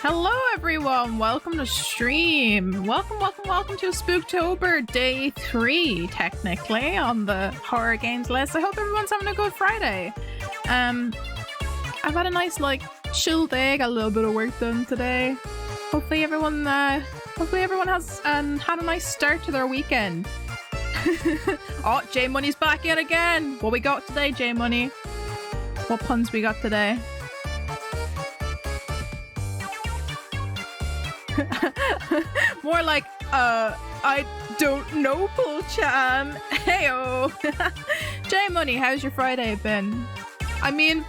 Hello everyone, welcome to stream. Welcome to Spooktober day 3, technically, on the horror games list. I hope everyone's having a good Friday. I've had a nice, chill day, got a little bit of work done today. Hopefully everyone has had a nice start to their weekend. Oh, J Money's back in again! What we got today, J Money? What puns we got today? More like, I don't know, Opal-chan. Heyo. J Money, how's your Friday been? I mean,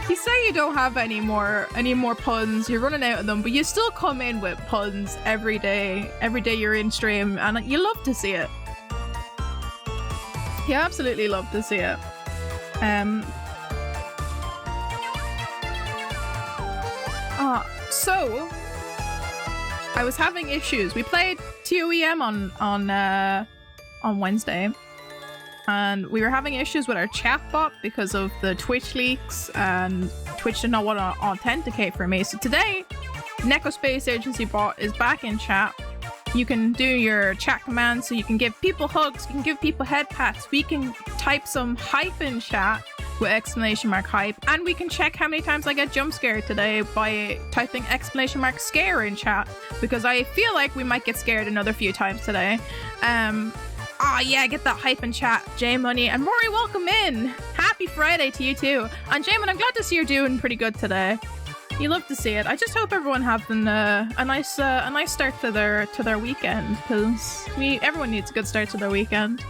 you say you don't have any more puns, you're running out of them, but you still come in with puns every day you're in stream, and you love to see it. You absolutely love to see it. So I was having issues. We played TOEM on Wednesday, and we were having issues with our chatbot because of the Twitch leaks, and Twitch did not want to authenticate for me. So today, Neko Space Agency bot is back in chat. You can do your chat commands, so you can give people hugs, you can give people head pats, we can type some hype in chat with exclamation mark hype, and we can check how many times I get jump scared today by typing exclamation mark scare in chat, because I feel like we might get scared another few times today. Yeah, get that hype in chat. J Money and Rory, welcome in. Happy Friday to you too. And J Money, I'm glad to see you're doing pretty good today. You love to see it. I just hope everyone having a nice start to their weekend, because everyone needs a good start to their weekend.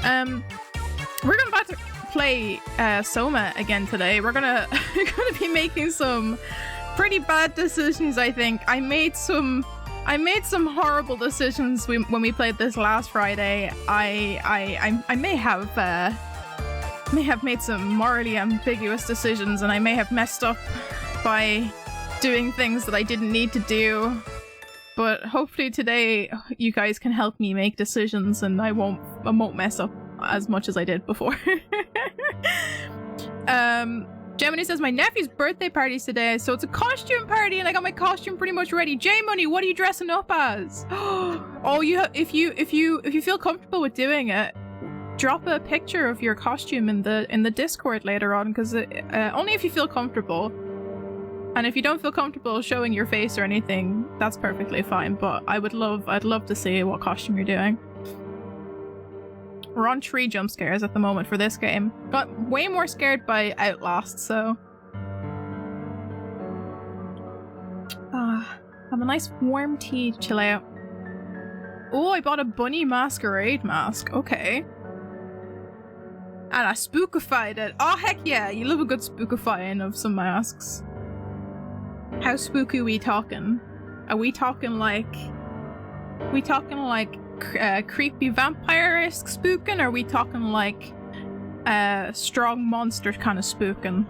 We're about to play Soma again today. We're gonna be making some pretty bad decisions. I think I made some horrible decisions when we played this last Friday. I may have made some morally ambiguous decisions, and I may have messed up by doing things that I didn't need to do. But hopefully today you guys can help me make decisions, and I won't mess up as much as I did before. Gemini says my nephew's birthday party's today, so it's a costume party, and I got my costume pretty much ready. J Money, what are you dressing up as? Oh, if you feel comfortable with doing it, drop a picture of your costume in the Discord later on, because only if you feel comfortable. And if you don't feel comfortable showing your face or anything, that's perfectly fine. But I'd love to see what costume you're doing. We're on 3 jump scares at the moment for this game. Got way more scared by Outlast, so have a nice warm tea to chill out. Oh, I bought a bunny masquerade mask. Okay. And I spookified it. Oh heck yeah, you love a good spookifying of some masks. How spooky we talking? Are we talking like creepy vampire-esque spooking, or are we talking like strong monster kind of spooking?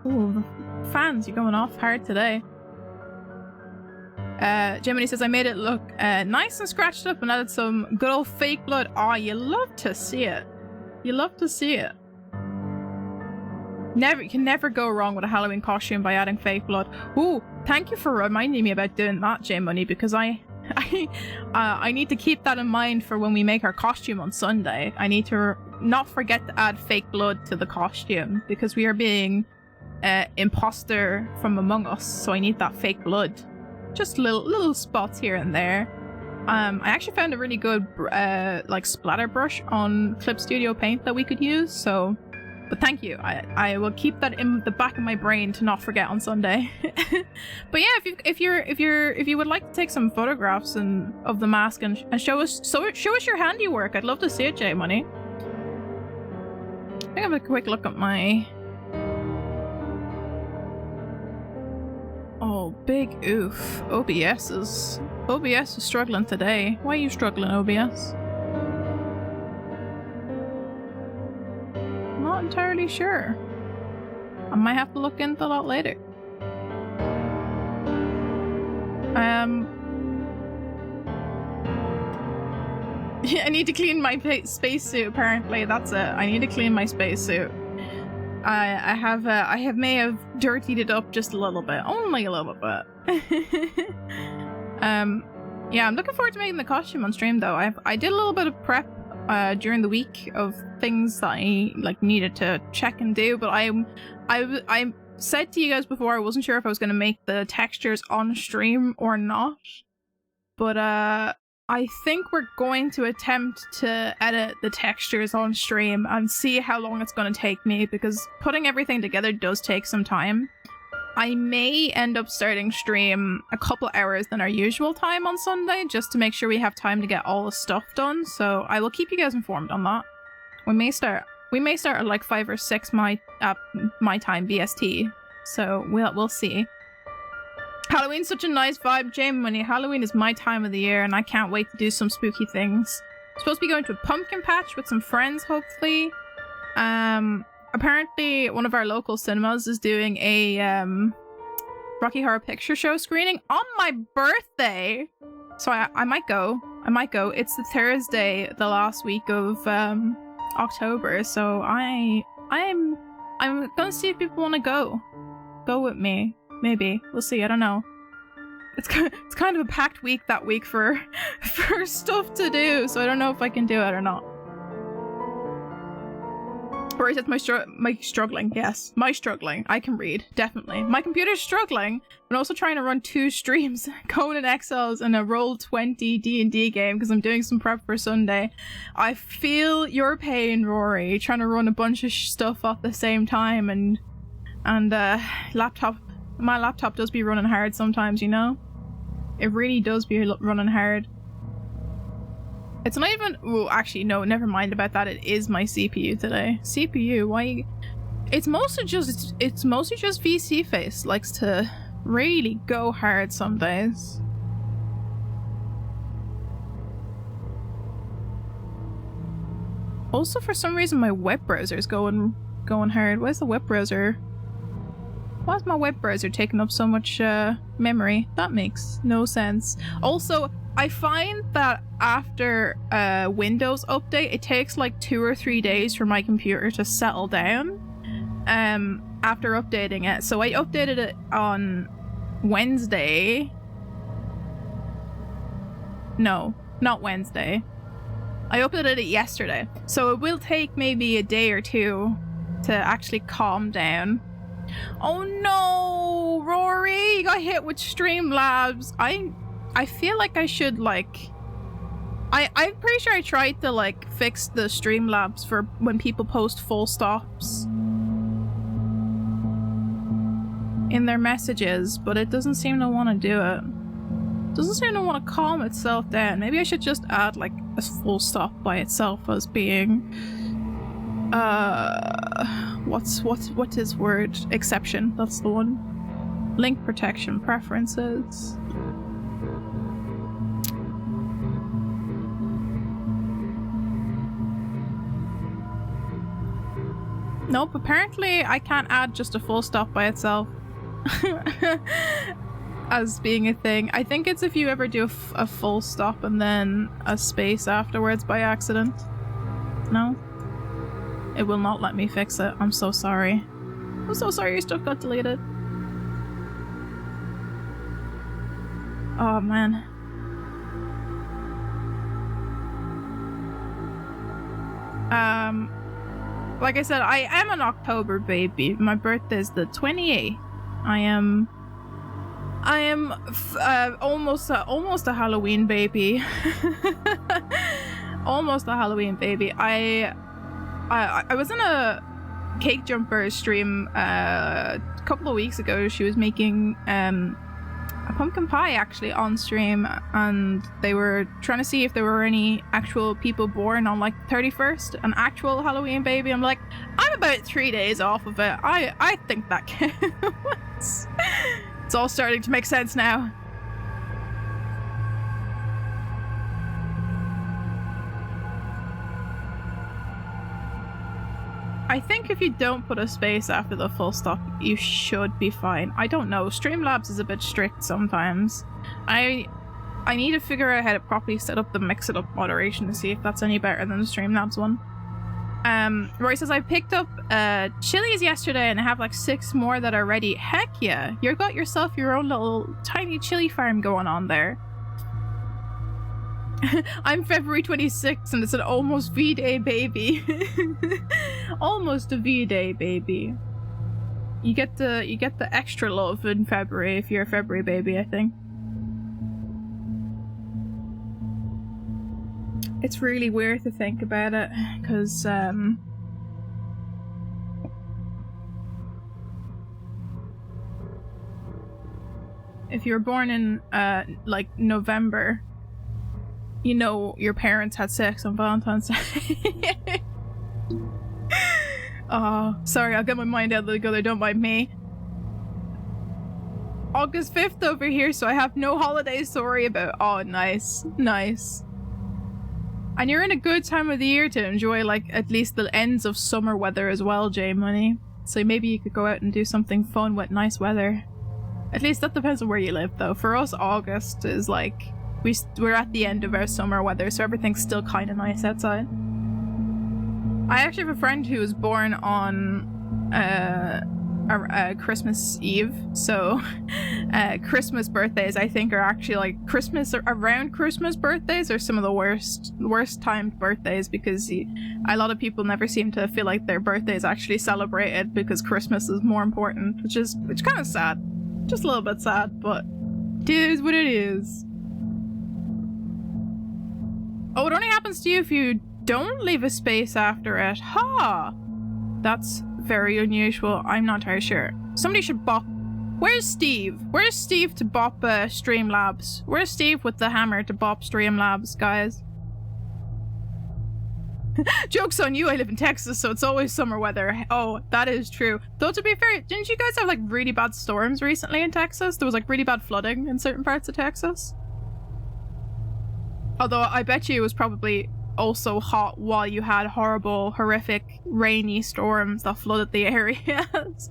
Ooh, fans, you're going off hard today. Jiminy says I made it look nice and scratched up and added some good old fake blood. Oh, you love to see it. You love to see it. You can never go wrong with a Halloween costume by adding fake blood. Ooh, thank you for reminding me about doing that, J Money, because I need to keep that in mind for when we make our costume on Sunday. I need to not forget to add fake blood to the costume, because we are being imposter from among us, so I need that fake blood. Just little spots here and there. I actually found a really good splatter brush on Clip Studio Paint that we could use, so. But thank you. I will keep that in the back of my brain to not forget on Sunday. But yeah, if you would like to take some photographs of the mask and show us your handiwork, I'd love to see it, J Money. I have a quick look at my. Oh, big oof. OBS is struggling today. Why are you struggling, OBS? Not entirely sure. I might have to look into that later. I need to clean my spacesuit, apparently. That's it. I need to clean my spacesuit. I may have dirtied it up just a little bit, only a little bit. Yeah, I'm looking forward to making the costume on stream though. I did a little bit of prep during the week of things that I like needed to check and do, but I said to you guys before I wasn't sure if I was going to make the textures on stream or not, but I think we're going to attempt to edit the textures on stream and see how long it's going to take me, because putting everything together does take some time. I may end up starting stream a couple hours than our usual time on Sunday, just to make sure we have time to get all the stuff done, so I will keep you guys informed on that. We may start at like 5 or 6 my time BST, so we'll see. Halloween's such a nice vibe, Jamie. Halloween is my time of the year, and I can't wait to do some spooky things. I'm supposed to be going to a pumpkin patch with some friends, hopefully. Apparently, one of our local cinemas is doing a Rocky Horror Picture Show screening on my birthday, so I might go. It's the Thursday, the last week of October, so I'm gonna see if people want to go with me. Maybe we'll see. I don't know. It's kind of a packed week that week for stuff to do, so I don't know if I can do it or not. Or is it my struggling? Yes, my struggling. I can read, definitely. My computer's struggling, but also trying to run 2 streams, Conan Exiles and a Roll20 D&D game because I'm doing some prep for Sunday. I feel your pain, Rory, trying to run a bunch of stuff at the same time, and my laptop does be running hard sometimes, you know? It really does be running hard. It's not even... Oh, actually, no, never mind about that. It is my CPU today. CPU, why... It's mostly just VC Face likes to really go hard some days. Also, for some reason, my web browser is going hard. Where's the web browser? Why is my web browser taking up so much memory? That makes no sense. Also, I find that after a Windows update, it takes like 2 or 3 days for my computer to settle down after updating it. So I updated it on Wednesday. No, not Wednesday. I updated it yesterday. So it will take maybe a day or 2 to actually calm down. Oh no, Rory, you got hit with Streamlabs. I feel like I should like... I'm pretty sure I tried to like fix the Streamlabs for when people post full stops in their messages, but it doesn't seem to want to do it. It doesn't seem to want to calm itself down. Maybe I should just add like a full stop by itself as being... What's his word? Exception, that's the one. Link protection preferences. Nope, apparently I can't add just a full stop by itself as being a thing. I think it's if you ever do a full stop and then a space afterwards by accident. No? It will not let me fix it. I'm so sorry. I'm so sorry your stuff got deleted. Oh man. Like I said, I am an October baby. My birthday's the 28th. I am almost a Halloween baby. Almost a Halloween baby. I was in a Cake Jumper stream a couple of weeks ago. She was making a pumpkin pie actually on stream, and they were trying to see if there were any actual people born on like the 31st, an actual Halloween baby. I'm like, I'm about 3 days off of it. I think that counts. It's all starting to make sense now. I think if you don't put a space after the full stop, you should be fine. I don't know. Streamlabs is a bit strict sometimes. I need to figure out how to properly set up the mix-it-up moderation to see if that's any better than the Streamlabs one. Roy says, I picked up chilies yesterday and I have like 6 more that are ready. Heck yeah, you got yourself your own little tiny chili farm going on there. I'm February 26th and it's an almost V-Day baby. Almost a V-Day baby. You get the extra love in February if you're a February baby, I think. It's really weird to think about it, because if you were born in like November, you know your parents had sex on Valentine's Day. Oh, sorry, I'll get my mind out of the gutter, don't mind me. August 5th over here, so I have no holidays to worry about. Oh, nice. Nice. And you're in a good time of the year to enjoy, like, at least the ends of summer weather as well, J Money. So maybe you could go out and do something fun with nice weather. At least that depends on where you live, though. For us, August is like, we're at the end of our summer weather, so everything's still kind of nice outside. I actually have a friend who was born on Christmas Eve, so Christmas birthdays I think are actually like around Christmas birthdays are some of the worst timed birthdays, because a lot of people never seem to feel like their birthday is actually celebrated because Christmas is more important, which kind of sad, just a little bit sad, but it is what it is. Oh, it only happens to you if you don't leave a space after it. Ha! That's very unusual. I'm not entirely sure. Somebody should bop. Where's Steve? Where's Steve to bop Streamlabs? Where's Steve with the hammer to bop Streamlabs, guys? Joke's on you, I live in Texas, so it's always summer weather. Oh, that is true. Though, to be fair, didn't you guys have like really bad storms recently in Texas? There was like really bad flooding in certain parts of Texas. Although I bet you it was probably also hot while you had horrible, horrific, rainy storms that flooded the areas.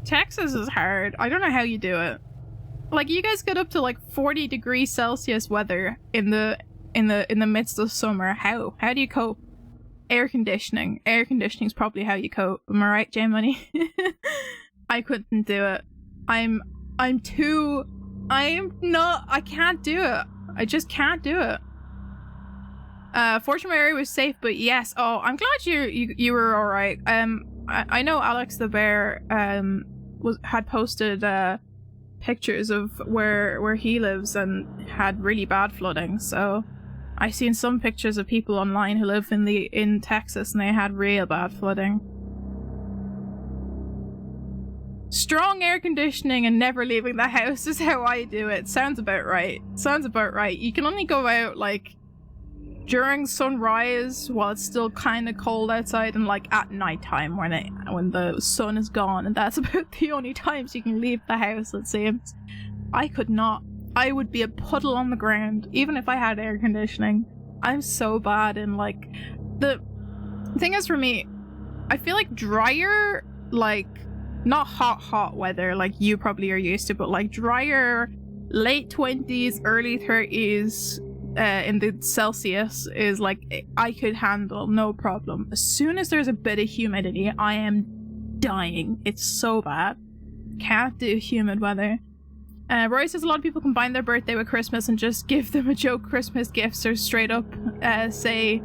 Texas is hard. I don't know how you do it. Like, you guys get up to like 40 degrees Celsius weather in the midst of summer. How do you cope? Air conditioning. Air conditioning is probably how you cope. Am I right, J Money? I couldn't do it. I can't do it. I just can't do it. Fortunately, my area was safe, but yes. Oh, I'm glad you were all right. I know Alex the Bear had posted pictures of where he lives and had really bad flooding. So I've seen some pictures of people online who live in Texas and they had real bad flooding. Strong air conditioning and never leaving the house is how I do it. Sounds about right. Sounds about right. You can only go out like during sunrise while it's still kind of cold outside, and like at nighttime when the sun is gone, and that's about the only times you can leave the house, it seems. I could not. I would be a puddle on the ground even if I had air conditioning. I'm so bad in like the thing is, for me, I feel like drier, like not hot weather like you probably are used to, but like drier late 20s early 30s in the Celsius is like I could handle, no problem. As soon as there's a bit of humidity, I am dying. It's so bad. Can't do humid weather. Roy says a lot of people combine their birthday with Christmas and just give them a joke Christmas gifts, or straight up say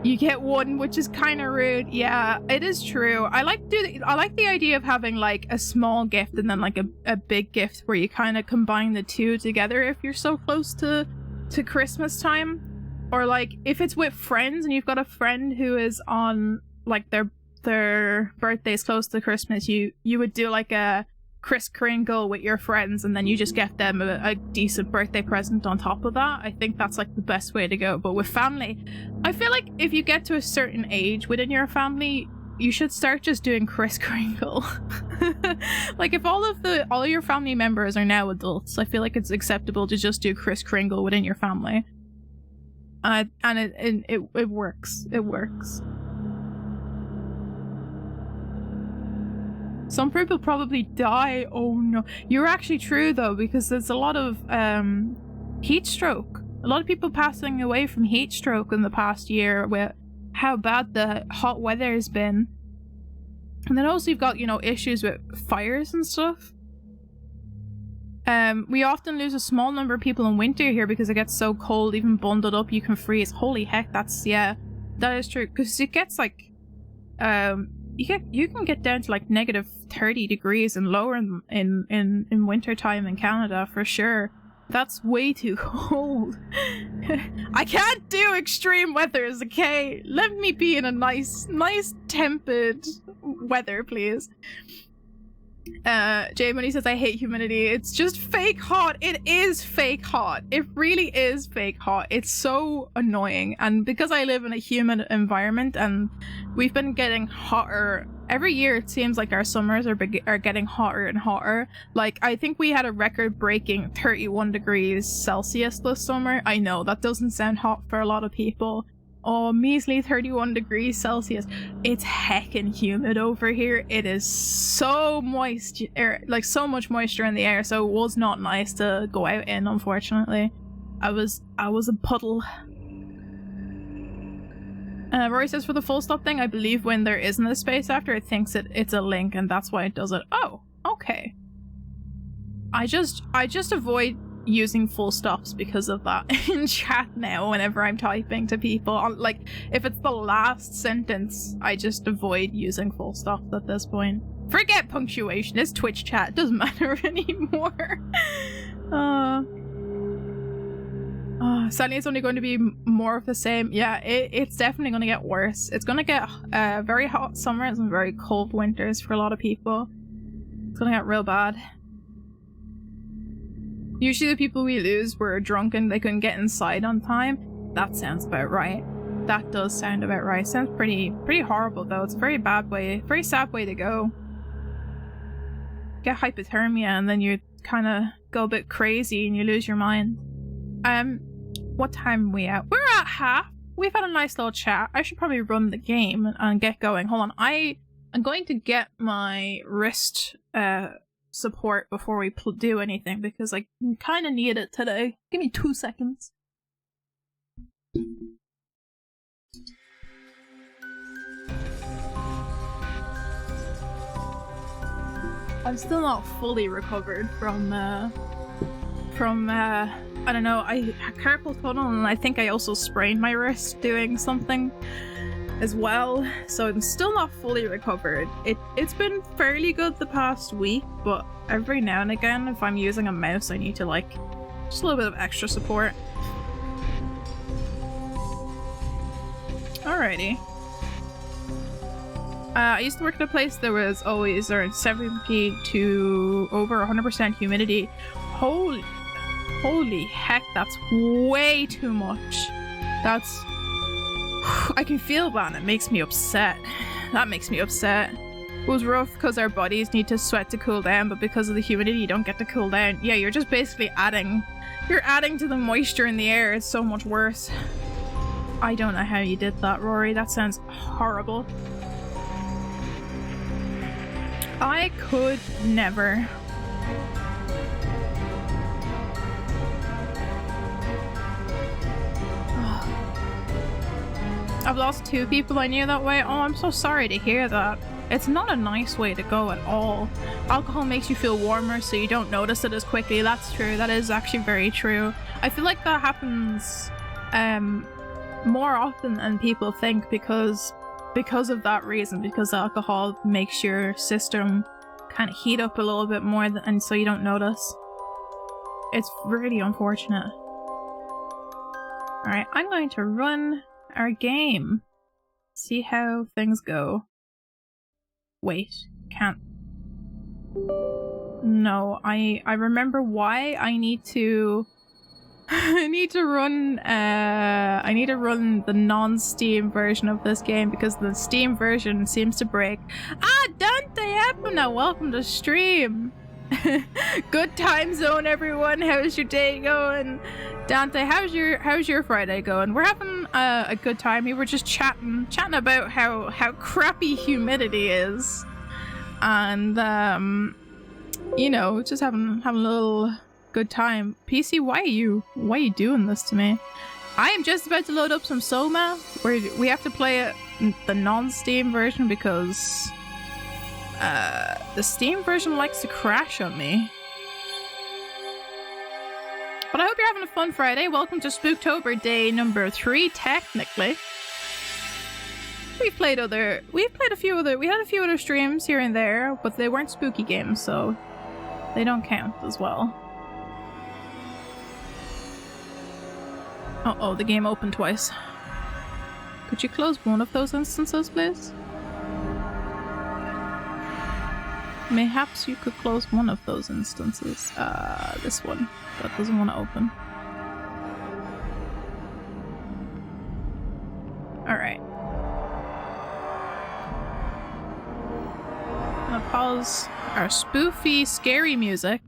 you get one, which is kind of rude. Yeah, it is true. I like the idea of having like a small gift and then like a big gift where you kind of combine the two together if you're so close to Christmas time. Or like if it's with friends and you've got a friend who is on like their birthday's close to Christmas, you would do like a Kris Kringle with your friends, and then you just get them a decent birthday present on top of that. I think that's like the best way to go. But with family, I feel like if you get to a certain age within your family, you should start just doing Kris Kringle. Like if all your family members are now adults, I feel like it's acceptable to just do Kris Kringle within your family. And it works. It works. Some people probably die. Oh no. You're actually true though, because there's a lot of heat stroke. A lot of people passing away from heat stroke in the past year with how bad the hot weather has been. And then also you've got, you know, issues with fires and stuff. We often lose a small number of people in winter here because it gets so cold. Even bundled up, you can freeze. Holy heck, that's, yeah, that is true. Because it gets like, you can get down to like negative 30 degrees and lower in winter time in Canada for sure. That's way too cold. I can't do extreme weathers, okay? Let me be in a nice tempered weather, please. Jay Money says, I hate humidity. It's just fake hot. It is fake hot. It really is fake hot. It's so annoying. And because I live in a humid environment and we've been getting hotter every year, it seems like our summers are getting hotter and hotter. Like, I think we had a record-breaking 31 degrees Celsius this summer. I know, that doesn't sound hot for a lot of people. Oh, measly 31 degrees Celsius. It's heckin' humid over here. It is so moist, like so much moisture in the air, so it was not nice to go out in, unfortunately. I was a puddle. Rory says, for the full stop thing, I believe when there isn't a space after, it thinks it's a link and that's why it does it. Oh, okay. I just avoid using full stops because of that in chat now whenever I'm typing to people. Like, if it's the last sentence, I just avoid using full stops at this point. Forget punctuation, it's Twitch chat, it doesn't matter anymore. Sadly it's only going to be more of the same. Yeah, it's definitely going to get worse. It's going to get very hot summers and very cold winters for a lot of people. It's going to get real bad. Usually the people we lose were drunk and they couldn't get inside on time. That sounds about right. That does sound about right. Sounds pretty horrible though. It's a very bad way, very sad way to go. Get hypothermia and then you kind of go a bit crazy and you lose your mind. What time are we at? We're at half. We've had a nice little chat. I should probably run the game and get going. Hold on. I'm going to get my wrist support before we do anything because I kind of need it today. Give me 2 seconds. I'm still not fully recovered from I don't know, I had carpal tunnel and I think I also sprained my wrist doing something as well, so I'm still not fully recovered. It's been fairly good the past week, but every now and again if I'm using a mouse I need to like just a little bit of extra support. Alrighty. I used to work at a place that was always around 70 to over 100% humidity. Holy heck, that's way too much. That's... I can feel that and it makes me upset. That makes me upset. It was rough because our bodies need to sweat to cool down, but because of the humidity you don't get to cool down. Yeah, you're just basically adding... You're adding to the moisture in the air. It's so much worse. I don't know how you did that, Rory. That sounds horrible. I could never. I've lost 2 people I knew that way. Oh, I'm so sorry to hear that. It's not a nice way to go at all. Alcohol makes you feel warmer so you don't notice it as quickly. That's true. That is actually very true. I feel like that happens more often than people think because of that reason, because alcohol makes your system kind of heat up a little bit more and so you don't notice. It's really unfortunate. Alright, I'm going to run our game. See how things go. Wait, can't. No, I remember why I need to I need to run the non-Steam version of this game because the Steam version seems to break. Ah, Dante Epina, welcome to stream. Good time zone, everyone. How's your day going? Dante, how's your Friday going? We're having a good time. We were just chatting about how crappy humidity is, and you know, just having a little good time. PC, why are you doing this to me? I am just about to load up some Soma, where we have to play it, the non-Steam version, because the Steam version likes to crash on me. But I hope you're having a fun Friday. Welcome to Spooktober day number 3, technically. We had a few other streams here and there, but they weren't spooky games, so they don't count as well. Uh-oh, the game opened twice. Could you close one of those instances, please? Mayhaps you could close one of those instances. This one. That doesn't want to open. Alright. I'm gonna pause our spoofy, scary music.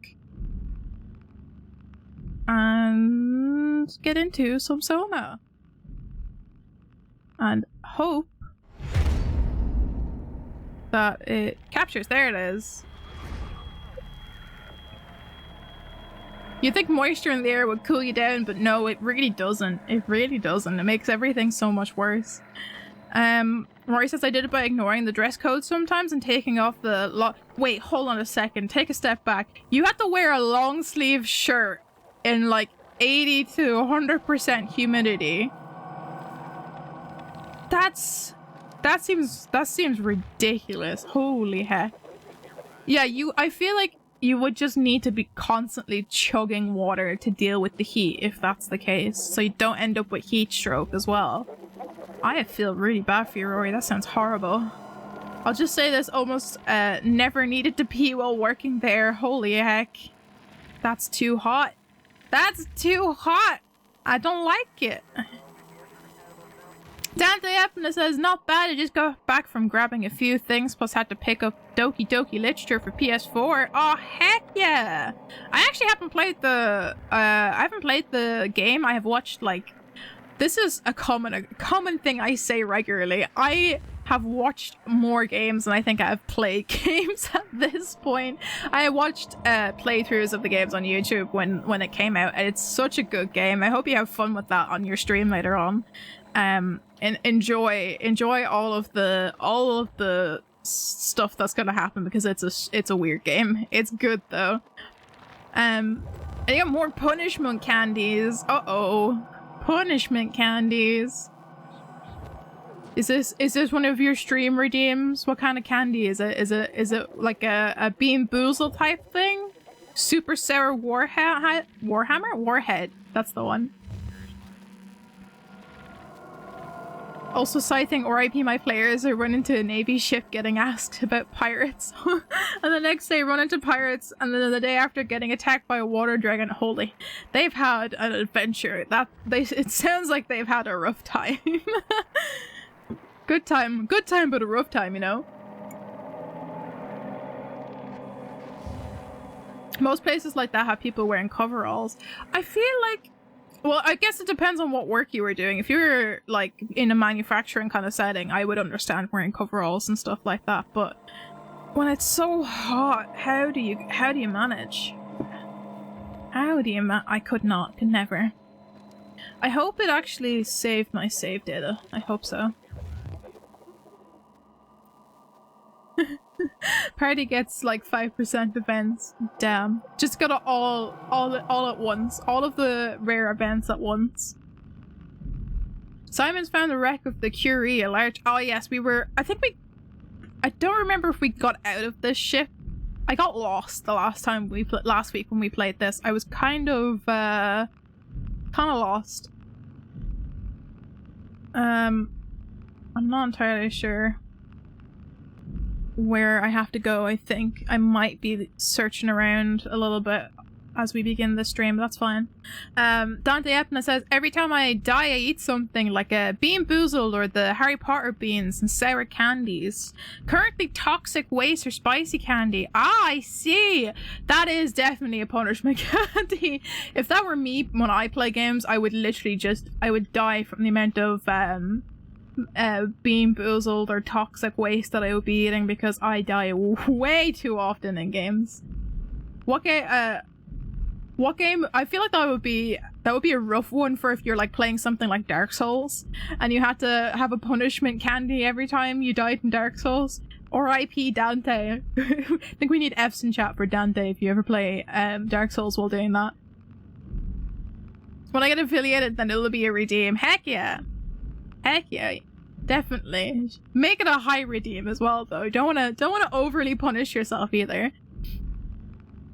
And get into some Soma. And hope that it captures. There it is. You'd think moisture in the air would cool you down, but no, it really doesn't. It really doesn't. It makes everything so much worse. Rory says I did it by ignoring the dress code sometimes and taking off the Wait, hold on a second. Take a step back. You have to wear a long sleeve shirt in like 80 to 100% humidity. That seems ridiculous. Holy heck. Yeah, I feel like you would just need to be constantly chugging water to deal with the heat if that's the case, so you don't end up with heat stroke as well. I feel really bad for you, Rory. That sounds horrible. I'll just say this, almost never needed to pee while working there. Holy heck. That's too hot. That's too hot. I don't like it. Dante Epna says, not bad, I just got back from grabbing a few things, plus had to pick up Doki Doki Literature for PS4. Oh, heck yeah! I actually haven't played the game. I have watched, like, this is a common thing I say regularly. I have watched more games than I think I've played games at this point. I watched playthroughs of the games on YouTube when it came out, and it's such a good game. I hope you have fun with that on your stream later on. And enjoy all of the stuff that's gonna happen, because it's a weird game. It's good though. And you got more punishment candies. Uh-oh. Punishment candies. Is this one of your stream redeems? What kind of candy is it? Is it like a Bean Boozle type thing? Super Sour Warhammer? Warhead. That's the one. Also citing RIP my players who run into a Navy ship getting asked about pirates. And the next day run into pirates, and then the day after getting attacked by a water dragon. Holy. They've had an adventure. It sounds like they've had a rough time. Good time, but a rough time, you know? Most places like that have people wearing coveralls. I feel like, well, I guess it depends on what work you were doing. If you were, like, in a manufacturing kind of setting, I would understand wearing coveralls and stuff like that. But when it's so hot, how do you manage? I could never. I hope it actually saved my save data. I hope so. Party gets like 5% events. Damn. Just got it all at once. All of the rare events at once. Simon's found the wreck of the Curie, a large... Oh yes, I don't remember if we got out of this ship. I got lost the last week when we played this. I was kind of lost. I'm not entirely sure where I have to go. I think I might be searching around a little bit as we begin the stream, but that's fine. Dante Epna says, every time I die I eat something like a Bean Boozled or the Harry Potter beans and sour candies. Currently toxic waste or spicy candy. Ah, I see! That is definitely a punishment candy. If that were me when I play games, I would literally I would die from the amount of Bean Boozled or toxic waste that I would be eating, because I die way too often in games. What game? I feel like that would be That would be a rough one for if you're like playing something like Dark Souls and you had to have a punishment candy every time you died in Dark Souls. R.I.P. Dante. I think we need F's in chat for Dante if you ever play Dark Souls while doing that. When I get affiliated, then it'll be a redeem. Heck yeah. Heck yeah. Definitely. Make it a high redeem as well though. Don't wanna overly punish yourself either.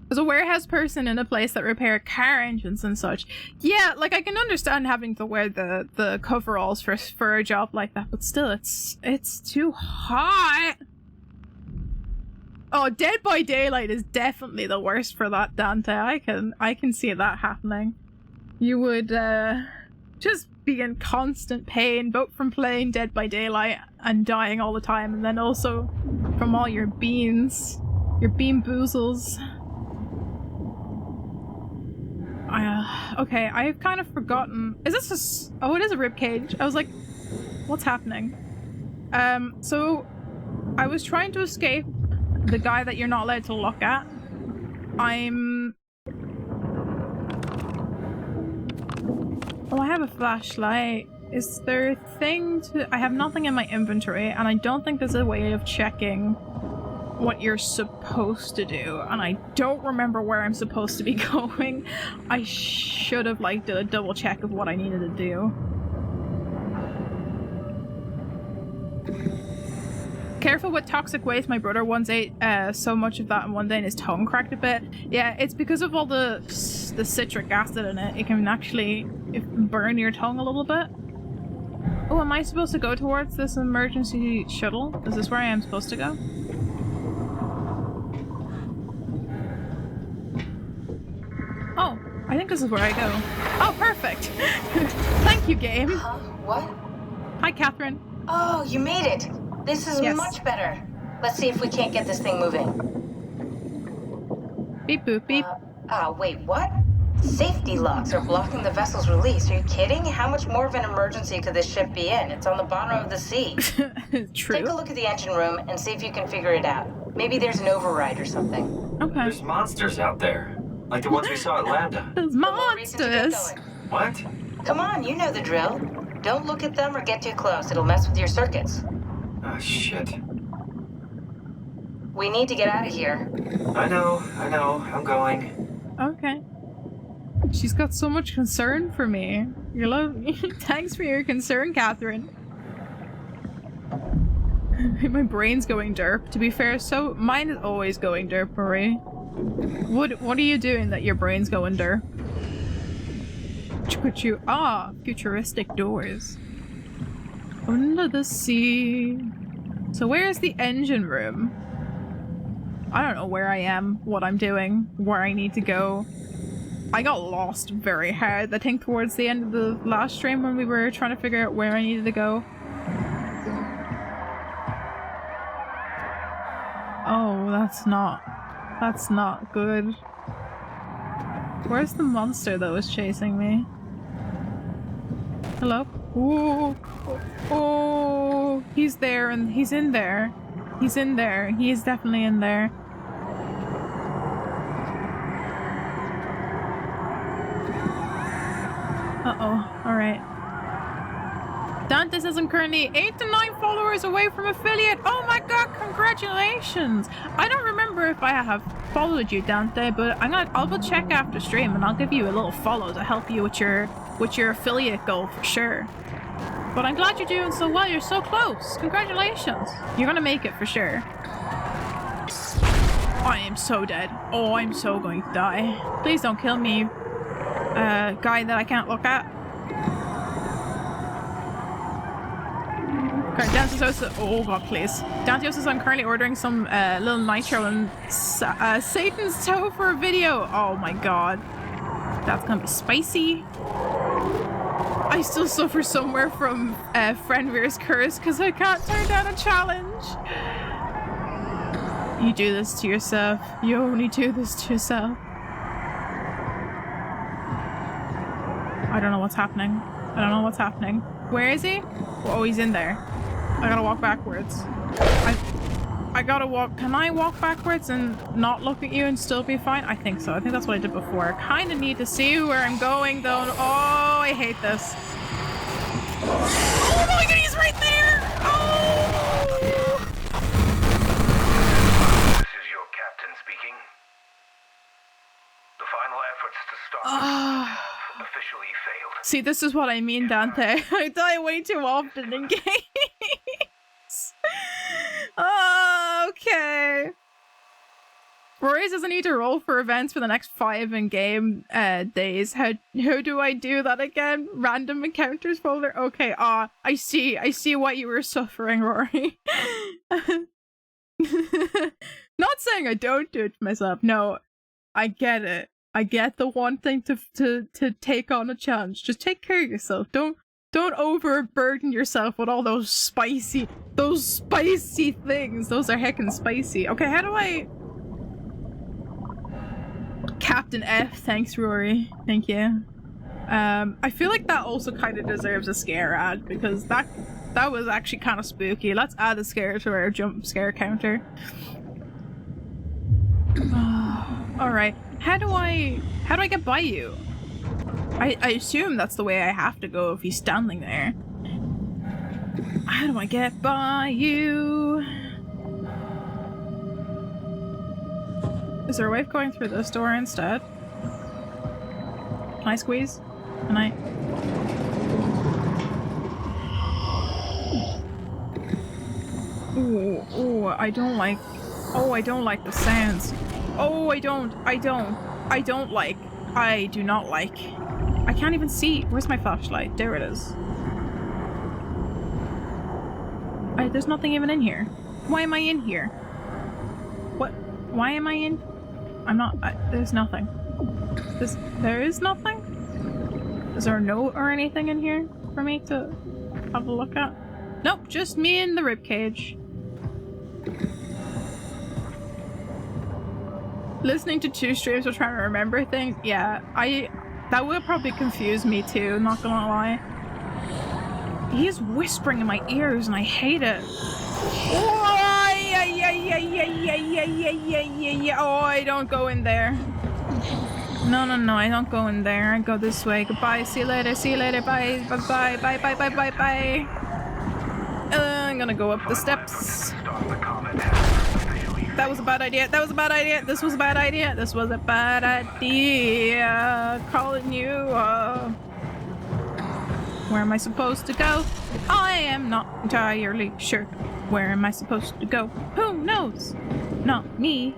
As a warehouse person in a place that repair car engines and such, yeah, like I can understand having to wear the coveralls for a job like that, but still, it's too hot. Oh, Dead by Daylight is definitely the worst for that, Dante. I can see that happening. You would just be in constant pain, both from playing Dead by Daylight and dying all the time, and then also from all your beans, your bean boozles. Okay, I've kind of forgotten. Is this a... Oh, it is a ribcage. I was like, what's happening? So I was trying to escape the guy that you're not allowed to look at. Oh, I have a flashlight. Is there a thing to... I have nothing in my inventory, and I don't think there's a way of checking what you're supposed to do, and I don't remember where I'm supposed to be going. I should have like did a double check of what I needed to do. Careful with toxic waste. My brother once ate so much of that in one day and his tongue cracked a bit. Yeah, it's because of all the citric acid in it. It can actually burn your tongue a little bit. Oh, am I supposed to go towards this emergency shuttle? Is this where I am supposed to go? Oh, I think this is where I go. Oh, perfect! Thank you, game! Huh? What? Hi, Catherine. Oh, you made it! This is much better. Let's see if we can't get this thing moving. Beep boop beep. Wait, what? Safety locks are blocking the vessel's release. Are you kidding? How much more of an emergency could this ship be in? It's on the bottom of the sea. True. Take a look at the engine room and see if you can figure it out. Maybe there's an override or something. Okay. There's monsters out there. Like the ones we saw at Lambda. Those monsters! What? Come on, you know the drill. Don't look at them or get too close. It'll mess with your circuits. Oh, shit. We need to get out of here. I know. I'm going. Okay. She's got so much concern for me. You're lovely. Thanks for your concern, Catherine. My brain's going derp. To be fair, so mine is always going derp, Marie. What are you doing that your brain's going derp? Put you futuristic doors. Under the sea. So where's the engine room? I don't know where I am, what I'm doing, where I need to go. I got lost very hard, I think, towards the end of the last stream when we were trying to figure out where I needed to go. Oh, that's not good. Where's the monster that was chasing me? Hello? Ooh. Oh, he's there and he's in there. He's in there. He is definitely in there. Uh-oh. Alright. Dante says I'm currently 8 to 9 followers away from affiliate. Oh my god, congratulations! I don't remember if I have followed you, Dante, but I'll go check after stream and I'll give you a little follow to help you with your affiliate goal for sure. But I'm glad you're doing so well. You're so close. Congratulations. You're gonna make it for sure. I am so dead. Oh, I'm so going to die. Please don't kill me, guy that I can't look at. Okay, Dante says, oh god, please. Dante says I'm currently ordering some little nitro and Satan's toe for a video. Oh my god. That's gonna be spicy. I still suffer somewhere from Fenrir's curse because I can't turn down a challenge. You do this to yourself. You only do this to yourself. I don't know what's happening. I don't know what's happening. Where is he? Oh, he's in there. I gotta walk backwards. I gotta walk. Can I walk backwards and not look at you and still be fine? I think so. I think that's what I did before. I kind of need to see where I'm going though. Oh, I hate this. Oh my god, he's right there! Oh! This is your captain speaking. The final efforts to stop have officially failed. See, this is what I mean, Dante. I die way too often in games. Oh, okay. Rory doesn't need to roll for events for the next 5 in-game days. How do I do that again? Random encounters folder? Okay, I see what you were suffering, Rory. Not saying I don't do it to myself. No, I get it. I get the one thing to take on a challenge. Just take care of yourself. Don't overburden yourself with all those spicy things. Those are heckin' spicy. Okay, how do I... Captain F, thanks Rory. Thank you. I feel like that also kind of deserves a scare ad because that was actually kind of spooky. Let's add a scare to our jump scare counter. Alright. How do I get by you? I assume that's the way I have to go if he's standing there. How do I get by you? Is there a way of going through this door instead? Can I squeeze? Can I? Ooh, I don't like... Oh, I don't like the sounds. Oh, I do not like. I can't even see. Where's my flashlight? There it is. There's nothing even in here. Why am I in here? What? Why am I in? I'm not. There's nothing. There is nothing? Is there a note or anything in here for me to have a look at? Nope, just me in the ribcage. Listening to 2 streams or trying to remember things? Yeah, that would probably confuse me too, not gonna lie. He is whispering in my ears and I hate it. Oh, oh, I don't go in there. No, I don't go in there. I go this way. Goodbye, see you later, bye, bye. I'm gonna go up the steps. That was a bad idea. This was a bad idea. Calling you. Where am I supposed to go? I am not entirely sure. Where am I supposed to go? Who knows? Not me.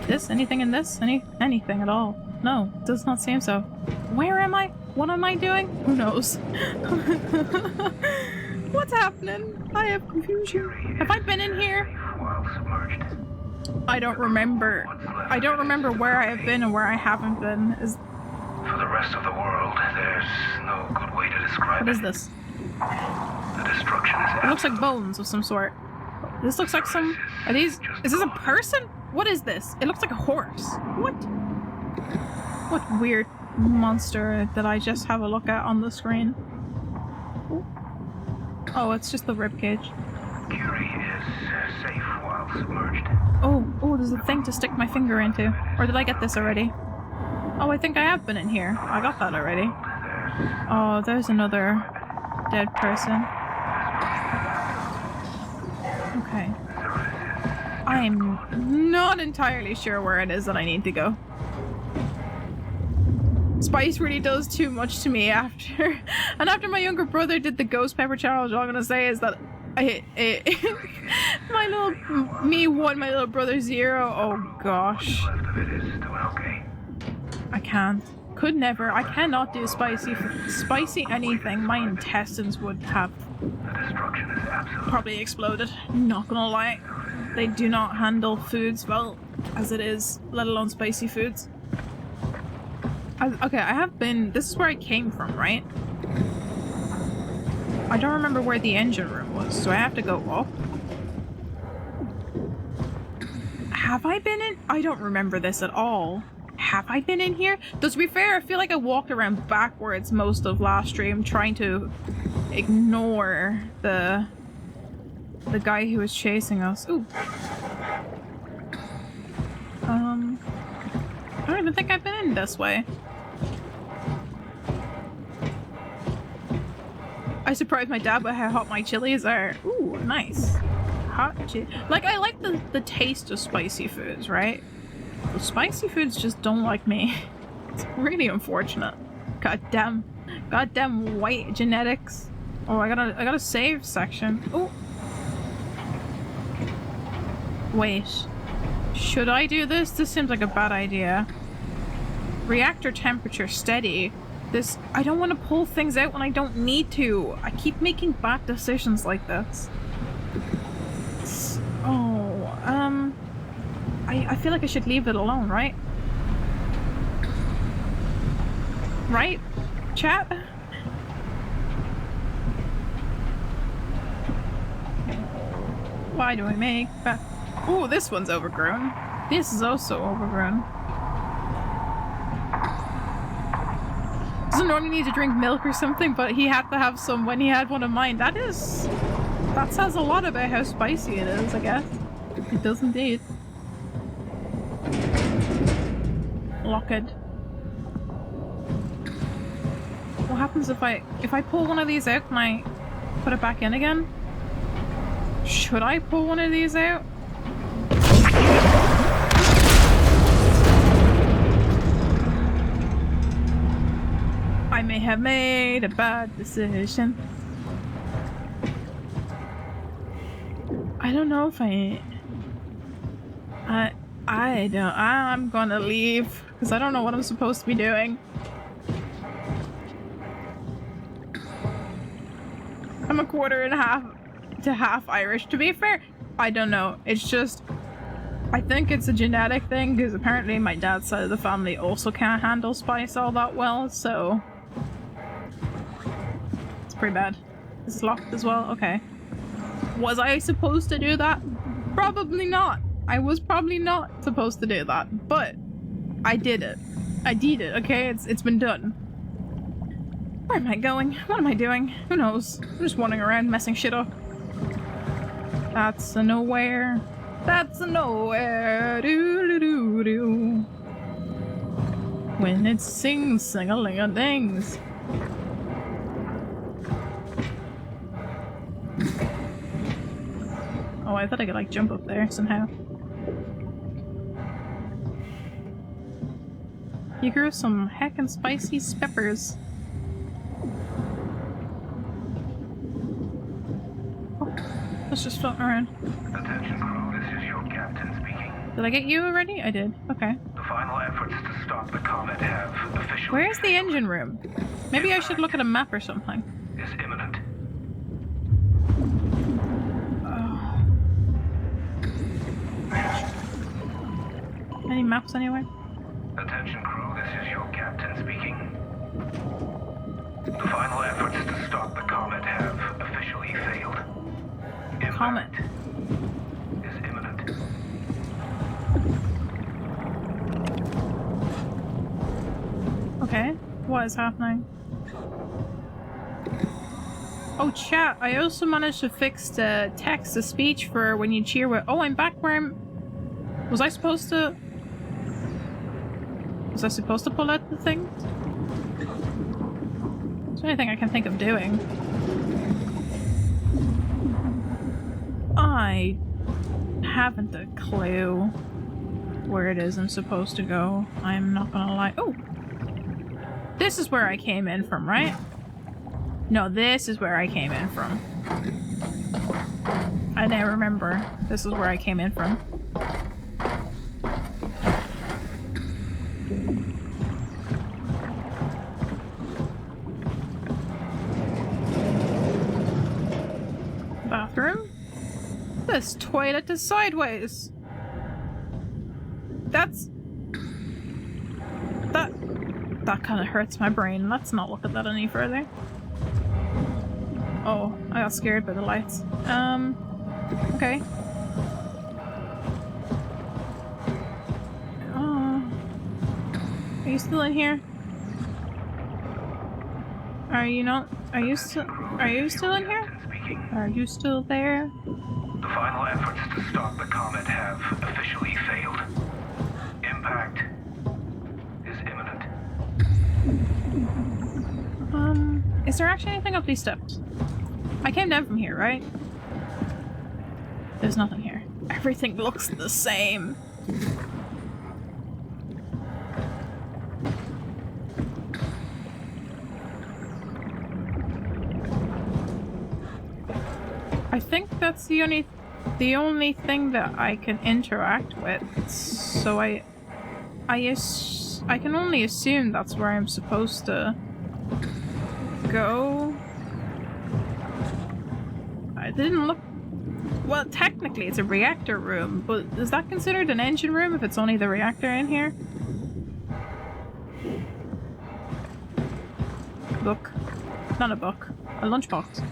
This? Anything in this? Anything at all? No, does not seem so. Where am I? What am I doing? Who knows? What's happening? I have confusion. Have I been in here? I don't remember. I don't remember where I have been and where I haven't been. For the rest of the world, there's no good way to describe it. What is this? The destruction is It looks like bones of some sort. This looks like some... Are these... Is this a person? What is this? It looks like a horse. What? What weird monster did I just have a look at on the screen? Oh, it's just the ribcage. Curie is safe while submerged. Oh, there's a thing to stick my finger into. Or did I get this already? Oh, I think I have been in here. I got that already. Oh, there's another dead person. Okay. I'm not entirely sure where it is that I need to go. Spice really does too much to me after my younger brother did the ghost pepper challenge. All I'm gonna say is that my little me 1, my little brother 0. Oh gosh. I can't. Could never. I cannot do spicy anything. My intestines would have probably exploded. Not gonna lie. They do not handle foods well as it is, let alone spicy foods. Okay, I have been... This is where I came from, right? I don't remember where the engine room was, so I have to go up. Have I been in? I don't remember this at all. Have I been in here? Though to be fair, I feel like I walked around backwards most of last stream trying to ignore the the guy who was chasing us. Ooh. I don't even think I've been in this way. I surprised my dad by how hot my chilies are. Ooh, nice. Hot chili. Like, I like the taste of spicy foods, right? The spicy foods just don't like me. It's really unfortunate. Goddamn white genetics. Oh, I got a save section. Oh. Wait. Should I do this? This seems like a bad idea. Reactor temperature steady. This, I don't want to pull things out when I don't need to. I keep making bad decisions like this. I feel like I should leave it alone, right? Right? Chat? Why do I make that? Ooh, this one's overgrown. This is also overgrown. Doesn't normally need to drink milk or something, but he had to have some when he had one of mine. That says a lot about how spicy it is, I guess. It does indeed. Locked. What happens if I pull one of these out? Can I put it back in again? Should I pull one of these out? I may have made a bad decision. I don't know if I'm gonna leave because I don't know what I'm supposed to be doing. I'm a quarter and a half to half Irish. To be fair, I don't know. It's just, I think it's a genetic thing because apparently my dad's side of the family also can't handle spice all that well, so it's pretty bad. This is locked as well. Okay. Was I supposed to do that? Probably not. I was probably not supposed to do that, but I did it. I did it, okay? It's been done. Where am I going? What am I doing? Who knows? I'm just wandering around messing shit up. That's a nowhere. That's a nowhere. Do-do-do-do. When it sings sing-a-ling-a-dings. Oh, I thought I could like jump up there somehow. You grew some heckin' spicy peppers. Oh, let's just float around. Attention crew, this is your captain speaking. Did I get you already? I did. Okay. The final efforts to stop the comet have officially Where's the engine room? Maybe I should look at a map or something. is imminent. Any maps anywhere? Attention crew, this is your captain speaking. The final efforts to stop the comet have officially failed. Comet. Is imminent. Okay. What is happening? Oh, chat. I also managed to fix the text-to-speech for when you cheer with. Oh, I'm back where I'm. Was I supposed to pull out the thing? Is there anything I can think of doing? I haven't a clue where it is I'm supposed to go. I'm not gonna lie. Oh! This is where I came in from, right? No, this is where I came in from. I now remember. This is where I came in from. Bathroom? This toilet is sideways. That kind of hurts my brain. Let's not look at that any further. Oh, I got scared by the lights. Okay. Oh. Are you still in here? Are you not? Are you still in here? speaking. Are you still there? The final efforts to stop the comet have officially failed. Impact is imminent. Is there actually anything up these steps? I came down from here, right? There's nothing here. Everything looks the same. I think that's the only thing that I can interact with. So I can only assume that's where I'm supposed to go. I didn't look. Well, technically it's a reactor room, but is that considered an engine room if it's only the reactor in here? Book. Not a book. A lunchbox.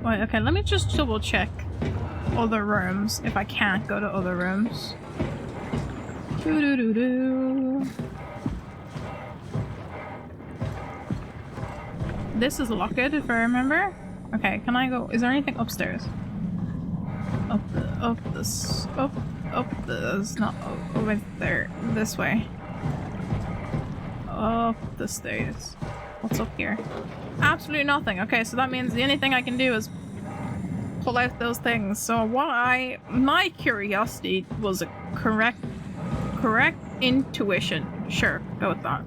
Wait, okay, let me just double check other rooms if I can't go to other rooms. Doo-doo-doo-doo. This is locked if I remember. Okay, can I go? Is there anything upstairs? Up this, not over there, this way. Up the stairs. What's up here? Absolutely nothing. Okay, so that means the only thing I can do is pull out those things. So my curiosity was a correct intuition. Sure, go with that.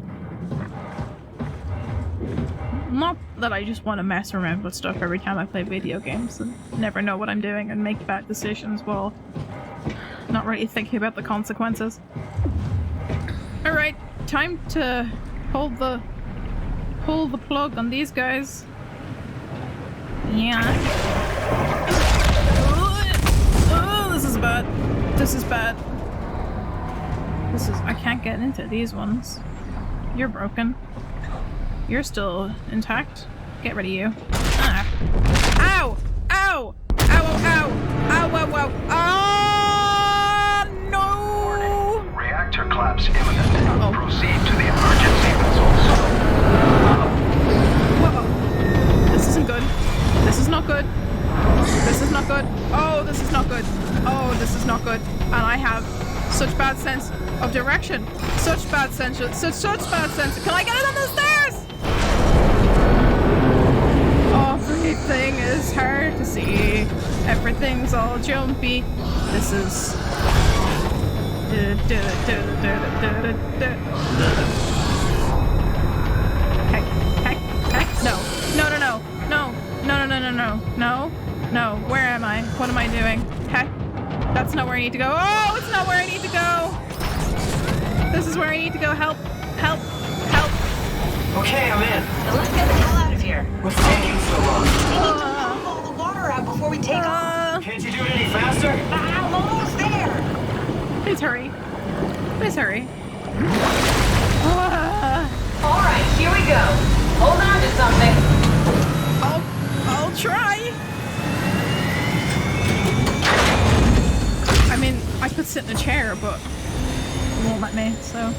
Not that I just want to mess around with stuff every time I play video games and never know what I'm doing and make bad decisions while not really thinking about the consequences. Alright, time to pull the plug on these guys. Yeah. Oh, this is bad. This is bad. I can't get into these ones. You're broken. You're still intact. Get rid of you. Ah. Ow! Ow! Ow! Ow! Ow! Ow! Ow! Ow! Ah! No! Warning. Reactor collapse imminent. Uh-oh. Proceed to the emergency vessels. Whoa! This isn't good. This is not good. This is not good. Oh, this is not good. Oh, this is not good. And I have such bad sense of direction. Such bad sense. Such bad sense. Can I get it on the stairs? Everything is hard to see. Everything's all jumpy. This is. Heck. No. No. Where am I? What am I doing? Heck. That's not where I need to go. Oh, it's not where I need to go. This is where I need to go. Help. Okay, I'm in. Now let's get the hell out of here. What's taking so long? We need to pump all the water out before we take off. Can't you do it any faster? I'm almost there. Please hurry. All right, here we go. Hold on to something. I'll try. I mean, I could sit in a chair, but it won't let me, so.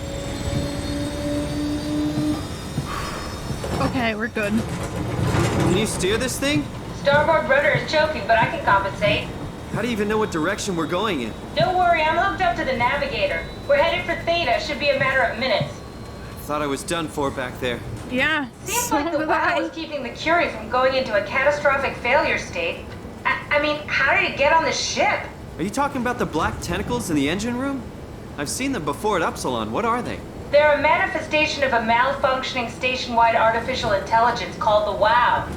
Okay, we're good. Can you steer this thing? Starboard rudder is choking, but I can compensate. How do you even know what direction we're going in? Don't worry, I'm hooked up to the navigator. We're headed for Theta. Should be a matter of minutes. Thought I was done for back there. Yeah. Seems so like the did WoW I. is keeping the Curie from going into a catastrophic failure state. I mean, how did it get on the ship? Are you talking about the black tentacles in the engine room? I've seen them before at Upsilon. What are they? They're a manifestation of a malfunctioning station-wide artificial intelligence called the WoW.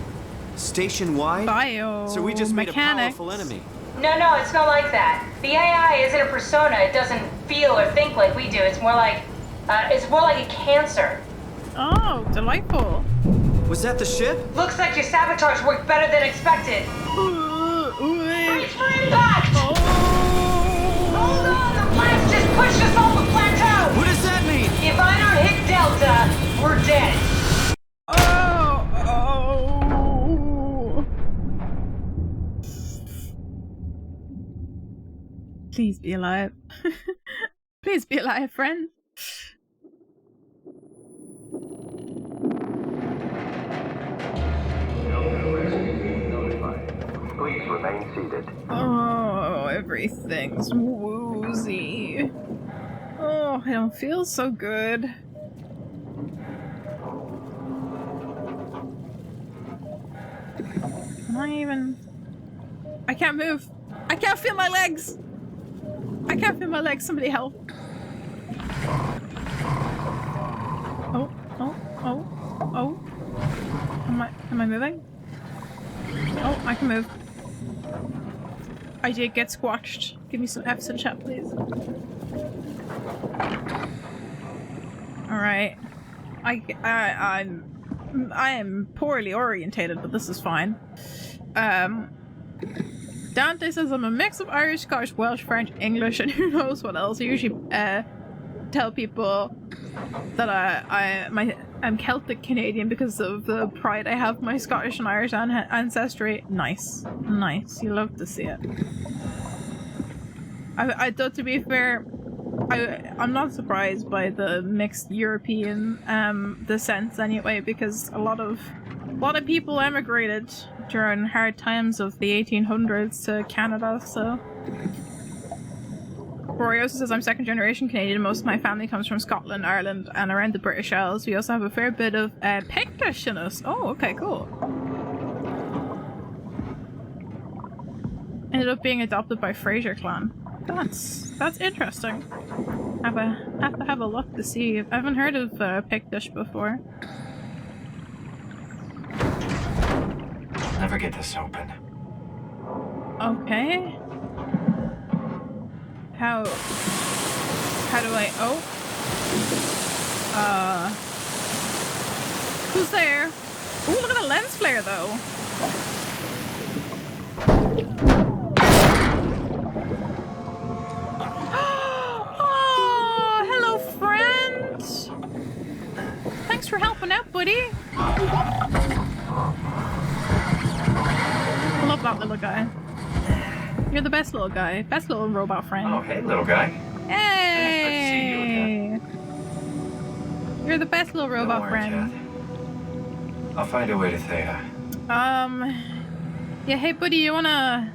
Station-wide? Bio. So we just made mechanics. a powerful enemy. No, it's not like that. The AI isn't a persona. It doesn't feel or think like we do. It's more like a cancer. Oh, delightful. Was that the ship? Looks like your sabotage worked better than expected. Brace for impact! Oh. Hold on, the blast just pushed us off the plateau! What does that mean? If I don't hit Delta, we're dead. Oh. Please be alive. Please be alive, friend. Please remain seated. Oh, everything's woozy. Oh, I don't feel so good. Can I even... I can't move. I can't feel my legs. I can't feel my legs. Somebody help. Oh, oh, oh, oh. Am I moving? Oh, I can move. I did get squashed. Give me some F's in chat, please. Alright. I am poorly orientated, but this is fine. Dante says I'm a mix of Irish, Scottish, Welsh, French, English, and who knows what else. I usually tell people that I'm Celtic Canadian because of the pride I have my Scottish and Irish ancestry. Nice. Nice. You love to see it. I thought, to be fair, I'm not surprised by the mixed European descent anyway, because a lot of people emigrated during hard times of the 1800s to Canada, so... Boriosa says I'm second generation Canadian. Most of my family comes from Scotland, Ireland, and around the British Isles. We also have a fair bit of Pictish in us. Oh, okay, cool. Ended up being adopted by Fraser clan. That's interesting. Have to have a look to see. I haven't heard of Pictish before. Never get this open. Okay. How do I... Oh. Who's there? Ooh, look at the lens flare, though. Oh, hello, friend. Thanks for helping out, buddy. I love that little guy. You're the best little guy. Best little robot friend. Oh, hey, little guy. Hey! Nice to see you again. You're the best little robot friend. I'll find a way to Theta. Yeah, hey buddy, you wanna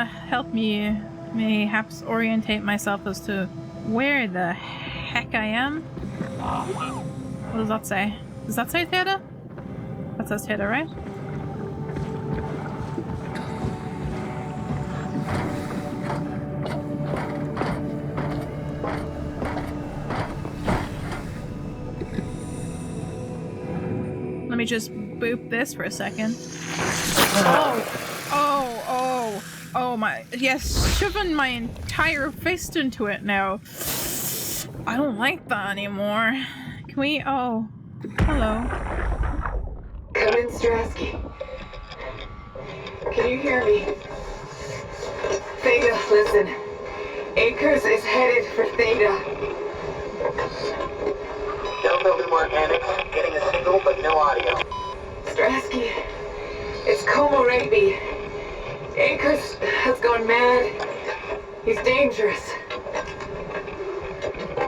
help me perhaps orientate myself as to where the heck I am? What does that say? Does that say Theta? That says Theta, right? Let me just boop this for a second. Oh my, yes, shoving my entire fist into it now. I don't like that anymore. Can we, oh, hello. Come in, Strasky. Can you hear me? Theta, listen. Akers is headed for Theta. Delta Luma Organics, getting a signal but no audio. Strasky, it's Como Raby. Akers has gone mad. He's dangerous.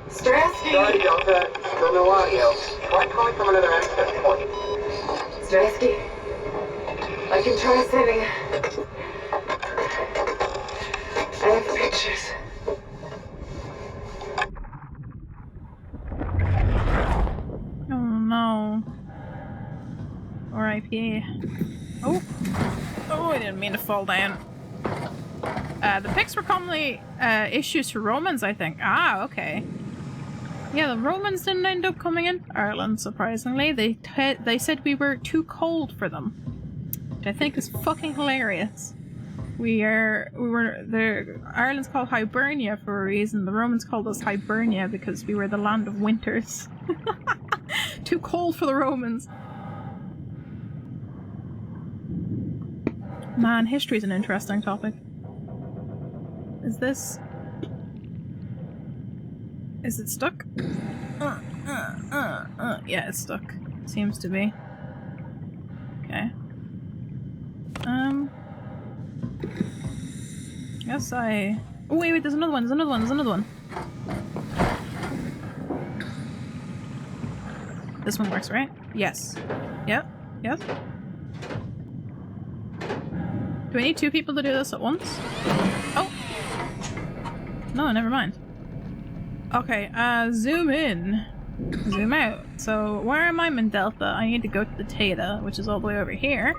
Strasky! Sorry, Delta, still no audio. Try calling from another access point. Strasky, I can try sending... I have pictures. Oh no. R.I.P. Oh, I didn't mean to fall down. The pics were commonly issues for Romans, I think. Ah, okay. Yeah, the Romans didn't end up coming in Ireland, surprisingly. They said we were too cold for them, which I think is fucking hilarious. Ireland's called Hibernia for a reason. The Romans called us Hibernia because we were the land of winters. Too cold for the Romans. Man, history's an interesting topic. Is it stuck? Yeah, it's stuck. Seems to be. Okay. Guess I Oh, wait, there's another one, there's another one, there's another one. This one works, right? Yes. Yep. Yep. Do we need 2 people to do this at once? Oh! No, never mind. Okay, zoom in. Zoom out. So, where am I in Delta? I need to go to the Theta, which is all the way over here.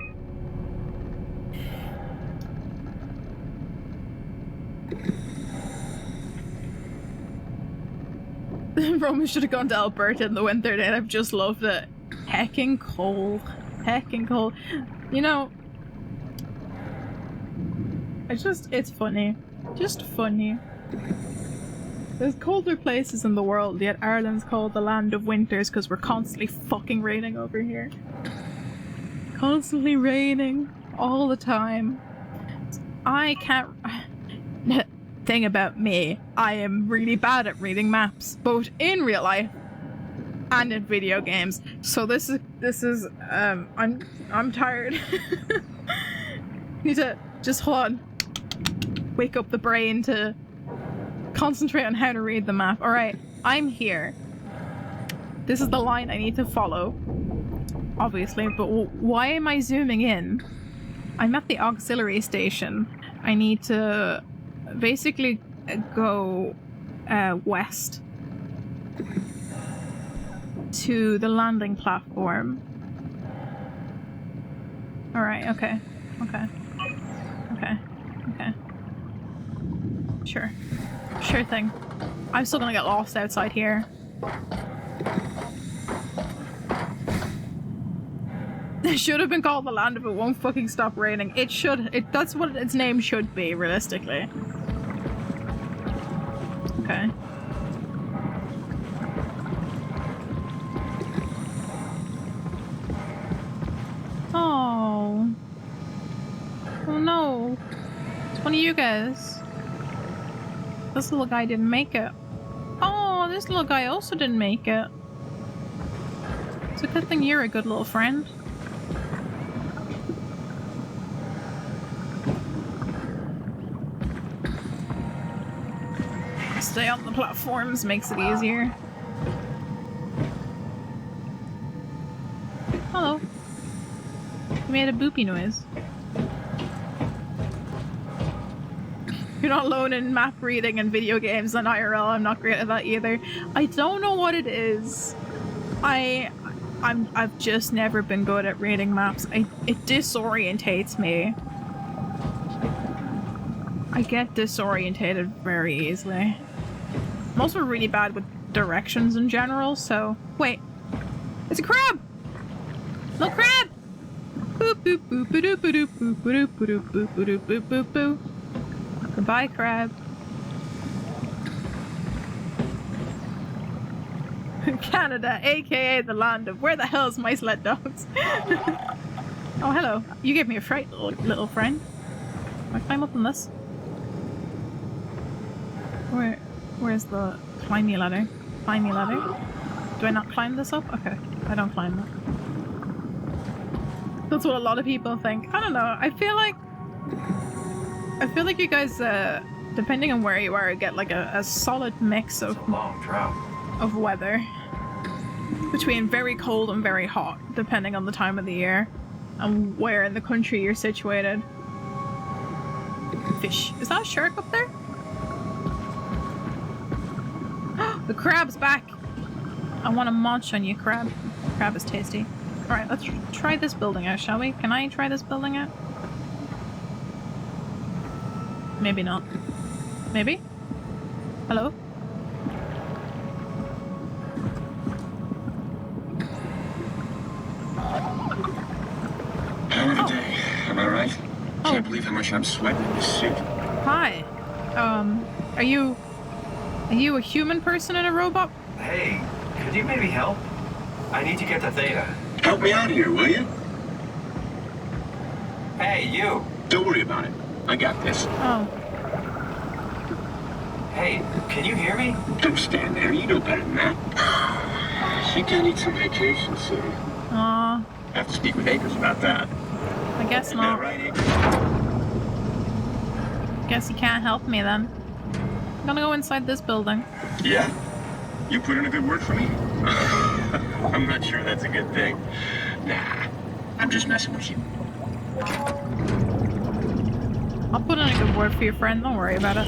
Roman should have gone to Alberta in the winter, and I've just loved it. Hecking cold. Hecking cold. You know, it's funny. Just funny. There's colder places in the world, yet Ireland's called the land of winters because we're constantly fucking raining over here. Constantly raining. All the time. I can't... Thing about me, I am really bad at reading maps, both in real life and in video games. So this is I'm tired. Need to just hold on. Wake up the brain to concentrate on how to read the map. Alright, I'm here. This is the line I need to follow. Obviously, but why am I zooming in? I'm at the auxiliary station. I need to basically go west to the landing platform. Alright, okay. Okay. Okay. Okay. Sure. Sure thing. I'm still gonna get lost outside here. It should have been called the land if it won't fucking stop raining. It should. That's what its name should be, realistically. Okay. Oh. Oh no. It's one of you guys. This little guy didn't make it. Oh, this little guy also didn't make it. It's a good thing you're a good little friend. Stay on the platforms makes it easier. Hello. You made a boopy noise. You're not alone in map reading and video games and IRL. I'm not great at that either. I don't know what it is. I've just never been good at reading maps. It disorientates me. I get disorientated very easily. I'm also really bad with directions in general, so... Wait. It's a crab! Little crab! Boop boop boop boop boop boop boop boop boop boop boop boop boop. Goodbye, crab. Canada, aka the land of where the hell's mice let dogs? Oh, hello. You gave me a fright, little friend. Can I climb up on this? Where's the... Climb me ladder? Climb me ladder? Do I not climb this up? Okay, I don't climb that. That's what a lot of people think. I don't know, I feel like you guys, depending on where you are, get like a solid mix of... It's a long drop. Of weather. Between very cold and very hot, depending on the time of the year. And where in the country you're situated. Fish. Is that a shark up there? The crab's back! I want to munch on you, crab. Crab is tasty. Alright, let's try this building out, shall we? Can I try this building out? Maybe not. Maybe? Hello? Hell of a day, am I right? Can't believe how much I'm sweating in this suit. Hi. Are you a human person in a robot? Hey, could you maybe help? I need to get to Theta. Help me out here, will you? Hey, you! Don't worry about it. I got this. Oh. Hey, can you hear me? Don't stand there. You know better than that. I think I need some vacation soon. Aw. Have to speak with Akers about that. I guess Isn't that not. right, Akers? Guess you can't help me then. I'm gonna go inside this building. Yeah? You put in a good word for me? I'm not sure that's a good thing. Nah, I'm just messing with you. I'll put in a good word for your friend, don't worry about it.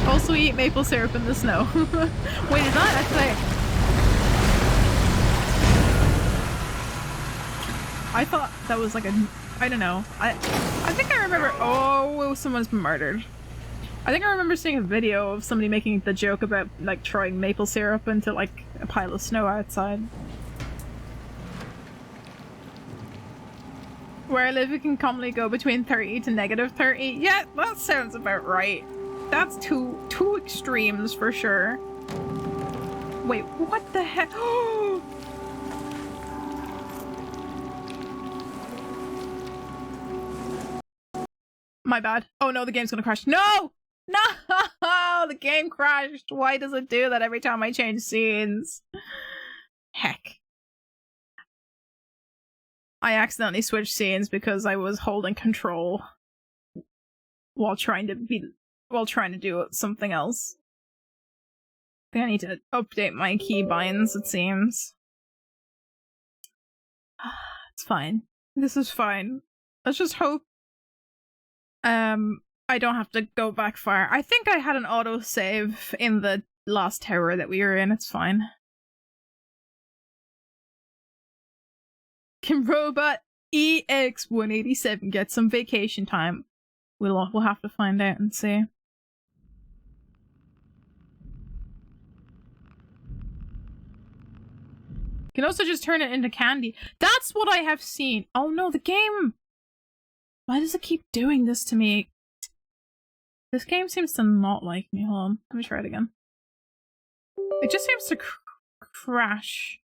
Also eat maple syrup in the snow. Wait, is that actually... I thought that was like a... I don't know. I think I remember... Oh, someone's been murdered. I think I remember seeing a video of somebody making the joke about like throwing maple syrup into like a pile of snow outside. Where I live, it can commonly go between 30 to -30. Yeah, that sounds about right. That's two extremes for sure. Wait, what the heck? My bad. Oh no, the game's gonna crash. No! No! The game crashed. Why does it do that every time I change scenes? Heck. I accidentally switched scenes because I was holding control while trying to do something else. I think I need to update my keybinds, it seems. It's fine. This is fine. Let's just hope I don't have to go back far. I think I had an autosave in the last tower that we were in. It's fine. Can Robot EX187 get some vacation time? We'll have to find out and see. You can also just turn it into candy. That's what I have seen. Oh no, the game! Why does it keep doing this to me? This game seems to not like me. Hold on, let me try it again. It just seems to crash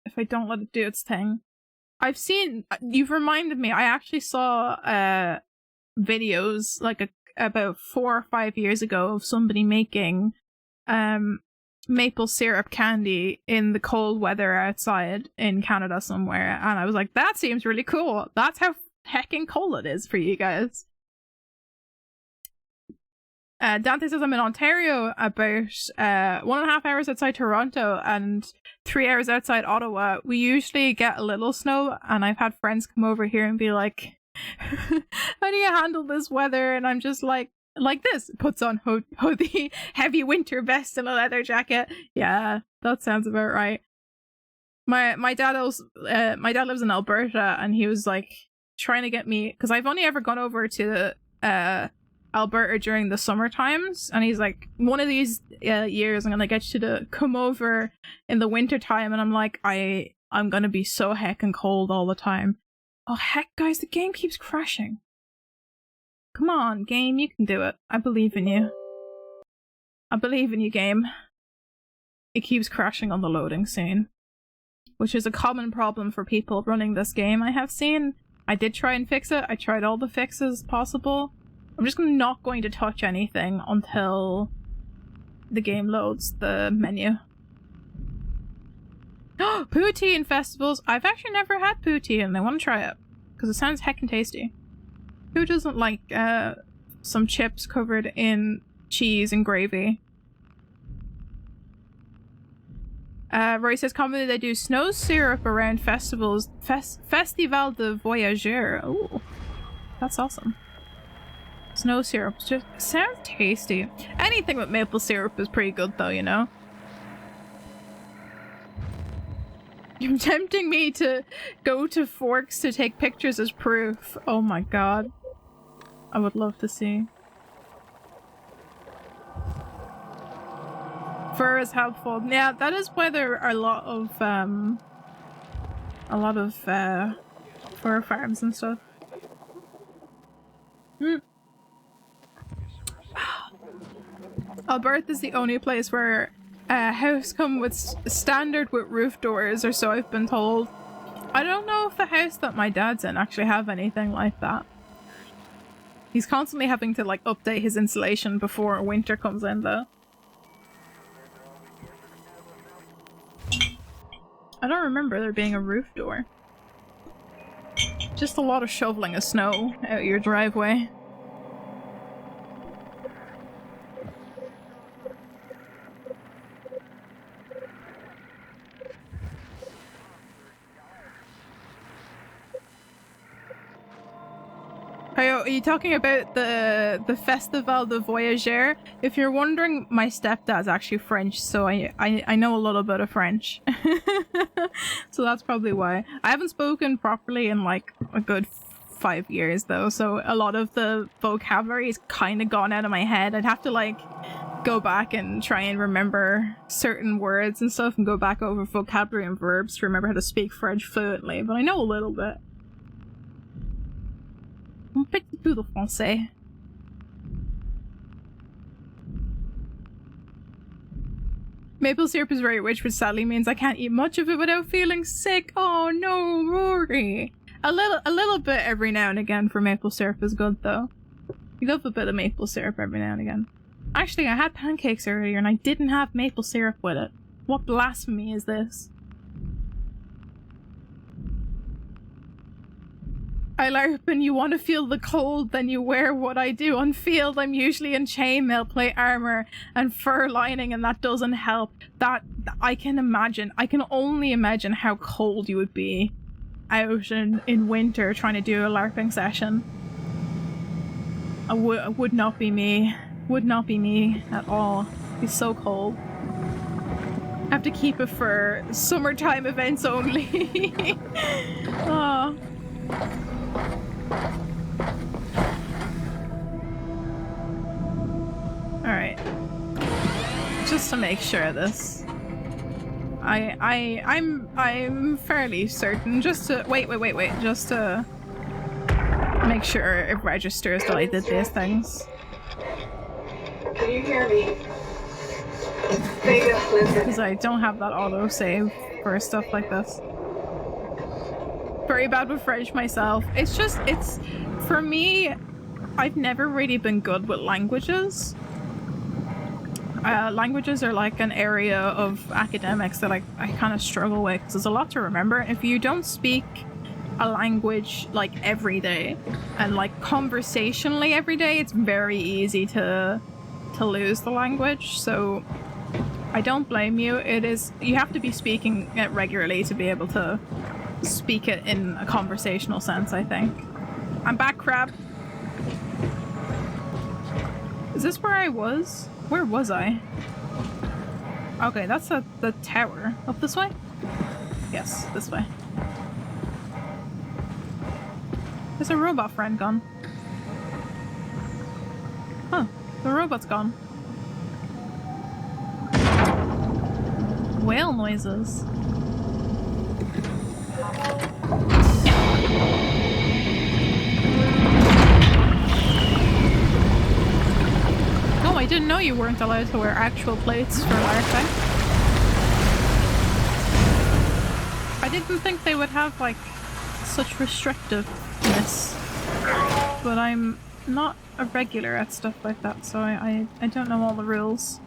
if I don't let it do its thing. I've seen... You've reminded me, I actually saw videos like about 4 or 5 years ago of somebody making maple syrup candy in the cold weather outside in Canada somewhere, and I was like, that seems really cool. That's how heckin' cold it is for you guys. Dante says I'm in Ontario, about 1.5 hours outside Toronto and 3 hours outside Ottawa. We usually get a little snow, and I've had friends come over here and be like, how do you handle this weather? And I'm just like this. Puts on hoodie, heavy winter vest and a leather jacket. Yeah, that sounds about right. My dad lives in Alberta, and he was like trying to get me, because I've only ever gone over to Alberta during the summer times, and he's like, one of these years I'm gonna get you to come over in the winter time, and I'm like, I'm gonna be so heckin' cold all the time. Oh heck, guys, the game keeps crashing. Come on, game, you can do it. I believe in you. I believe in you, game. It keeps crashing on the loading scene, which is a common problem for people running this game, I have seen. I did try and fix it. I tried all the fixes possible. I'm just not going to touch anything until the game loads the menu. Poutine festivals! I've actually never had poutine and I want to try it, because it sounds heckin' tasty. Who doesn't like some chips covered in cheese and gravy? Roy says commonly they do snow syrup around festivals. Festival de Voyageurs. Ooh, that's awesome. Snow syrup just sounds tasty. Anything with maple syrup is pretty good though, you know? You're tempting me to go to Forks to take pictures as proof. Oh my god. I would love to see. Fur is helpful. Yeah, that is why there are a lot of fur farms and stuff. Alberta is the only place where a house come with standard with roof doors, or so I've been told. I don't know if the house that my dad's in actually have anything like that. He's constantly having to like update his insulation before winter comes in though. I don't remember there being a roof door. Just a lot of shoveling of snow out your driveway. Are you talking about the Festival de Voyageurs? If you're wondering, my stepdad's actually French, so I know a little bit of French. So that's probably why. I haven't spoken properly in like a good 5 years though, so a lot of the vocabulary is kind of gone out of my head. I'd have to like go back and try and remember certain words and stuff and go back over vocabulary and verbs to remember how to speak French fluently, but I know a little bit. Un petit peu de français. Maple syrup is very rich, which sadly means I can't eat much of it without feeling sick. Oh no, Rory. A little bit every now and again for maple syrup is good though. You love a bit of maple syrup every now and again. Actually, I had pancakes earlier and I didn't have maple syrup with it. What blasphemy is this? I LARP and you want to feel the cold, then you wear what I do. On field, I'm usually in chainmail, plate armor, and fur lining, and that doesn't help. That, I can imagine. I can only imagine how cold you would be out in winter trying to do a LARPing session. Would not be me. Would not be me at all. It'd be so cold. I have to keep it for summertime events only. Oh. Alright. Just to make sure of this. I'm fairly certain, just to wait, just to make sure it registers that I did these things. Can you hear me? Vega, listen. Because I don't have that auto-save for stuff like this. Very bad with French myself. It's for me, I've never really been good with languages. Languages are like an area of academics that I kind of struggle with because there's a lot to remember. If you don't speak a language like every day and like conversationally every day, it's very easy to lose the language. So I don't blame you. You have to be speaking it regularly to be able to speak it in a conversational sense, I think. I'm back, crab. Is this where I was? Where was I? Okay, that's the tower. Up this way? Yes, this way. There's a robot friend gone. Huh, the robot's gone. Whale noises. Oh, I didn't know you weren't allowed to wear actual plates for LARPing. I didn't think they would have, like, such restrictiveness. But I'm not a regular at stuff like that, so I don't know all the rules.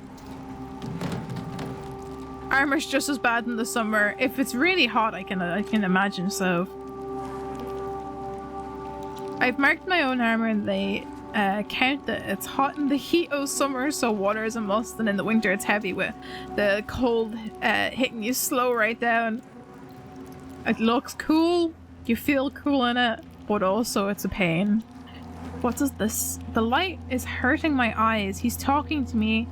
Armor's just as bad in the summer. If it's really hot, I can imagine so. I've marked my own armor and they count that it's hot in the heat of summer, so water is a must, and in the winter it's heavy with the cold hitting you slow right down. It looks cool, you feel cool in it, but also it's a pain. What does this? The light is hurting my eyes. He's talking to me.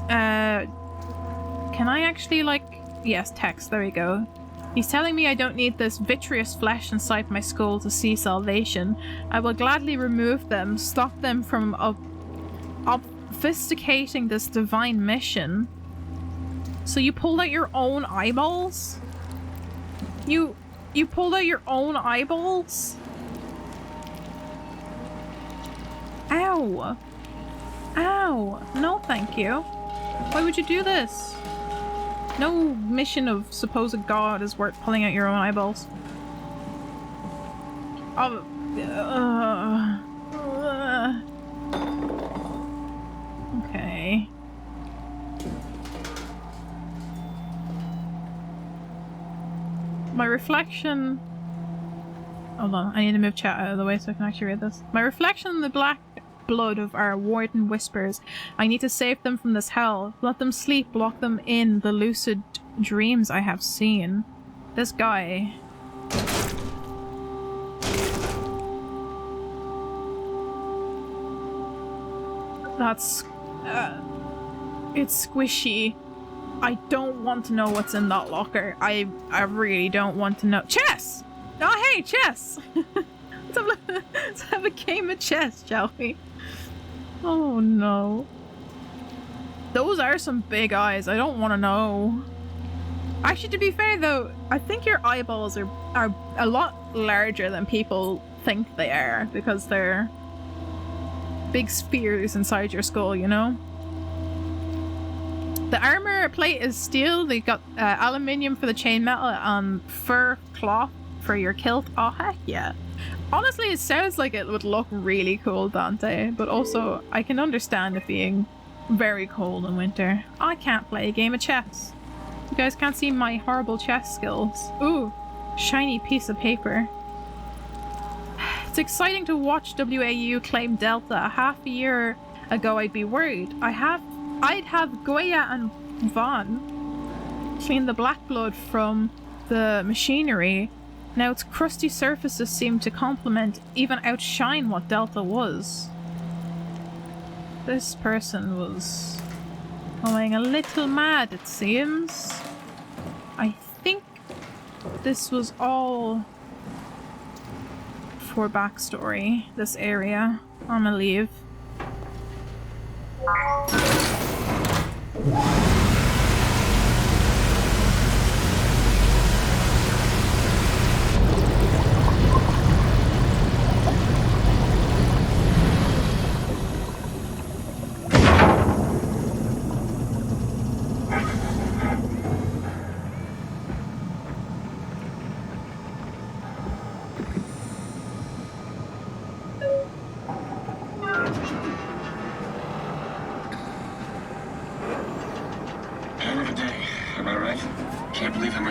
Can I actually, like... Yes, text, there we go. He's telling me I don't need this vitreous flesh inside my skull to see salvation. I will gladly remove them, stop them from obfuscating this divine mission. So you pulled out your own eyeballs? You pulled out your own eyeballs? Ow! Ow! No, thank you. Why would you do this? No mission of supposed god is worth pulling out your own eyeballs. Okay. My reflection Hold on, I need to move chat out of the way so I can actually read this. My reflection in the black blood of our warden whispers. I need to save them from this hell. Let them sleep, lock them in the lucid dreams I have seen. This guy... That's... it's squishy. I don't want to know what's in that locker. I really don't want to know. Chess! Oh, hey, chess! Let's have a game of chess, shall we? Oh, no. Those are some big eyes. I don't want to know. Actually, to be fair, though, I think your eyeballs are a lot larger than people think they are, because they're big spheres inside your skull, you know? The armor plate is steel. They got aluminium for the chainmetal and fur cloth for your kilt. Oh, heck yeah. Honestly, it sounds like it would look really cool, Dante, but also I can understand it being very cold in winter. I can't play a game of chess. You guys can't see my horrible chess skills. Ooh, shiny piece of paper. It's exciting to watch WAU claim Delta. Half a year ago I'd be worried. I'd have Goya and Vaughn clean the black blood from the machinery. Now its crusty surfaces seem to complement, even outshine what Delta was. This person was going a little mad, it seems. I think this was all for backstory, this area. I'm gonna leave.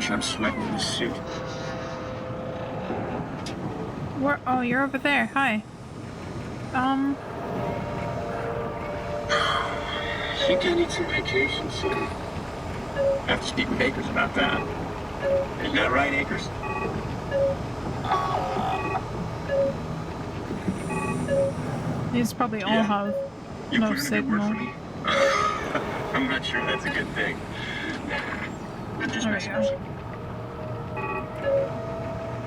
I'm sweating in this suit. Where? Oh, you're over there. Hi. I think I need some vacation soon. I have to speak with Akers about that. Isn't that right, Akers? These probably all have You no put in a good word signal. for me? I'm not sure that's a good thing. Nah, I'm just There we messing go. with you.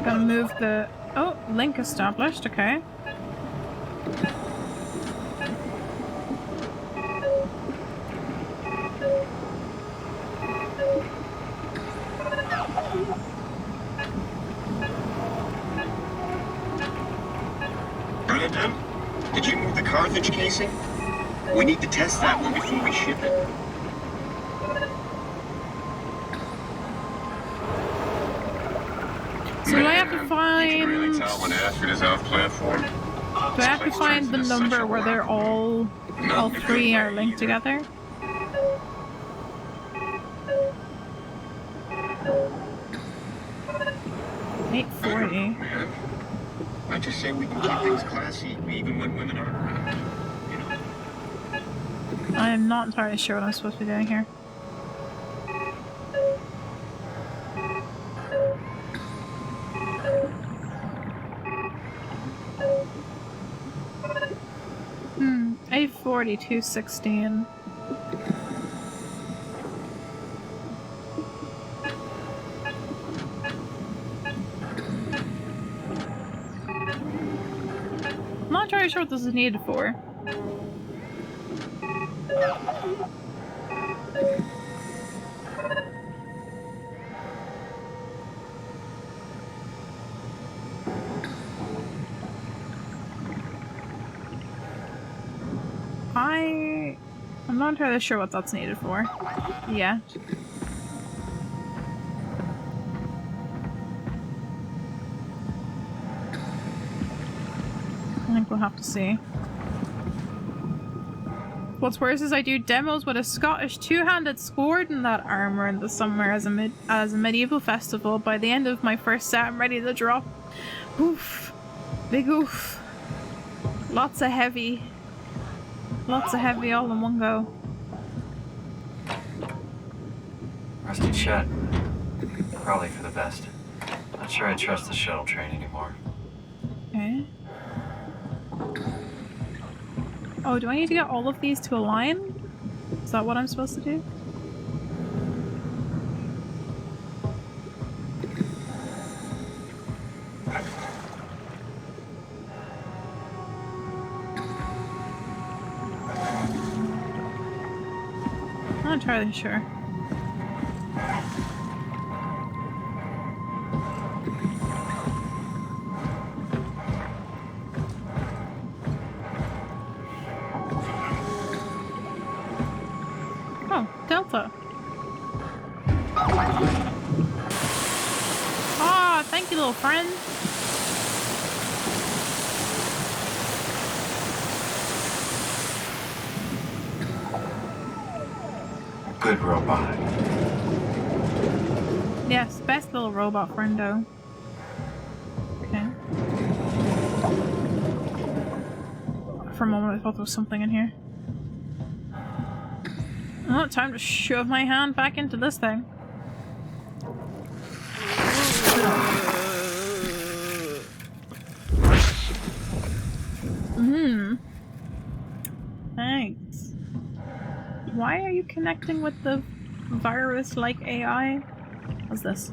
Gonna move the... Oh, link established, okay. Brandon, did you move the Carthage casing? We need to test that one before we ship it. So do I have to find... You can really tell when Astrid is off platform. Do I have to find the number where they're all three are linked together? $8.40. I just say we can keep things classy, even when women aren't around. You know? I am not entirely sure what I'm supposed to be doing here. $8.40, $2.16. I'm not entirely sure what this is needed for. I'm not entirely sure what that's needed for. Yeah. I think we'll have to see. What's worse is I do demos with a Scottish two-handed sword in that armor in the summer as a medieval festival. By the end of my first set, I'm ready to drop. Oof. Big oof. Lots of heavy. Lots of heavy all in one go. Rusty shut. Probably for the best. Not sure I trust the shuttle train anymore. Okay. Oh, do I need to get all of these to align? Is that what I'm supposed to do? I'm not entirely sure. Delta. Ah, thank you, little friend. Good robot. Yes, best little robot friendo. Okay. For a moment, I thought there was something in here. Oh, time to shove my hand back into this thing. Thanks. Why are you connecting with the virus-like AI? What's this?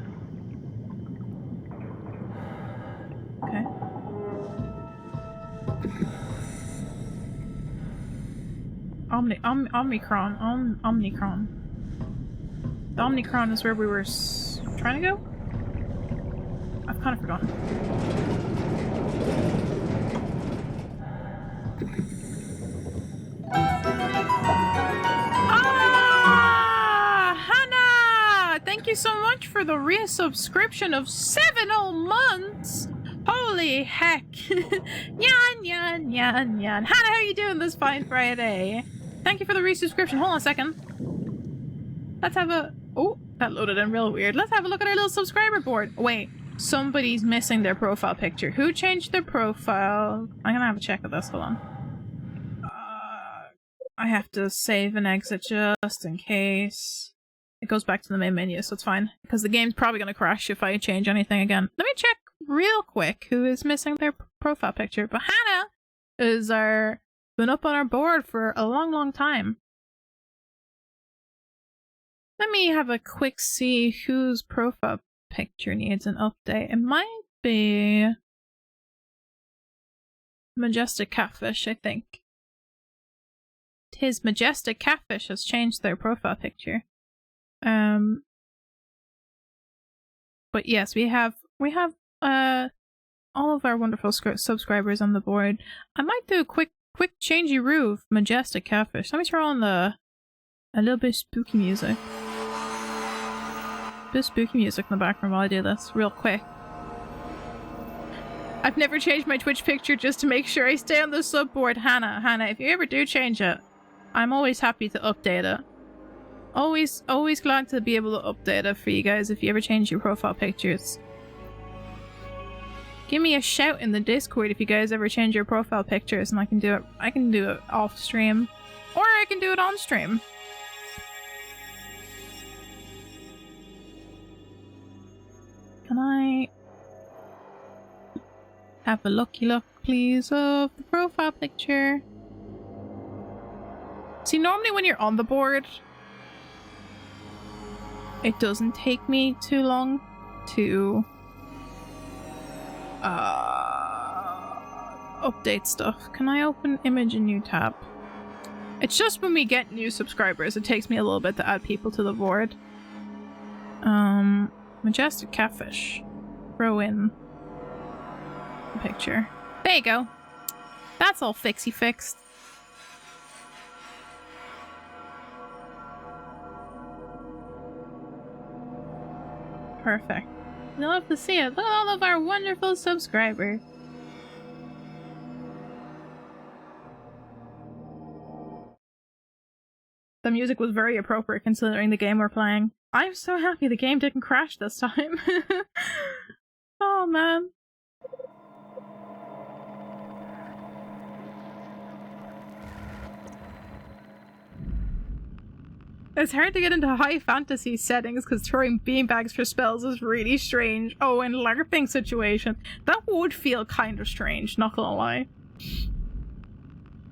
Okay. Omnicron. The Omnicron is where we were trying to go? I've kind of forgotten. Ah! Hannah! Thank you so much for the resubscription of 7 whole months! Holy heck! Yan, yan, yan, yan. Hannah, how are you doing this fine Friday? Thank you for the resubscription. Hold on a second. Let's have a... Oh, that loaded in real weird. Let's have a look at our little subscriber board. Wait, somebody's missing their profile picture. Who changed their profile? I'm gonna have a check of this. Hold on. I have to save and exit just in case. It goes back to the main menu, so it's fine. Because the game's probably gonna crash if I change anything again. Let me check real quick who is missing their profile picture. But Hannah is been up on our board for a long time. Let me have a quick see whose profile picture needs an update. It might be Majestic Catfish, I think. His Majestic Catfish has changed their profile picture. But yes, we have all of our wonderful subscribers on the board. I might do a quick changey roof Majestic Catfish. Let me turn on a little bit spooky music. A bit of spooky music in the background while I do this, real quick. I've never changed my Twitch picture just to make sure I stay on the sub board. Hannah, if you ever do change it, I'm always happy to update it. Always glad to be able to update it for you guys if you ever change your profile pictures. Give me a shout in the Discord if you guys ever change your profile pictures, and I can do it off stream, or I can do it on stream. Can I have a looky look, please, of the profile picture? See, normally when you're on the board, it doesn't take me too long to update stuff. Can I open image in new tab? It's just when we get new subscribers, it takes me a little bit to add people to the board. Majestic Catfish. Throw in a picture. There you go. That's all fixie fixed. Perfect. I love to see it. Look at all of our wonderful subscribers. The music was very appropriate considering the game we're playing. I'm so happy the game didn't crash this time. Oh man. It's hard to get into high fantasy settings because throwing beanbags for spells is really strange. Oh, in LARPing situation, that would feel kind of strange, not gonna lie.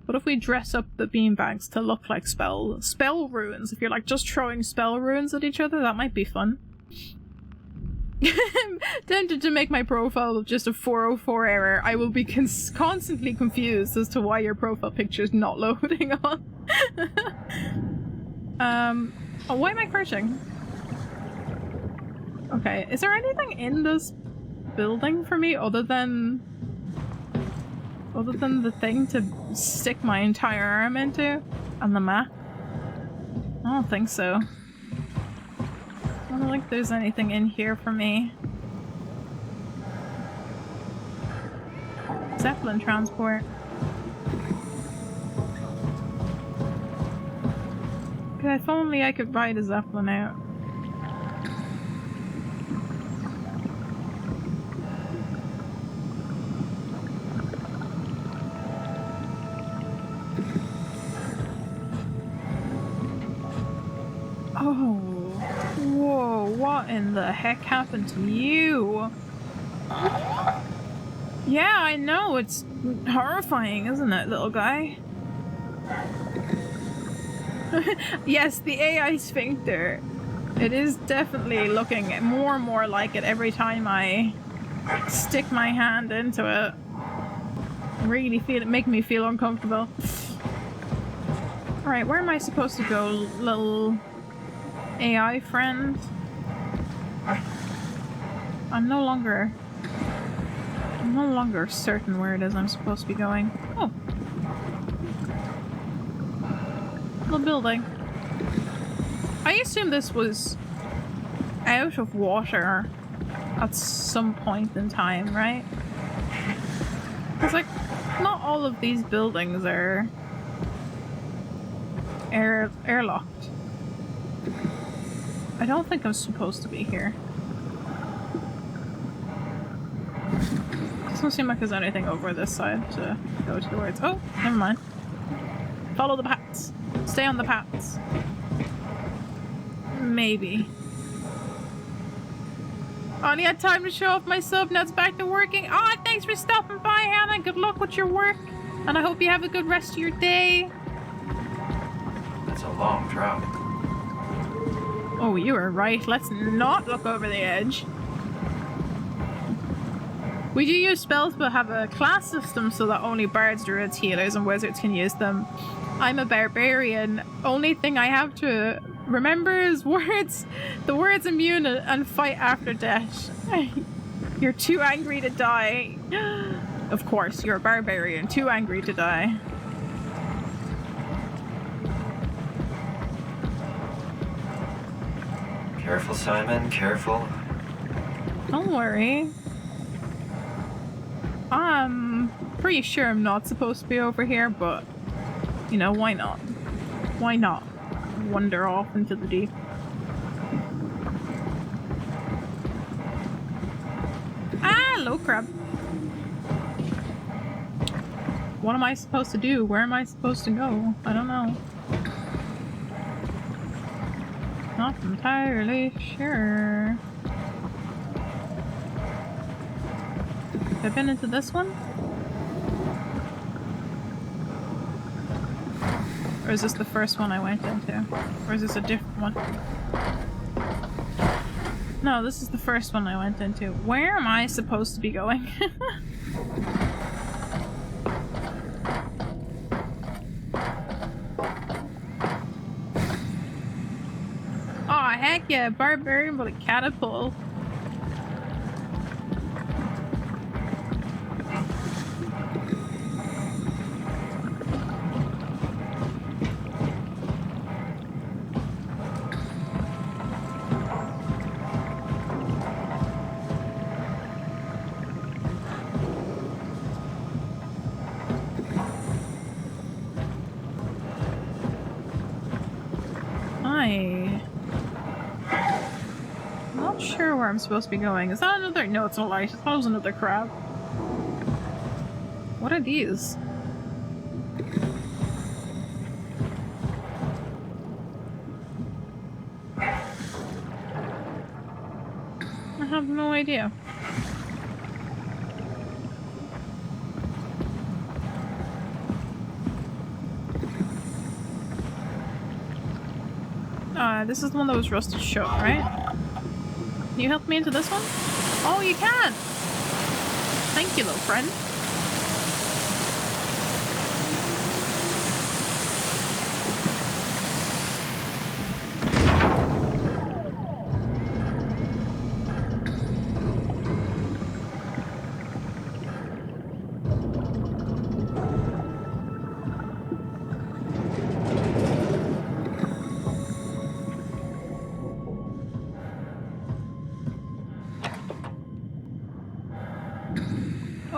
What if we dress up the beanbags to look like spell runes? If you're like just throwing spell runes at each other, that might be fun. Tempted to make my profile just a 404 error. I will be constantly confused as to why your profile picture is not loading on. Oh, why am I crouching? Okay, is there anything in this building for me other than the thing to stick my entire arm into? And the map? I don't think so. I don't think there's anything in here for me. Zeppelin transport. If only I could ride a Zeppelin out. Oh, whoa, what in the heck happened to you? Yeah, I know, it's horrifying, isn't it, little guy? Yes, the AI sphincter. It is definitely looking more and more like it every time I stick my hand into it. Really make me feel uncomfortable. Alright, where am I supposed to go, little AI friend? I'm no longer certain where it is I'm supposed to be going. Oh. The building. I assume this was out of water at some point in time, right? Because, like, not all of these buildings are airlocked. I don't think I'm supposed to be here. Doesn't seem like there's anything over this side to go towards. Oh, never mind. Follow the paths. Stay on the paths. Maybe. I only had time to show off my sub, now it's back to working. Ah, oh, thanks for stopping by, Hannah. Good luck with your work. And I hope you have a good rest of your day. That's a long drop. Oh, you were right. Let's not look over the edge. We do use spells, but have a class system so that only bards, druids, healers, and wizards can use them. I'm a barbarian. Only thing I have to remember is the words immune and fight after death. You're too angry to die. Of course, you're a barbarian, too angry to die. Careful, Simon, careful. Don't worry. I'm pretty sure I'm not supposed to be over here, but you know, why not? Why not wander off into the deep? Ah, hello, crab. What am I supposed to do? Where am I supposed to go? I don't know. Not entirely sure. Have I been into this one? Or is this the first one I went into? Or is this a different one? No, this is the first one I went into. Where am I supposed to be going? Oh, heck yeah, barbarian with a catapult. where I'm supposed to be going. Is that another? No, it's a light. I thought it was another crab. What are these? I have no idea. This is the one that was rusted shut, right? Can you help me into this one? Oh, you can! Thank you, little friend.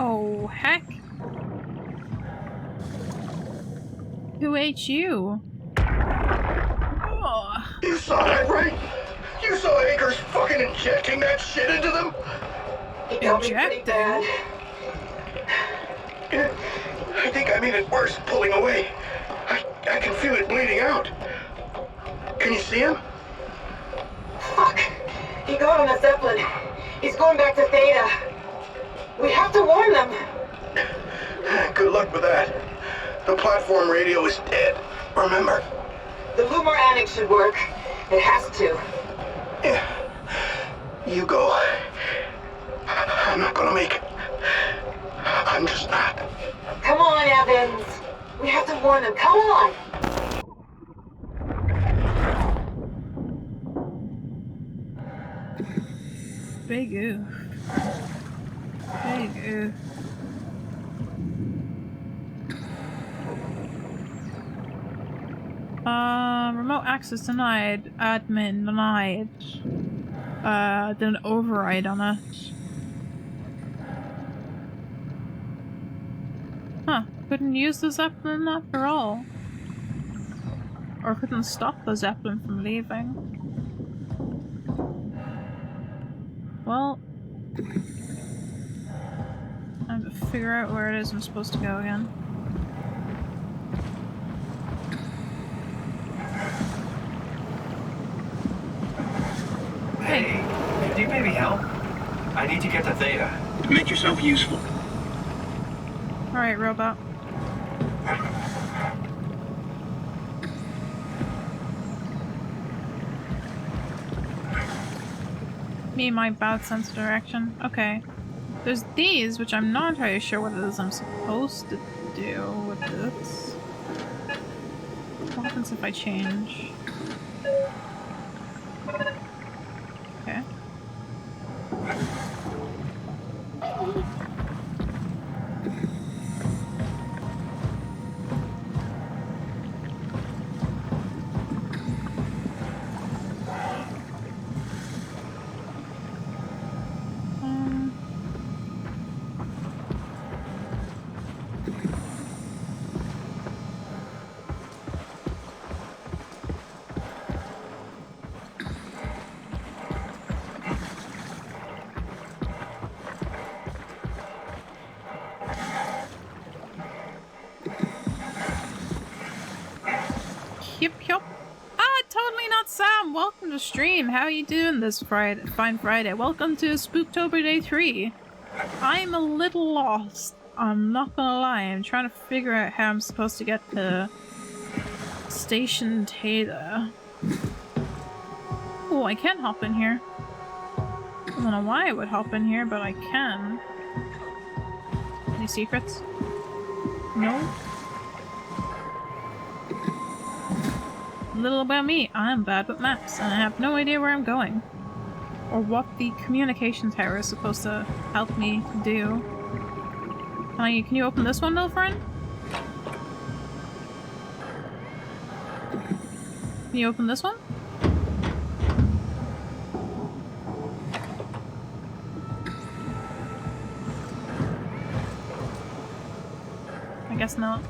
Oh, heck. Who ate you? Oh. You saw that, right? You saw Akers fucking injecting that shit into them? He got me pretty bad. I think I made it worse pulling away. I can feel it bleeding out. Can you see him? Fuck! He got on a Zeppelin. He's going back to Theta. We have to warn them. Good luck with that. The platform radio is dead. Remember? The Lumar Annex should work. It has to. Yeah. You go. I'm not gonna make it. I'm just not. Come on, Evans. We have to warn them. Come on. Big oof. Big oof. Remote access denied. Admin denied. Did an override on it. Huh. Couldn't use the Zeppelin after all. Or couldn't stop the Zeppelin from leaving. Well, I have to figure out where it is I'm supposed to go again. Hey, could you maybe help? I need to get to Theta. Make yourself useful. Alright, robot. Me and my bad sense of direction. Okay. There's these, which I'm not entirely sure what it is I'm supposed to do with this. What happens if I change? Okay. Yup. Ah, totally not Sam! Welcome to stream! How are you doing this Friday? Fine Friday. Welcome to Spooktober Day 3. I'm a little lost. I'm not gonna lie. I'm trying to figure out how I'm supposed to get to Station Theta. Oh, I can hop in here. I don't know why I would hop in here, but I can. Any secrets? No? Little about me, I'm bad with maps, and I have no idea where I'm going. Or what the communication tower is supposed to help me do. Can you open this one, little friend? Can you open this one? I guess not.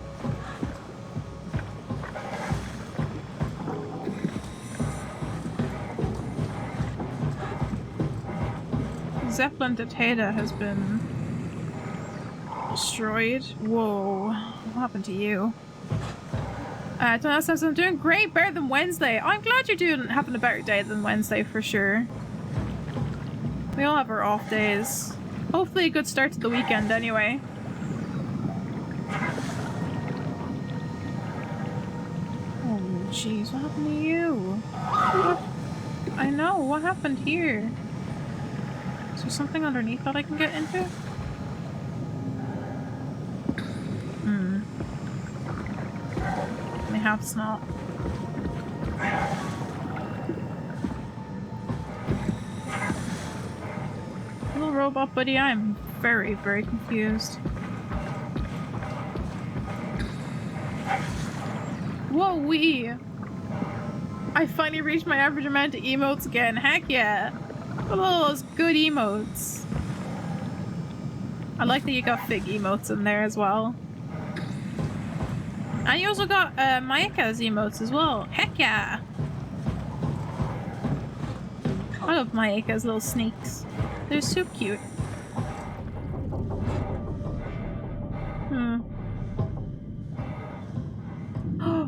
Zeppelin to Theta has been destroyed. Whoa. What happened to you? Donna says, I'm doing great, better than Wednesday. I'm glad you're having a better day than Wednesday for sure. We all have our off days. Hopefully a good start to the weekend anyway. Oh jeez, what happened to you? What? I know, what happened here? Is there something underneath that I can get into? Perhaps not. Little robot buddy, I'm very, very confused. Whoa, wee! I finally reached my average amount of emotes again. Heck yeah! Look at all those good emotes. I like that you got fig emotes in there as well. And you also got Maika's emotes as well. Heck yeah! I love Maika's little sneaks. They're so cute.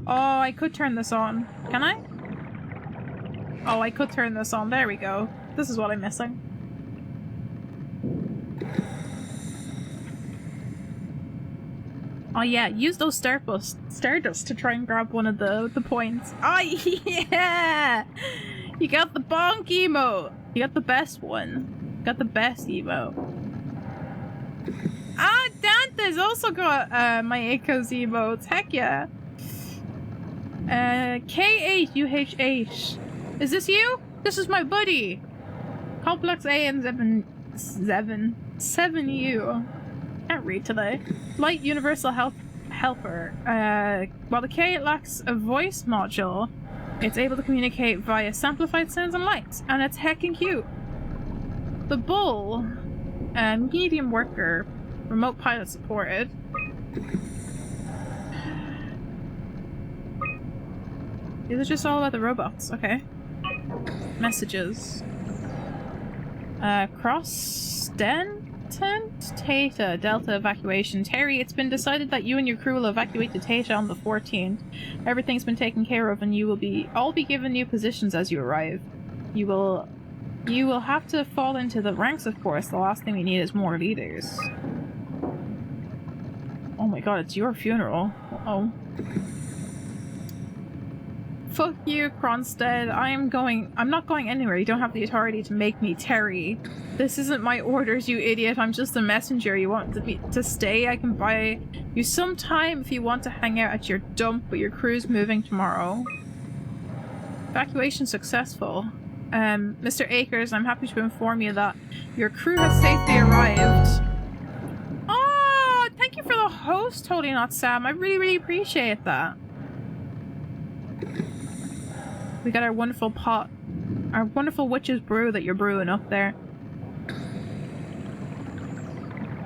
Oh, I could turn this on. Can I? Oh, I could turn this on. There we go. This is what I'm missing. Oh yeah, use those Stardust to try and grab one of the points. Oh yeah! You got the bonk emote! You got the best one. You got the best emote. Ah, Dante's also got my Echo's emotes. Heck yeah! K8UH8. Is this you? This is my buddy! Complex A and 7U. Can't read today. Light Universal Helper. While the K lacks a voice module, it's able to communicate via samplified sounds and light, and it's heckin' cute. The Bull, medium worker, remote pilot supported. These are just all about the robots. Okay. Messages. Theta, Delta evacuation. Terry, it's been decided that you and your crew will evacuate to Theta on the 14th. Everything's been taken care of and you will all be given new positions as you arrive. You will have to fall into the ranks, of course. The last thing we need is more leaders. Oh my god, it's your funeral. Uh-oh. Fuck you, Kronstead. I'm not going anywhere. You don't have the authority to make me Terry. This isn't my orders, you idiot. I'm just a messenger. You want to stay? I can buy you some time if you want to hang out at your dump, but your crew's moving tomorrow. Evacuation successful. Mr. Akers, I'm happy to inform you that your crew has safely arrived. Oh, thank you for the host, Holy Not Sam. I really, really appreciate that. We got our wonderful pot. Our wonderful witch's brew that you're brewing up there.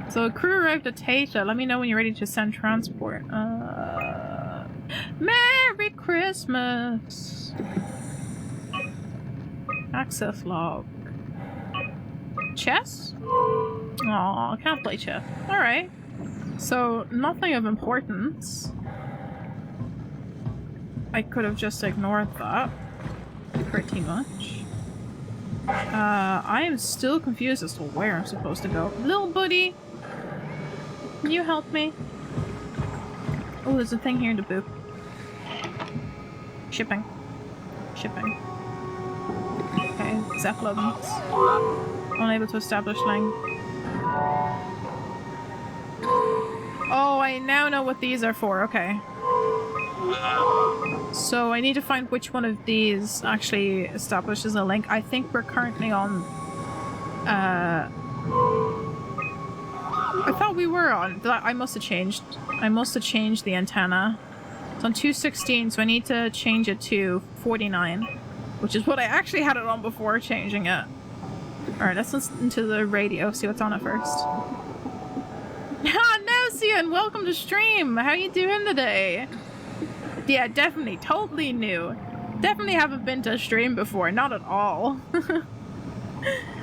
So, crew arrived at Theta. Let me know when you're ready to send transport. Merry Christmas! Access log. Chess? Aw, I can't play chess. Alright. So, nothing of importance. I could have just ignored that. Pretty much. I am still confused as to where I'm supposed to go. Little buddy! Can you help me? Oh, there's a thing here to boop. Shipping. Shipping. Okay, Zeppelins. Unable to establish link. Oh, I now know what these are for. Okay. So I need to find which one of these actually establishes a link. I think we're currently on... I thought we were on... I must have changed. I must have changed the antenna. It's on 216, so I need to change it to 49. Which is what I actually had it on before changing it. Alright, let's listen to the radio, see what's on it first. Ah, Nosian, welcome to stream! How you doing today? Yeah, definitely. Totally new. Definitely haven't been to a stream before. Not at all.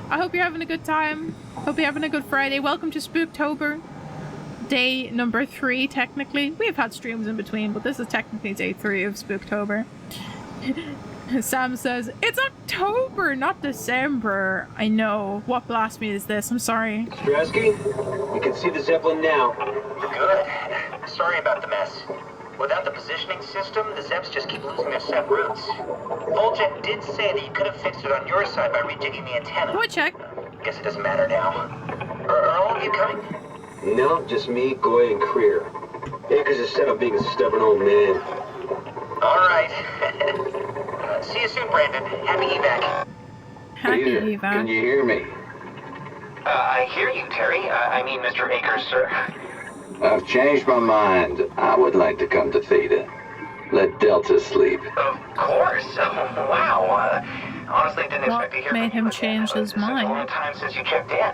I hope you're having a good time. Hope you're having a good Friday. Welcome to Spooktober. Day number 3, technically. We've had streams in between, but this is technically day 3 of Spooktober. Sam says, it's October, not December. I know. What blasphemy is this? I'm sorry. Stresky, you can see the Zeppelin now. Good. Sorry about the mess. Without the positioning system, the Zeps just keep losing their set routes. Voljet did say that you could have fixed it on your side by redigging the antenna. Go and check. Guess it doesn't matter now. Are all of you coming? No, just me, Goy, and Creer. Akers is set up being a stubborn old man. All right. See you soon, Brandon. Happy evac. Happy evac. Can you hear me? I hear you, Terry. I mean, Mr. Akers, sir. I've changed my mind. I would like to come to Theta. Let Delta sleep. Of course. Wow. Honestly, didn't expect to hear What made him change his It's been a mind? long time since you checked in.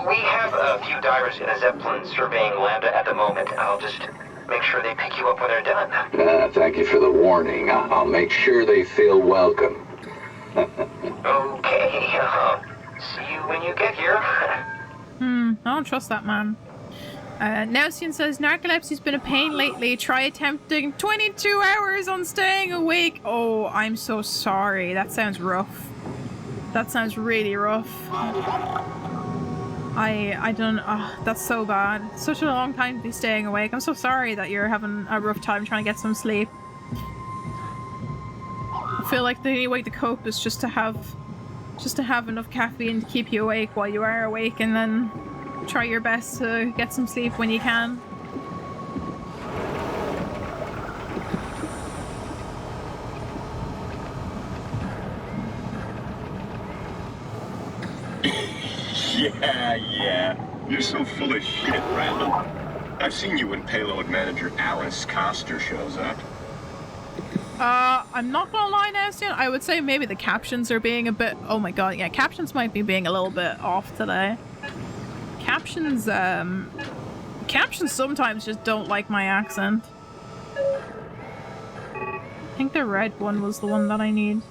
We have a few divers in a Zeppelin surveying Lambda at the moment. I'll just make sure they pick you up when they're done. Thank you for the warning. I'll make sure they feel welcome. Okay. See you when you get here. I don't trust that man. Nelson says, narcolepsy's been a pain lately. Try attempting 22 hours on staying awake. Oh, I'm so sorry. That sounds rough. That sounds really rough. I don't... that's so bad. Such a long time to be staying awake. I'm so sorry that you're having a rough time trying to get some sleep. I feel like the only way to cope is just to have enough caffeine to keep you awake while you are awake, and then try your best to get some sleep when you can. Yeah. You're so full of shit, Randall. I've seen you when payload manager Alice Coster shows up. I'm not gonna lie, Nasty. I would say maybe the captions are being a bit... Oh my god, yeah, captions might be being a little bit off today. Captions sometimes just don't like my accent. I think the red one was the one that I need.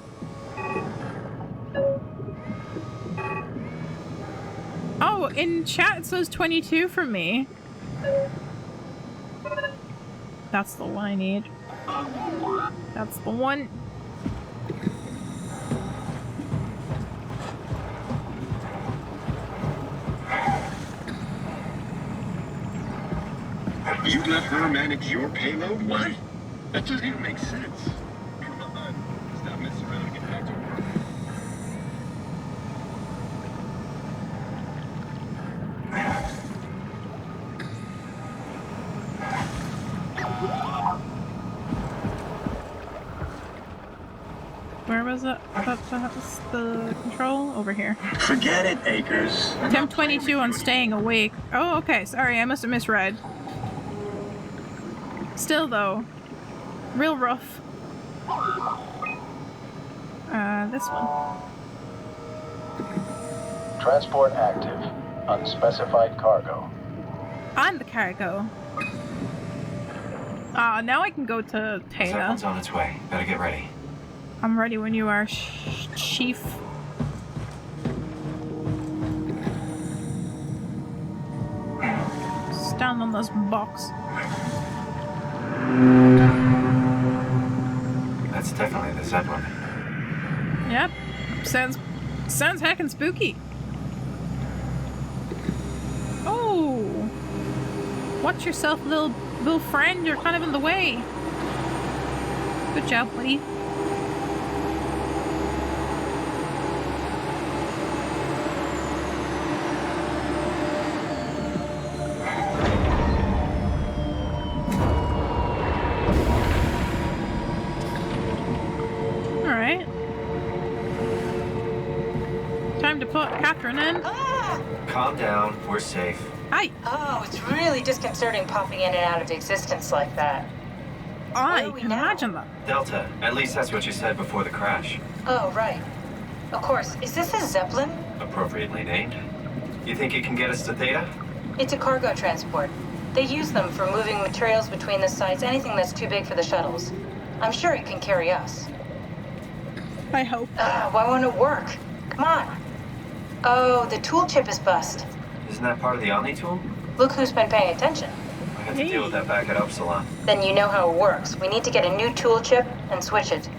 Oh, in chat it says 22 for me. That's the one I need. That's the one. You'd let her manage your payload? What? That doesn't even make sense. Come on. Stop messing around and get back to work. Where was it? That's the control? Over here. Forget it, Akers. Attempt 22 on staying awake. Oh, okay. Sorry, I must have misread. Still, though. Real rough. This one. Transport active. Unspecified cargo. I'm the cargo. Now I can go to Theta. Zepplin's on its way. Better get ready. I'm ready when you are, Chief. Stand on this box. That's definitely the Zeppelin. Yep. Sounds heckin' spooky. Oh! Watch yourself, little friend. You're kind of in the way. Good job, buddy. Alright. Time to put Catherine in. Calm down. We're safe. Hi. Oh, it's really disconcerting popping in and out of existence like that. I are we can now? imagine that. Delta. At least that's what you said before the crash. Oh, right. Of course. Is this a Zeppelin? Appropriately named. You think it can get us to Theta? It's a cargo transport. They use them for moving materials between the sites, anything that's too big for the shuttles. I'm sure it can carry us. I hope. Why won't it work? Come on. Oh, the tool chip is bust. Isn't that part of the Omni tool? Look who's been paying attention. I had to deal with that back at Upsilon. Then you know how it works. We need to get a new tool chip and switch it.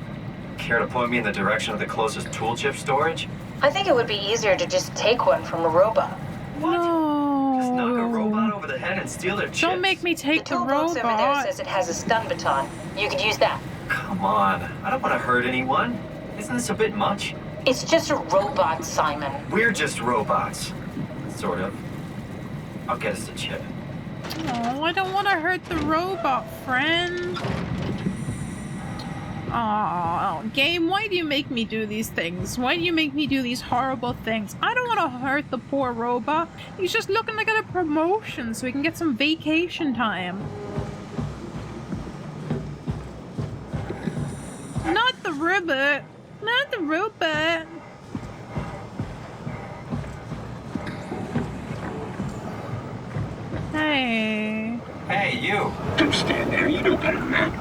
Care to point me in the direction of the closest tool chip storage? I think it would be easier to just take one from a robot. What? No. Just knock a robot over the head and steal their chips? Don't make me take the toolbox over there robot. says it has a stun baton. You could use that. Come on. I don't want to hurt anyone. Isn't this a bit much? It's just a robot, Simon. We're just robots. Sort of. I'll get us the chip. Oh, I don't want to hurt the robot, friend. Oh, game, why do you make me do these things? Why do you make me do these horrible things? I don't want to hurt the poor robot. He's just looking to get a promotion so he can get some vacation time. Not the robot. Not the robot. Hey. Hey, you. Don't stand there. You know better than that.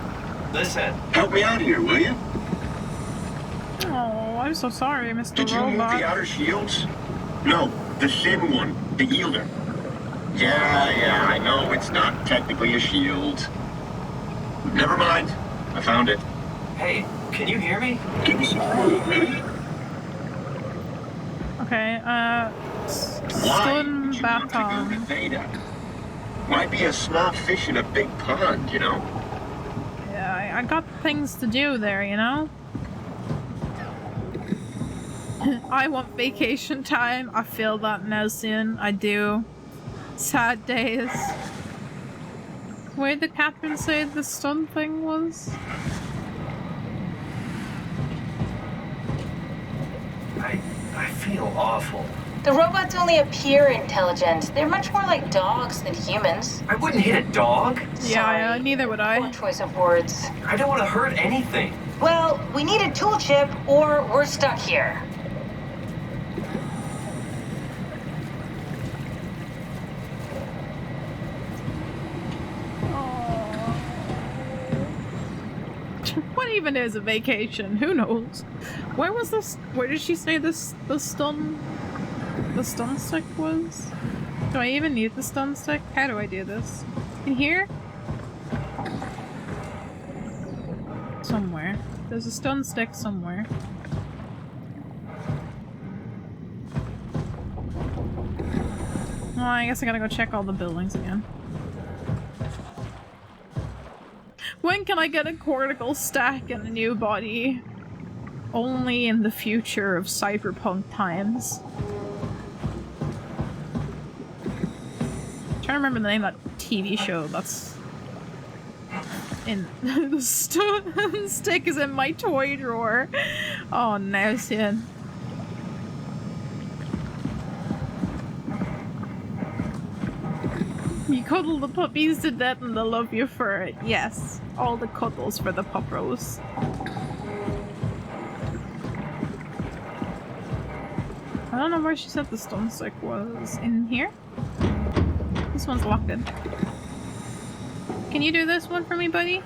Listen. Help me out here, will you? Oh, I'm so sorry, Mr. Did you move Robot. the outer shields? No, the thin one, the yielder. Yeah, I know it's not technically a shield. Never mind. I found it. Hey, can you hear me? Give me some room, will you? Okay, Why stun would you want to go to baton. Theta? Why be a small fish in a big pond, you know? Yeah, I got things to do there, you know? I want vacation time. I feel that now soon. I do. Sad days. Where did the captain say the stun thing was? I feel awful. The robots only appear intelligent. They're much more like dogs than humans. I wouldn't hit a dog. Yeah, neither would I. Poor choice of words. I don't want to hurt anything. Well, we need a tool chip or we're stuck here. What even is a vacation? Who knows? Where was this? Where did she say this? The stun stick was? Do I even need the stun stick? How do I do this? In here? Somewhere. There's a stun stick somewhere. Well, I guess I gotta go check all the buildings again. When can I get a cortical stack and a new body? Only in the future of cyberpunk times. I'm trying to remember the name of that TV show that's in the stun stick is in my toy drawer. Oh no, Sin. You cuddle the puppies to death and they'll love you for it. Yes, all the cuddles for the puppros. I don't know where she said the stun stick was. In here? This one's locked in. Can you do this one for me, buddy?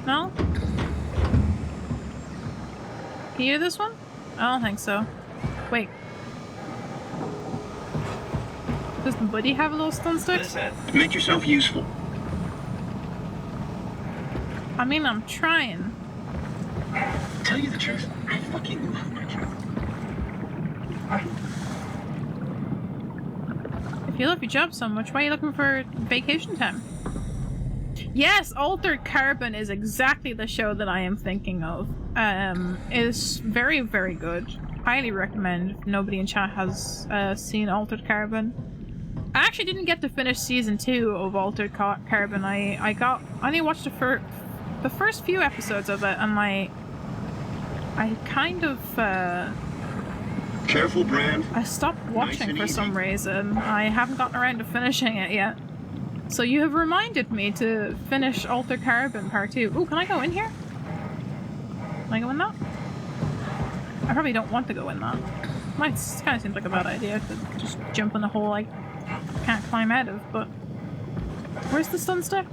No? Can you do this one? I don't think so. Wait. Does the buddy have a little stun stick? Make yourself useful. I mean, I'm trying. Tell you the truth, I fucking love my job. If you love your job so much, why are you looking for vacation time? Yes, Altered Carbon is exactly the show that I am thinking of. It's very, very good. Highly recommend if nobody in chat has seen Altered Carbon. I actually didn't get to finish season 2 of Altered Carbon. I only watched the first few episodes of it, and I kind of Careful, Brand. I stopped watching for some reason. I haven't gotten around to finishing it yet. So you have reminded me to finish Altered Carbon Part 2. Ooh, can I go in here? Can I go in that? I probably don't want to go in that. Might kind of seems like a bad idea to just jump in a hole I can't climb out of, but... Where's the stun stick?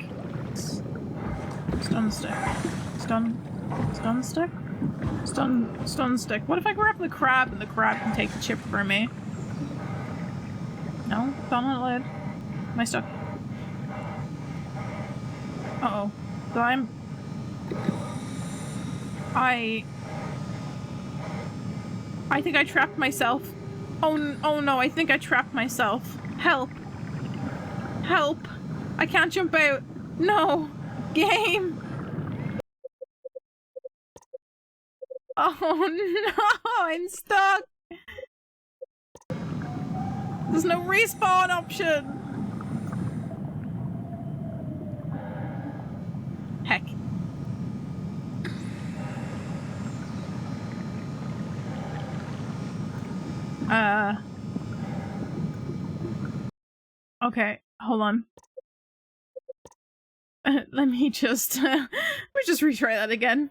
Stun stick. Stun stick? Stun stick. What if I grab the crab and the crab can take the chip for me? No? Not allowed? Am I stuck? Uh-oh. So I think I trapped myself. Oh no, I think I trapped myself. Help. Help. I can't jump out. No. Game. Oh no, I'm stuck. There's no respawn option. Heck. Okay, hold on. Let me just retry that again.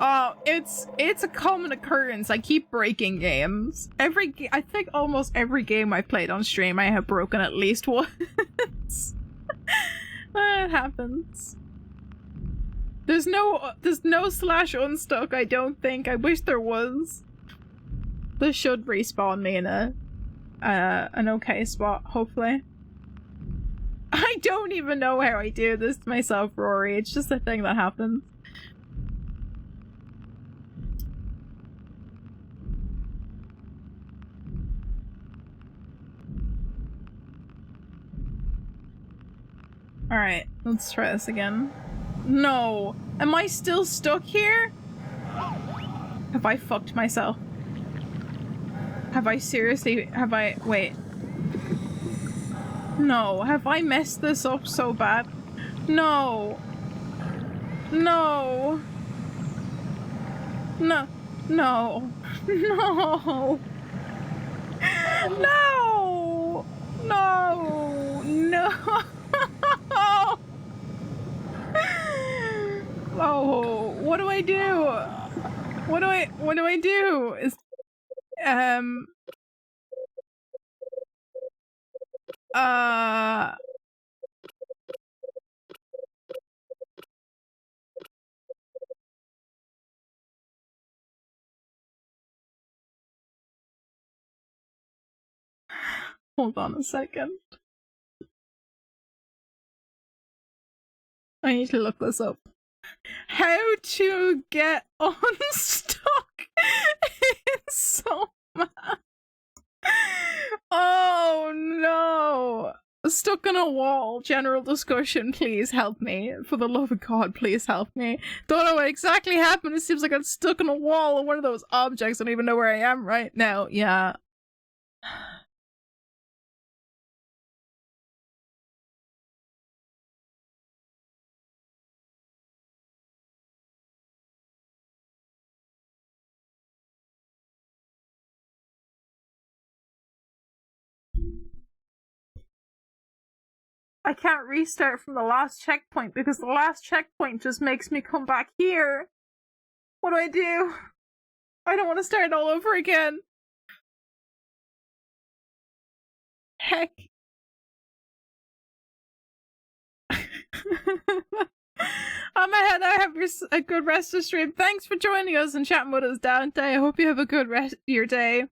Oh, it's a common occurrence. I keep breaking games. I think almost every game I've played on stream I have broken at least once. It happens. There's no slash unstuck, I don't think. I wish there was. This should respawn me in an okay spot, hopefully. I don't even know how I do this to myself, Rory. It's just a thing that happens. Alright, let's try this again. No! Am I still stuck here? Have I fucked myself? Have I seriously- wait. No, have I messed this up so bad? No! No! No! No! No! No! No! No! Oh, what do I do? What do I do? Hold on a second. I need to look this up. How to get unstuck in Soma. Oh no! Stuck on a wall. General discussion, please help me. For the love of God, please help me. Don't know what exactly happened. It seems like I'm stuck on a wall or one of those objects. I don't even know where I am right now. Yeah. I can't restart from the last checkpoint because the last checkpoint just makes me come back here. What do? I don't want to start all over again. Heck. I'm ahead. I have a good rest of stream. Thanks for joining us and chatting with us, Dante. I hope you have a good rest of your day.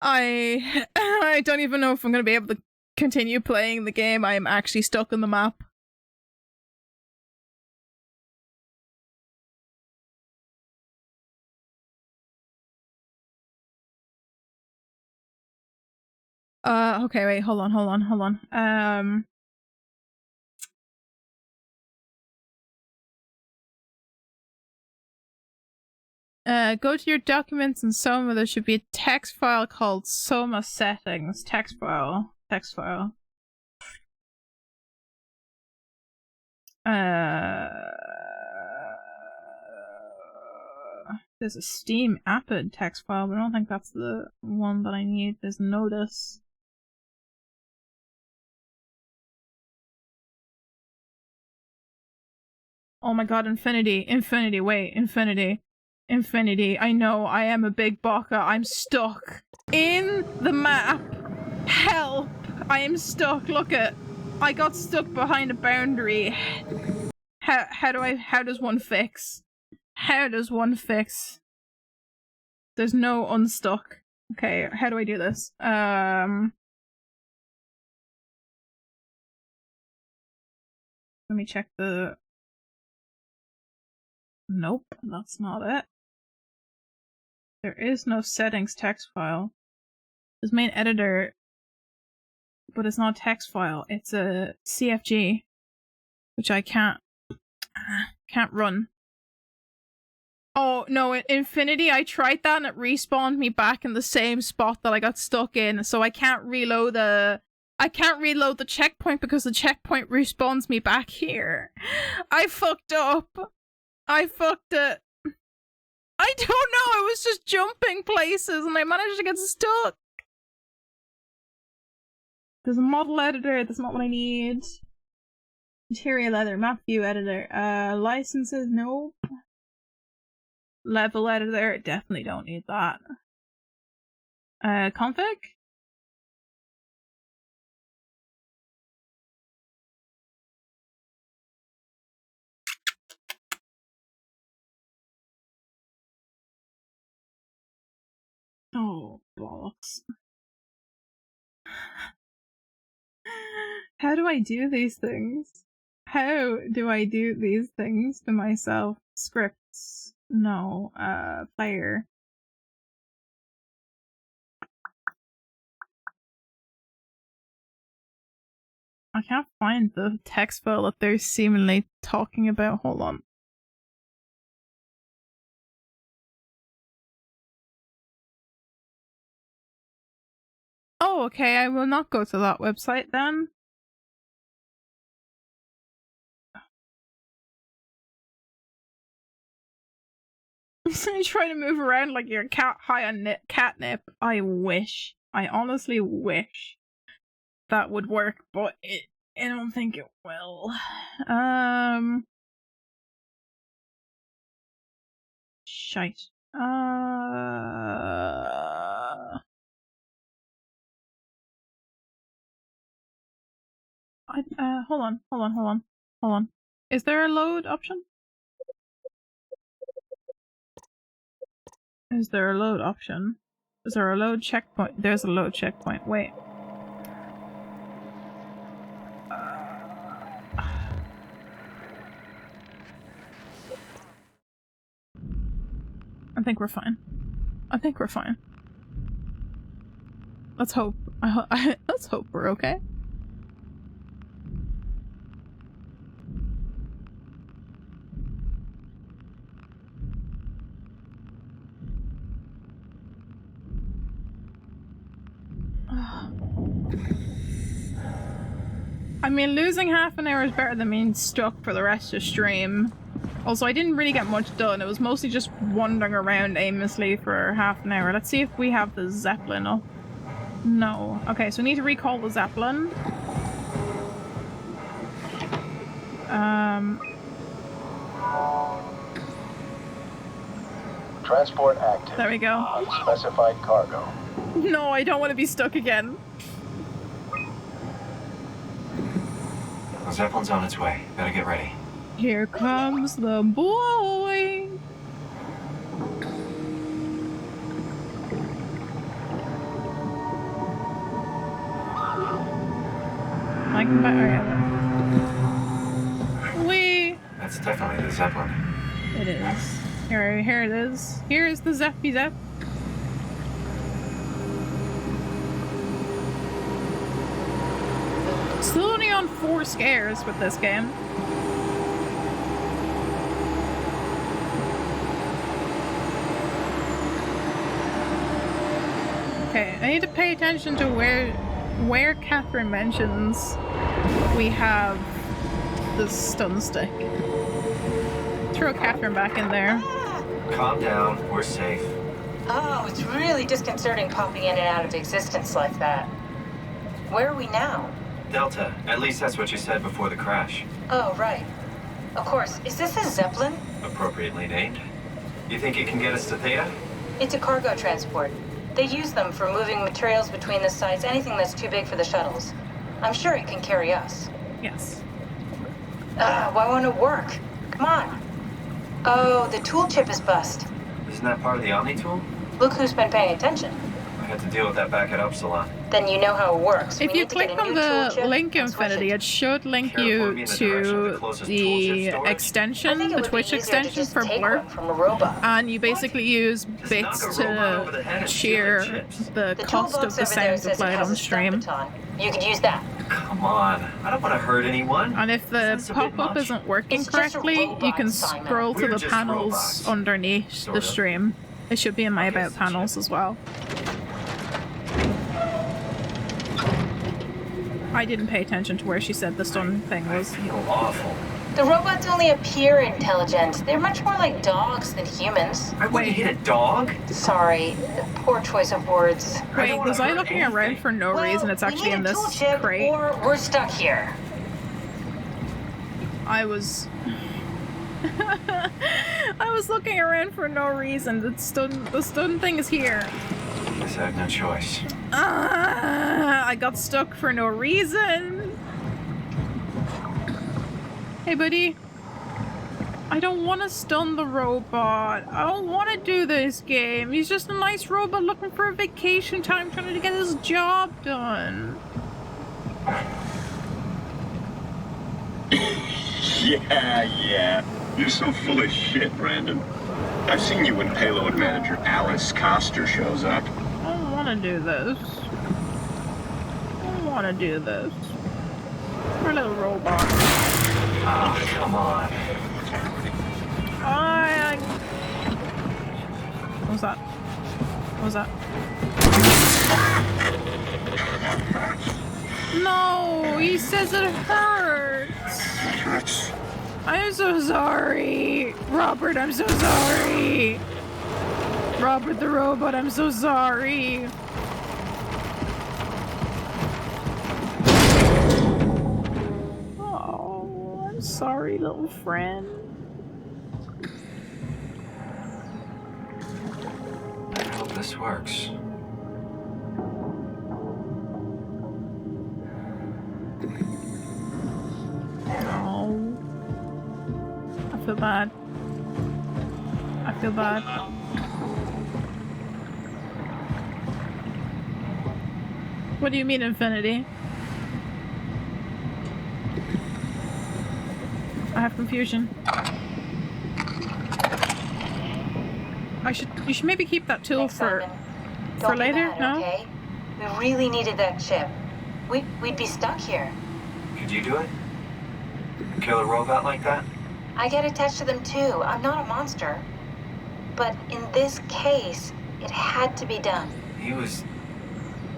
I don't even know if I'm going to be able to continue playing the game. I am actually stuck on the map. Okay, wait, hold on. Go to your documents in Soma. There should be a text file called Soma settings. Text file. There's a Steam apped text file, but I don't think that's the one that I need. There's notice. Oh my god, Infinity, wait, Infinity, I know, I am a big baka. I'm stuck in the map. Help! I am stuck, look at. I got stuck behind a boundary. How does one fix? How does one fix? There's no unstuck. Okay, how do I do this? Let me check the... Nope, that's not it. There is no settings text file. There's main editor, but it's not a text file. It's a CFG, which I can't run. Oh no, in Infinity I tried that and it respawned me back in the same spot that I got stuck in, so I can't reload the checkpoint because the checkpoint respawns me back here. I fucked up. I fucked it. I don't know, I was just jumping places and I managed to get stuck. There's a model editor, that's not what I need. Interior leather, map view editor. Licenses, nope. Level editor, definitely don't need that. Config? Oh, bollocks. How do I do these things? How do I do these things to myself? Scripts. No. Player. I can't find the text file that they're seemingly talking about. Hold on. Oh, okay, I will not go to that website then. You try to move around like you're high on catnip. I wish. I honestly wish that would work, but I don't think it will. Shite. Hold on. Is there a load option? Is there a load option? Is there a load checkpoint? There's a load checkpoint. Wait. I think we're fine. I think we're fine. Let's hope. Let's hope we're okay. I mean, losing half an hour is better than being stuck for the rest of stream. Also, I didn't really get much done. It was mostly just wandering around aimlessly for half an hour. Let's see if we have the Zeppelin up. No. Okay, so we need to recall the Zeppelin. Transport active. There we go. Unspecified cargo. No, I don't want to be stuck again. The Zeppelin's on its way. Better get ready. Here comes the boy. I can buy. Wee. That's definitely the Zeppelin. It is. Here it is. Here is the Zeppy Zepp. Still only on 4 scares with this game. Okay, I need to pay attention to where Catherine mentions we have the stun stick. Throw Catherine back in there. Calm down, we're safe. Oh, it's really disconcerting popping in and out of existence like that. Where are we now? Delta. At least that's what you said before the crash. Oh, right. Of course. Is this a Zeppelin? Appropriately named. You think it can get us to Theta? It's a cargo transport. They use them for moving materials between the sites, anything that's too big for the shuttles. I'm sure it can carry us. Yes. Why won't it work? Come on. Oh, the tool chip is bust. Isn't that part of the Omni tool? Look who's been paying attention. I had to deal with that back at Upsilon. Then you know how it works. If We you need to get click a on new the tool chip link and switch Infinity, it. it should link Care to point me you in the direction of the to closest the tool chip storage? I extension, think it the would Twitch be easier to extension just for take Blur. one from a robot. And you basically use Just bits knock a robot over the head to and steal the cheer chips. the The cost of toolbox the over there sound says it applied has on a stream. stun baton. You could use that. Come on. I don't want to hurt anyone. And if the That's a bit pop-up much. isn't working It's just a correctly, you robot, can Simon. scroll to We're the just panels robots. underneath the Sort of. stream. It should be in my Okay, About so panels check. as well. I didn't pay attention to where she said the stun thing I was. feel awful. The robots only appear intelligent. They're much more like dogs than humans. I wouldn't hit a dog. Sorry, poor choice of words. Wait, wanna was I hurt looking anything. around for no reason? It's we actually need in a this tool chip crate. or we're stuck here. I was I was looking around for no reason. The stun thing is here. Guess I have no choice. I got stuck for no reason. Hey, buddy. I don't want to stun the robot. I don't want to do this game. He's just a nice robot looking for a vacation time, trying to get his job done. Yeah. You're so full of shit, Brandon. I've seen you when payload manager Alice Coster shows up. I don't want to do this. I don't want to do this. Poor little robot. Oh, come on. What was that? What was that? No, he says it hurts. I'm so sorry. Robert, I'm so sorry. Robert the robot, I'm so sorry. Oh, I'm sorry, little friend. I hope this works. Oh, I feel bad. I feel bad. What do you mean, Infinity? I have confusion. You should maybe keep that tool Thanks, for Simon. Don't be later, mad, no? Okay? We really needed that chip. We'd be stuck here. Could you do it? Kill a robot like that? I get attached to them too. I'm not a monster. But in this case, it had to be done. He was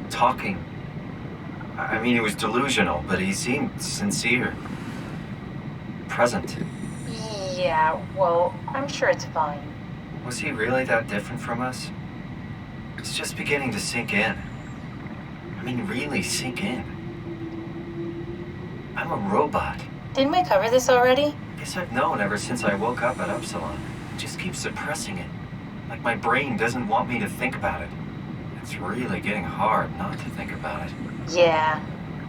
talking. I mean, he was delusional, but he seemed sincere. Present. Yeah, well, I'm sure it's fine. Was he really that different from us? It's just beginning to sink in. I mean, really sink in. I'm a robot. Didn't we cover this already? Guess I've known ever since I woke up at Upsilon. I just keep suppressing it. Like my brain doesn't want me to think about it. It's really getting hard not to think about it. Yeah.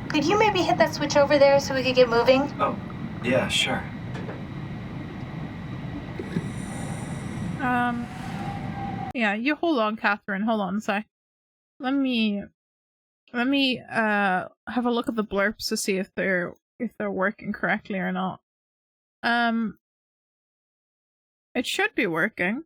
Could you maybe hit that switch over there so we could get moving? Oh, yeah, sure. Yeah, you hold on, Catherine. Hold on a sec. Let me have a look at the blurbs to see if they're working correctly or not. It should be working.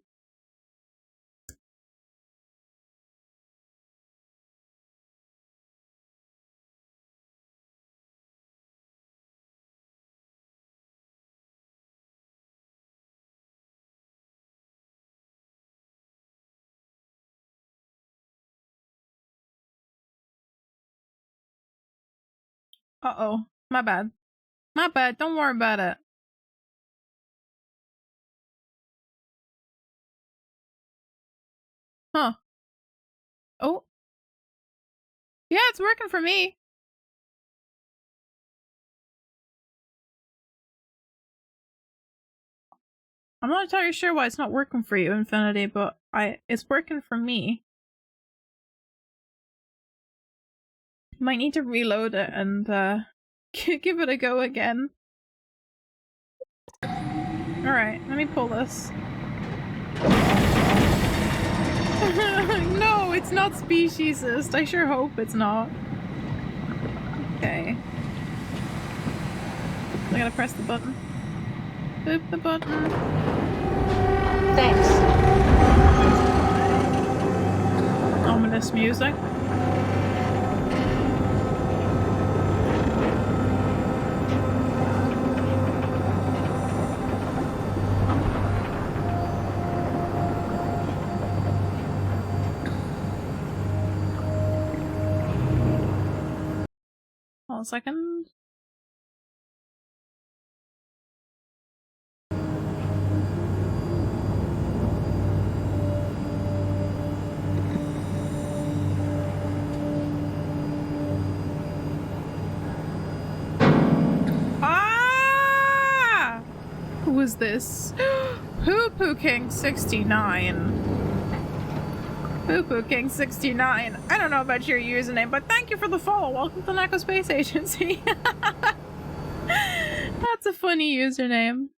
Uh-oh. My bad. My bad. Don't worry about it. Huh. Oh. Yeah, it's working for me. I'm not entirely sure why it's not working for you, Infinity, but it's working for me. Might need to reload it and give it a go again. Alright, let me pull this. No, it's not speciesist. I sure hope it's not. Okay. I gotta press the button. Boop the button. Thanks. Ominous music. Hold on a second. Ah! Who is this? Poo Poo King 69. Poo Poo King 69. I don't know about your username, but thank you for the follow. Welcome to Neko Space Agency. That's a funny username.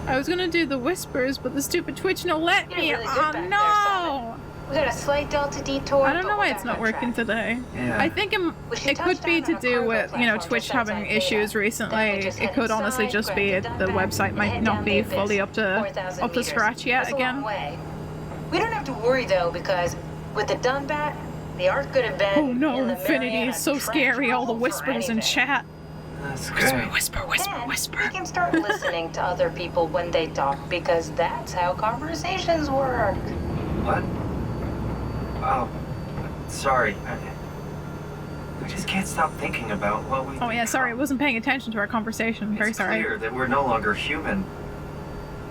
I was gonna do the whispers, but the stupid Twitch no let me. Really Oh no! We got a slight delta detour. I don't know why it's not working today. Yeah. I think it could be to do with, you know, Twitch having issues recently. It could honestly just be the website might not be fully up to scratch yet again. We don't have to worry though, because with the Dunbat, the Ark could have been. Oh no, in the Infinity Mariana is so Trench scary. All the for whispers in anything. chat. That's Whisper, great. whisper, whisper, Then whisper. we can start listening to other people when they talk, because that's how conversations work. What? Oh, sorry. I just can't stop thinking about what we. Oh yeah, sorry, I wasn't paying attention to our conversation. Very It's sorry. clear that we're no longer human.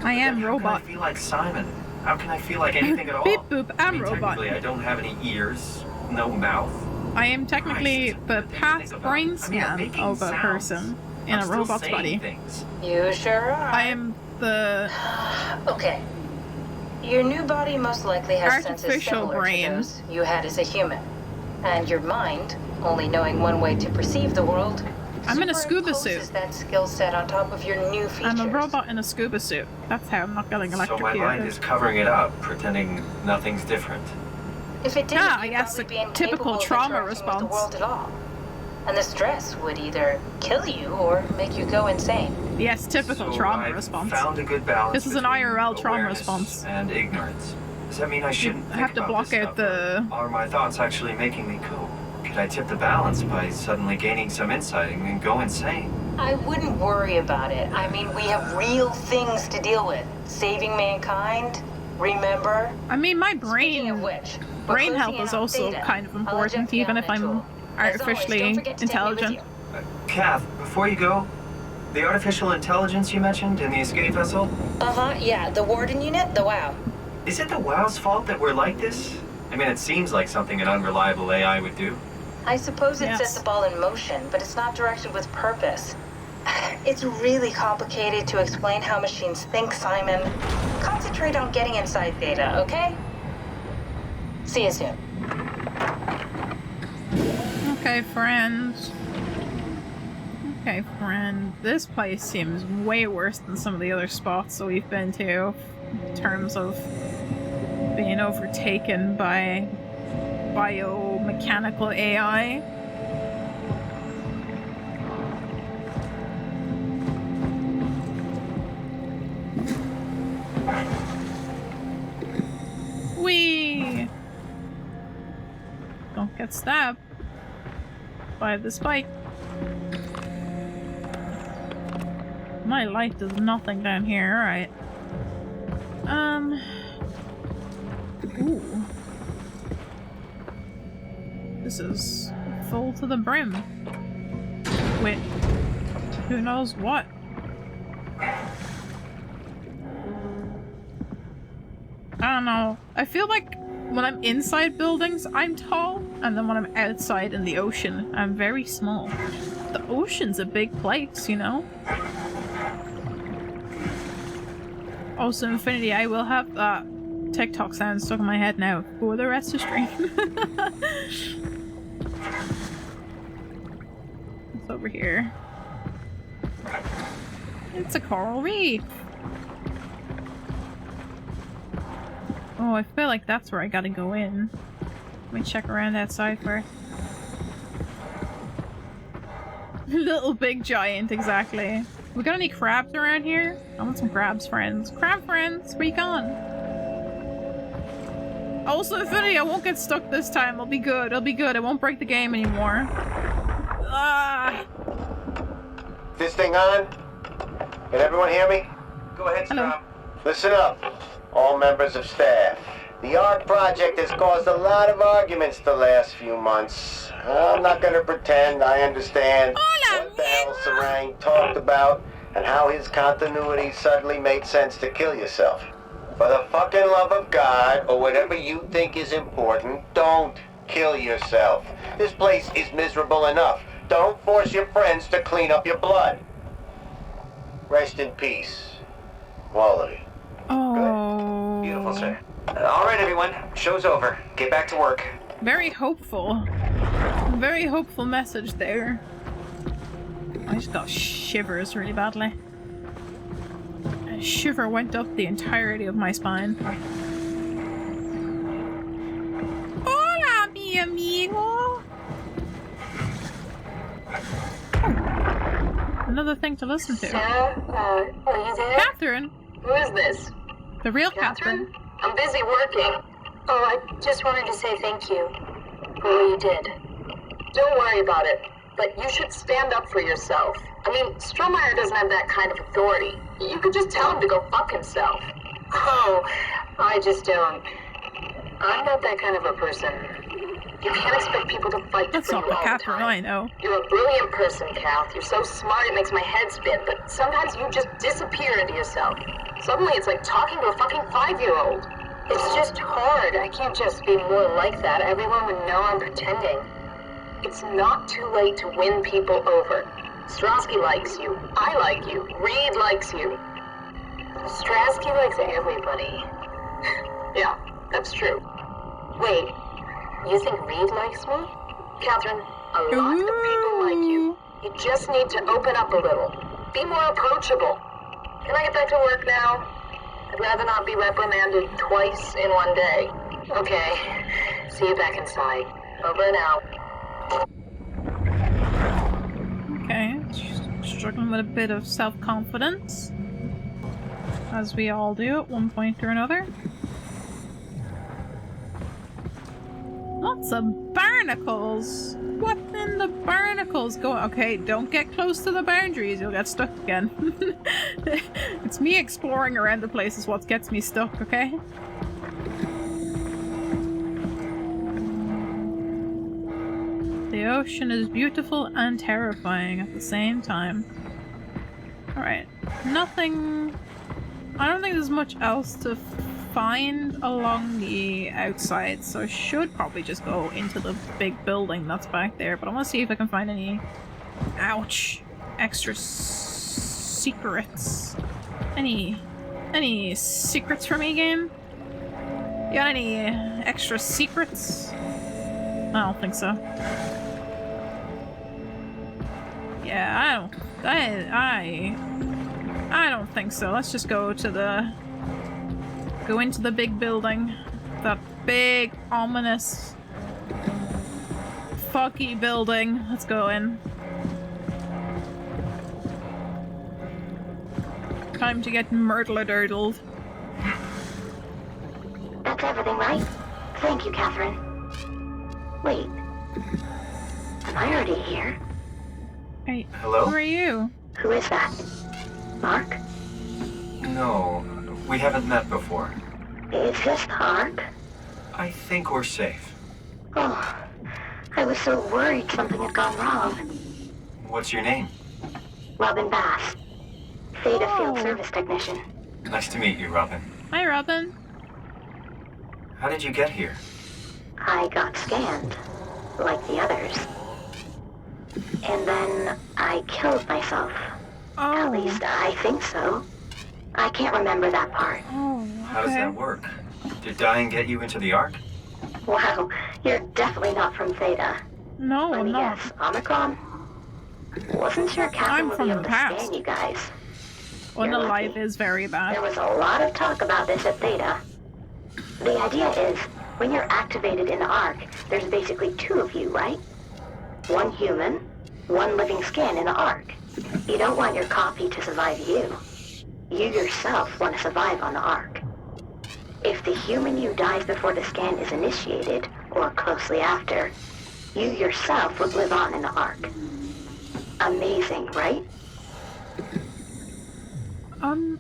I am Then robot. How can I feel like Simon? How can I feel like anything at all? Beep boop, I'm robot. Technically, I don't have any ears, no mouth. I am technically Christ. the What do you past think brain about- I mean, I'm scan making of a sounds. person in I'm a still robot's saying body. Things. You sure are. I am the Okay. Your new body most likely has senses Artificial similar brain. to those you had as a human. And your mind, only knowing one way to perceive the world, I'm in a scuba superimposes suit. that skill set on top of your new features. I'm a robot in a scuba suit. That's how I'm not getting So my mind electrocuted. is covering it up, pretending nothing's different. If it didn't, Yeah, I you'd guess probably a be typical incapable of trauma interacting with response. the world at all. And the stress would either kill you or make you go insane. Yes, typical So trauma I've response. Found a good balance. This is an between IRL trauma awareness response. and ignorance. Does that mean I shouldn't have think to about block this out stuff, the- or are my thoughts actually making me cope? Could I tip the balance by suddenly gaining some insight and go insane? I wouldn't worry about it. I mean, we have real things to deal with. Saving mankind, remember? I mean, my Speaking of brain which, we're brain closing health in is on also Theta. kind of I'll important, adjust the even if element I'm tool. As always, artificially don't forget to take me with intelligent. you. Kath, before you go, the artificial intelligence you mentioned in the escape vessel, Uh-huh, yeah, the Warden unit, the WOW. is it the WOW's fault that we're like this? I mean, it seems like something an unreliable AI would do. I suppose it Yes. sets the ball in motion, but it's not directed with purpose. It's really complicated to explain how machines think, Simon. Concentrate on getting inside Theta, okay? See you soon. Okay, friend. Okay, friend. This place seems way worse than some of the other spots that we've been to in terms of being overtaken by biomechanical AI. Whee! Don't get stabbed by the spike. My light does nothing down here, alright. Ooh. This is full to the brim. With who knows what. I don't know. I feel like when I'm inside buildings, I'm tall, and then when I'm outside in the ocean, I'm very small. The ocean's a big place, you know? Also, Infinity, I will have that TikTok sound stuck in my head now for the rest of the stream. What's up? over here? It's a coral reef. Oh, I feel like that's where I gotta go in. Let me check around outside first. Little big giant, exactly. We got any crabs around here? I want some crabs, friends. Crab friends, where you gone? Also, Infinity, I won't get stuck this time. I'll be good. I'll be good. I won't break the game anymore. Ah. This thing on? Can everyone hear me? Go ahead, Strom. Listen up, all members of staff. The ARC project has caused a lot of arguments the last few months. I'm not gonna pretend I understand what the hell Sarang talked about and how his continuity suddenly made sense to kill yourself. For the fucking love of God, or whatever you think is important, don't kill yourself. This place is miserable enough. Don't force your friends to clean up your blood. Rest in peace. All of you. Oh. Beautiful, sir. All right, everyone. Show's over. Get back to work. Very hopeful. Very hopeful message there. I just got shivers really badly. A shiver went up the entirety of my spine. Hola, mi amigo! Oh. Another thing to listen to. Are you there? Catherine! Who is this? The real Catherine. I'm busy working. Oh, I just wanted to say thank you for what you did. Don't worry about it, but you should stand up for yourself. I mean, Strohmeyer doesn't have that kind of authority. You could just tell him to go fuck himself. Oh, I just don't. I'm not that kind of a person. You can't expect people to fight That's for not you the all Catherine the time. I know. You're a brilliant person, Kath. You're so smart it makes my head spin, but sometimes you just disappear into yourself. Suddenly it's like talking to a fucking 5-year-old. It's just hard. I can't just be more like that. Everyone would know I'm pretending. It's not too late to win people over. Strasky likes you. I like you. Reed likes you. Strasky likes everybody. Yeah, that's true. Wait, you think Reed likes me? Catherine, a lot of people like you. You just need to open up a little. Be more approachable. Can I get back to work now? I'd rather not be reprimanded twice in one day. Okay. See you back inside. Over and out. Okay. Struggling with a bit of self-confidence. As we all do at one point or another. Lots of barnacles! What in the barnacles going? Okay, don't get close to the boundaries, you'll get stuck again. It's me exploring around the place is what gets me stuck, okay? The ocean is beautiful and terrifying at the same time. Alright, nothing... I don't think there's much else to find along the outside, so I should probably just go into the big building that's back there, but I want to see if I can find any... Ouch! Extra secrets. Any secrets for me, game? You got any extra secrets? I don't think so. Yeah, I don't think so. Let's just go to the... Go into the big building. That big, ominous, foggy building. Let's go in. Time to get myrtle-dirdled. That's everything, right? Thank you, Catherine. Wait. Am I already here? Hey, Hello? who are you? Who is that? Mark? No, we haven't met before. Is this Mark? I think we're safe. Oh, I was so worried something had gone wrong. What's your name? Robin Bass. Theta Field Service Technician. Nice to meet you, Robin. Hi, Robin. How did you get here? I got scanned, like the others. And then I killed myself. Oh. At least I think so. I can't remember that part. Oh, okay. How does that work? Did dying get you into the Ark? Wow, you're definitely not from Theta. No, Let I'm me not. guess, Omicron? Wasn't sure Catherine I'm would from be the able to past. scan you guys. Unalive is very bad. There was a lot of talk about this at Theta. The idea is, when you're activated in the Ark, there's basically two of you, right? One human, one living scan in the Ark. You don't want your copy to survive you. You yourself want to survive on the Ark. If the human you dies before the scan is initiated, or closely after, you yourself would live on in the Ark. Amazing, right?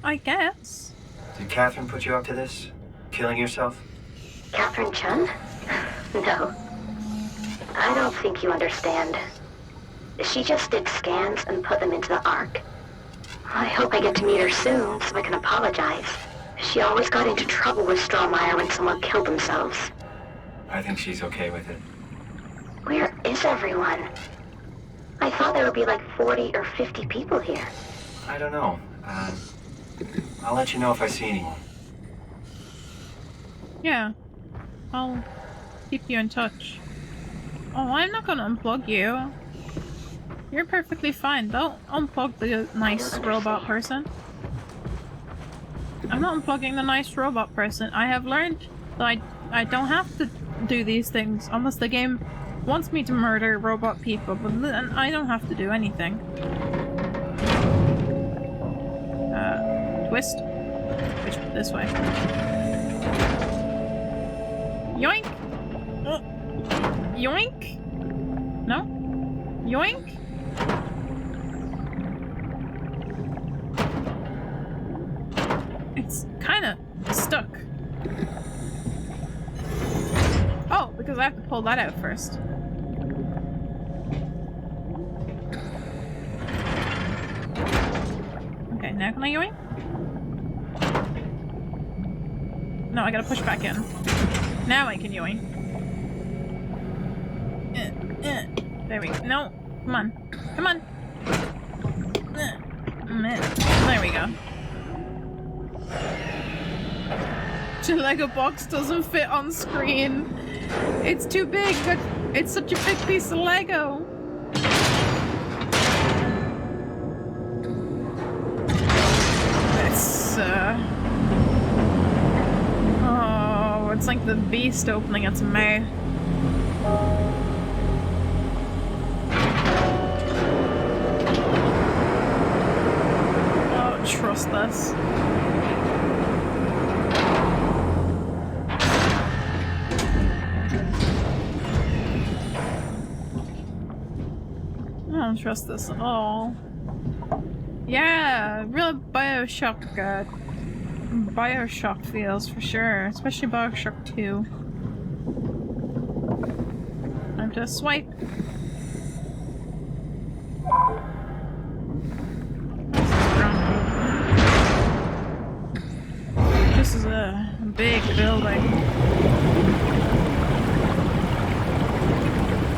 I guess. Did Catherine put you up to this? Killing yourself? Opal-chan? No. I don't think you understand. She just did scans and put them into the Ark. I hope I get to meet her soon so I can apologize. She always got into trouble with Strohmeyer when someone killed themselves. I think she's okay with it. Where is everyone? I thought there would be like 40 or 50 people here. I don't know. I'll let you know if I see anyone. Yeah. I'll keep you in touch. Oh, I'm not gonna unplug you. You're perfectly fine. Don't unplug the nice robot person. I'm not unplugging the nice robot person. I have learned that I don't have to do these things unless the game wants me to murder robot people, but then I don't have to do anything. Twist? This way. Yoink! Yoink? No? Yoink? It's kinda stuck. Oh, because I have to pull that out first. Okay, now can I yoink? No, I gotta push back in. Now I can yoink. There we go. No, come on. Come on. There we go. The Lego box doesn't fit on screen. It's too big. It's such a big piece of Lego. It's oh, it's like the beast opening its mouth. I don't trust this. I don't trust this at all. Yeah, real Bioshock feels for sure, especially Bioshock 2. Time to swipe. This is a big building.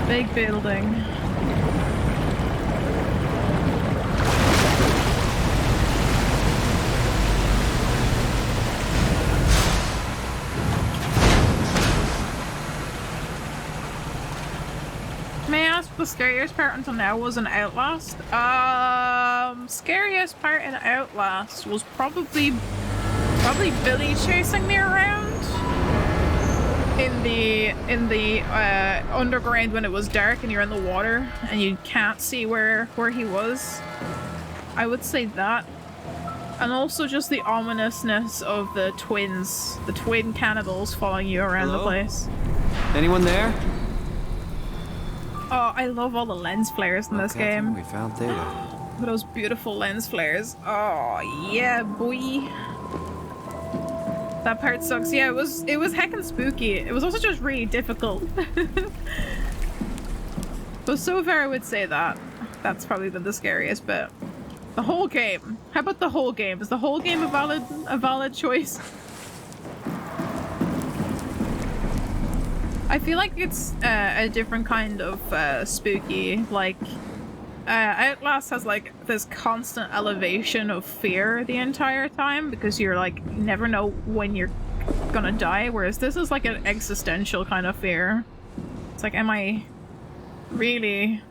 Big building. May I ask what the scariest part until now was in Outlast? Scariest part in Outlast was probably Billy chasing me around in the underground when it was dark and you're in the water and you can't see where he was. I would say that. And also just the ominousness of the twin cannibals following you around the place. Anyone there? Oh, I love all the lens flares in this game. We found Theta. Those beautiful lens flares. Oh, yeah, boy. That part sucks. Yeah, it was heckin' spooky. It was also just really difficult. But so far I would say that. That's probably the scariest bit. The whole game. How about the whole game? Is the whole game a valid choice? I feel like it's a different kind of spooky. Like, Outlast has like this constant elevation of fear the entire time because you're like, you never know when you're gonna die, whereas this is like an existential kind of fear. It's like, am I really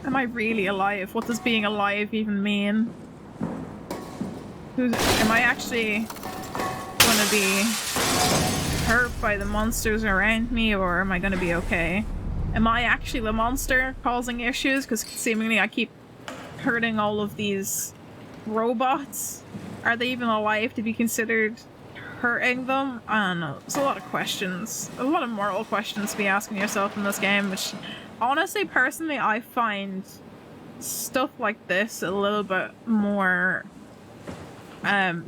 Am I really alive? What does being alive even mean? Am I actually gonna be hurt by the monsters around me, or am I gonna be okay? Am I actually the monster causing issues? Because seemingly I keep hurting all of these robots. Are they even alive to be considered hurting them? I don't know. There's a lot of questions. A lot of moral questions to be asking yourself in this game, which honestly, personally, I find stuff like this a little bit more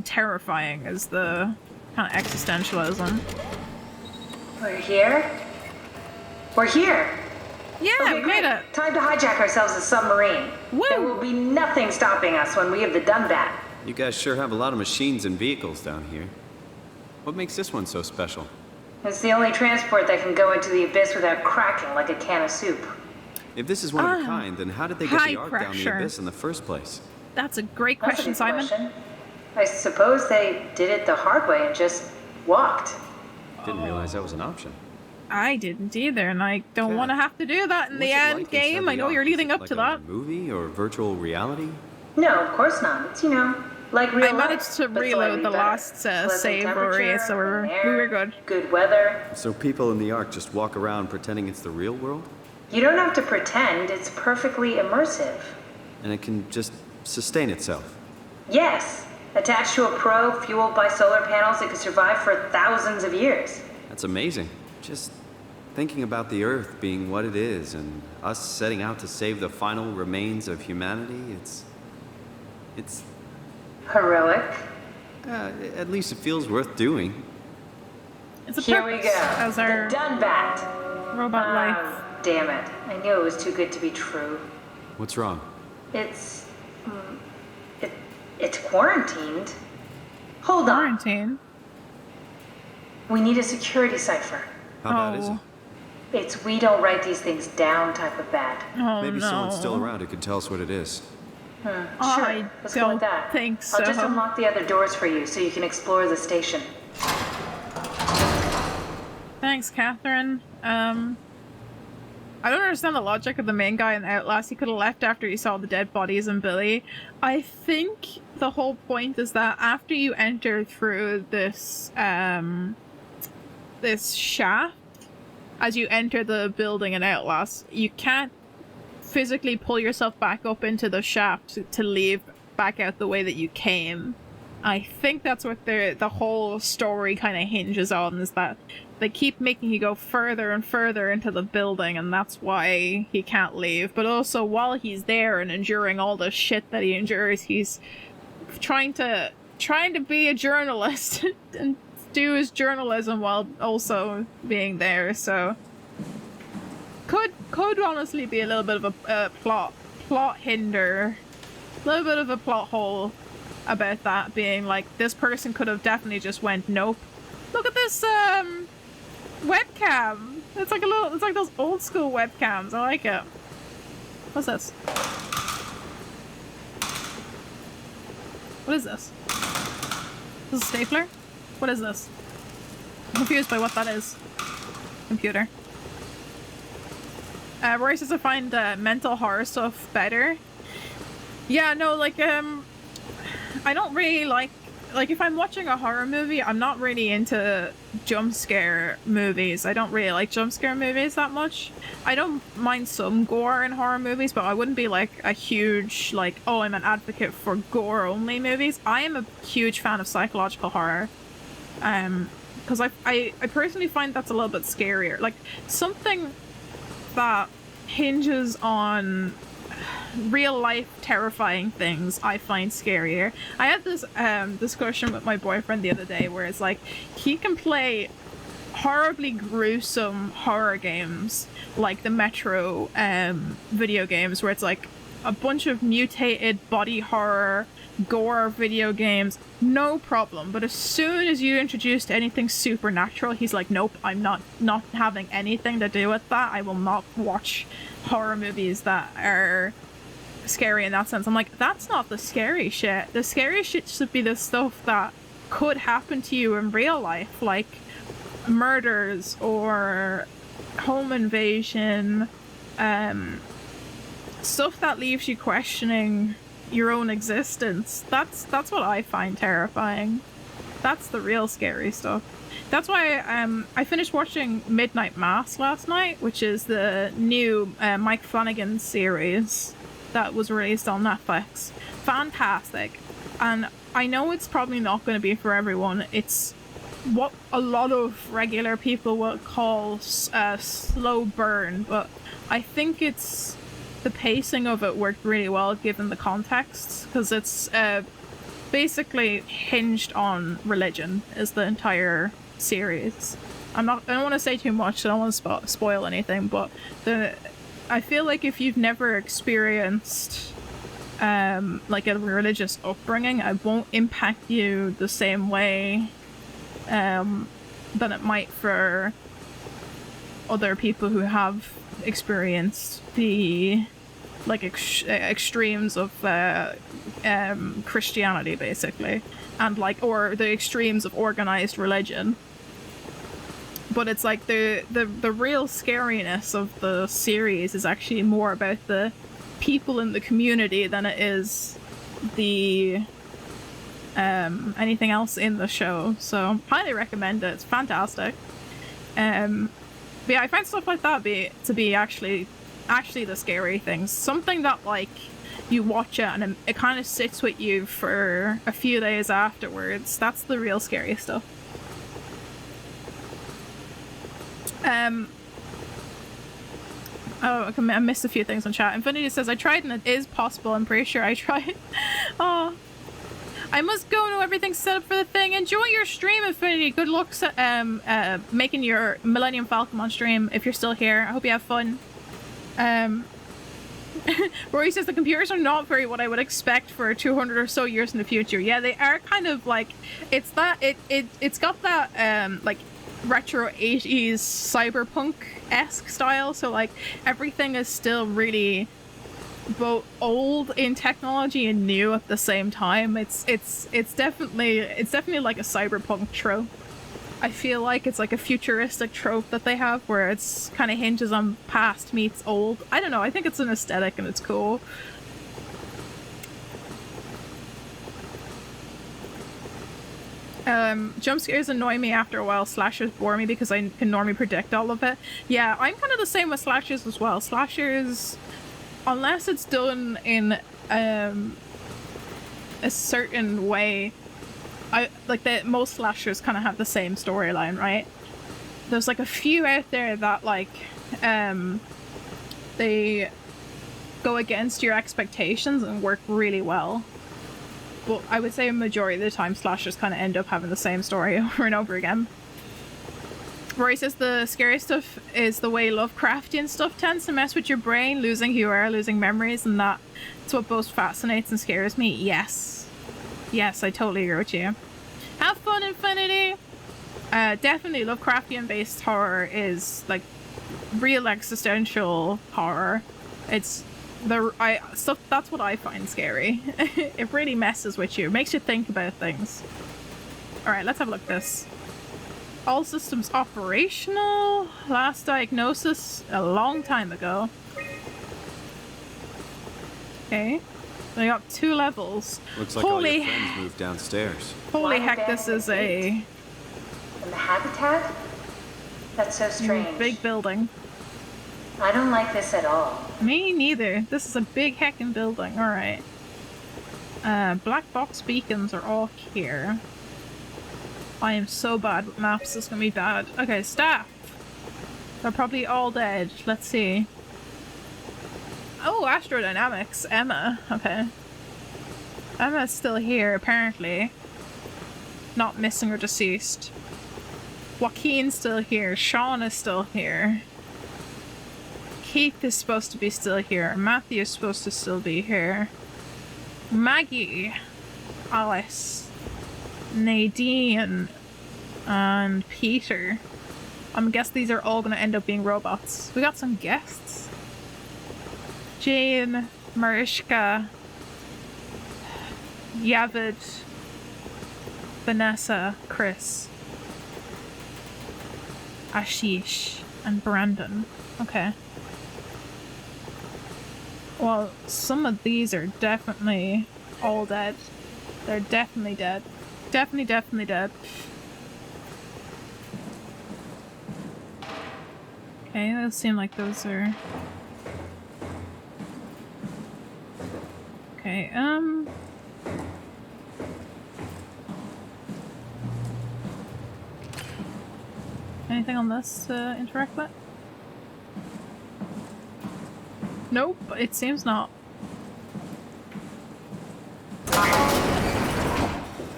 terrifying as the kind of existentialism. We're here? We're here! Yeah, okay, we made it! Time to hijack ourselves a submarine. Woo. There will be nothing stopping us when we have the done that. You guys sure have a lot of machines and vehicles down here. What makes this one so special? It's the only transport that can go into the abyss without cracking like a can of soup. If this is one of a kind, then how did they get the Ark down the abyss in the first place? That's a great question, Simon. Question. I suppose they did it the hard way and just walked. Didn't realize that was an option. I didn't either, and I don't want to have to do that in the end game. I know you're leading up to that. Movie or virtual reality? No, of course not. It's, you know, like real life. I managed to reload the last save area, so we were good. Good weather. So people in the Ark just walk around pretending it's the real world? You don't have to pretend. It's perfectly immersive. And it can just sustain itself? Yes. Attached to a probe fueled by solar panels, it could survive for thousands of years. That's amazing. Just thinking about the Earth being what it is and us setting out to save the final remains of humanity, it's... heroic. At least it feels worth doing. It's a Here we go. As our the done bat. Robot life. Damn it. I knew it was too good to be true. What's wrong? It's quarantined. Hold on. Quarantine? We need a security cipher. How bad is it? It's we don't write these things down type of bad. Oh, Maybe someone's still around who can tell us what it is. Sure. I Let's go with don't that. think so. I'll just unlock the other doors for you so you can explore the station. Thanks, Catherine. I don't understand the logic of the main guy in Outlast. He could have left after he saw the dead bodies and Billy. I think the whole point is that after you enter through this this shaft, as you enter the building in Outlast, you can't physically pull yourself back up into the shaft to leave back out the way that you came. I think that's what the whole story kind of hinges on, is that they keep making you go further and further into the building, and that's why he can't leave. But also, while he's there and enduring all the shit that he endures, he's trying to be a journalist and do his journalism while also being there. So could honestly be a little bit of a plot hinder, a little bit of a plot hole about that being like, this person could have definitely just went, nope. Look at this webcam. It's like those old school webcams. I like it. What's this? What is this? Is this a stapler? What is this? I'm confused by what that is. Computer. Roy says I find mental horror stuff better. Yeah, no, like, I don't really like if I'm watching a horror movie, I'm not really into jump scare movies. I don't really like jump scare movies that much. I don't mind some gore in horror movies, but I wouldn't be like a huge, like, oh, I'm an advocate for gore only movies. I am a huge fan of psychological horror. Because I personally find that's a little bit scarier. Like, something that hinges on real life terrifying things I find scarier. I had this discussion with my boyfriend the other day where it's like, he can play horribly gruesome horror games like the Metro video games, where it's like a bunch of mutated body horror gore video games, no problem. But as soon as you introduce anything supernatural, he's like, nope, I'm not having anything to do with that. I will not watch horror movies that are scary in that sense. I'm like, that's not the scary shit. The scary shit should be the stuff that could happen to you in real life, like murders or home invasion, stuff that leaves you questioning your own existence. That's what I find terrifying. That's the real scary stuff. That's why I finished watching Midnight Mass last night, which is the new Mike Flanagan series that was released on Netflix. Fantastic. And I know it's probably not going to be for everyone. It's what a lot of regular people will call slow burn, but I think it's the pacing of it worked really well given the context, because it's basically hinged on religion is the entire series. I don't want to say too much, so I don't want to spoil anything, but I feel like if you've never experienced like a religious upbringing, it won't impact you the same way than it might for other people who have experienced the like extremes of Christianity, basically, and like, or the extremes of organized religion. But it's like the real scariness of the series is actually more about the people in the community than it is the anything else in the show. So highly recommend it. It's fantastic. But yeah, I find stuff like that to be actually the scary things. Something that like you watch it and it kind of sits with you for a few days afterwards. That's the real scary stuff. Oh, I missed a few things on chat. Infinity says, I tried and it is possible. I'm pretty sure I tried. Oh, I must go. No, everything's set up for the thing. Enjoy your stream, Infinity. Good luck making your Millennium Falcon on stream if you're still here. I hope you have fun. Rory says the computers are not very what I would expect for 200 or so years in the future. Yeah, they are kind of like, it's got that like retro 80s cyberpunk-esque style, so like everything is still really both old in technology and new at the same time. It's definitely like a cyberpunk trope. I feel like it's like a futuristic trope that they have where it's kind of hinges on past meets old. I don't know, I think it's an aesthetic and it's cool. Jump scares annoy me after a while. Slashers bore me because I can normally predict all of it. Yeah, I'm kind of the same with slashers as well. Slashers, unless it's done in a certain way, most slashers kind of have the same storyline, right? There's like a few out there that like they go against your expectations and work really well. But I would say a majority of the time slashers kind of end up having the same story over and over again. Rory says the scary stuff is the way Lovecraftian stuff tends to mess with your brain, losing who you are, losing memories, and that's what both fascinates and scares me. Yes, I totally agree with you. Have fun, Infinity. Definitely Lovecraftian based horror is like real existential horror. It's that's what I find scary. It really messes with you. It makes you think about things. Alright, let's have a look at this. All systems operational. Last diagnosis a long time ago. Okay. We got 2 levels. Looks like all your friends moved downstairs. Holy heck, this is a... And the habitat? That's so strange. Big building. I don't like this at all. Me neither. This is a big heckin' building. Alright. Black box beacons are all here. I am so bad with maps. This is gonna be bad. Okay, staff. They're probably all dead. Let's see. Oh, astrodynamics. Emma. Okay. Emma's still here, apparently. Not missing or deceased. Joaquin's still here. Sean is still here. Keith is supposed to be still here. Matthew is supposed to still be here. Maggie, Alice, Nadine, and Peter. I guess these are all going to end up being robots. We got some guests. Jane, Mariska, Yavid, Vanessa, Chris, Ashish, and Brandon. Okay. Well, some of these are definitely all dead. They're definitely dead. Definitely dead. Okay, those seem like those are... Okay, anything on this to interact with? Nope, it seems not.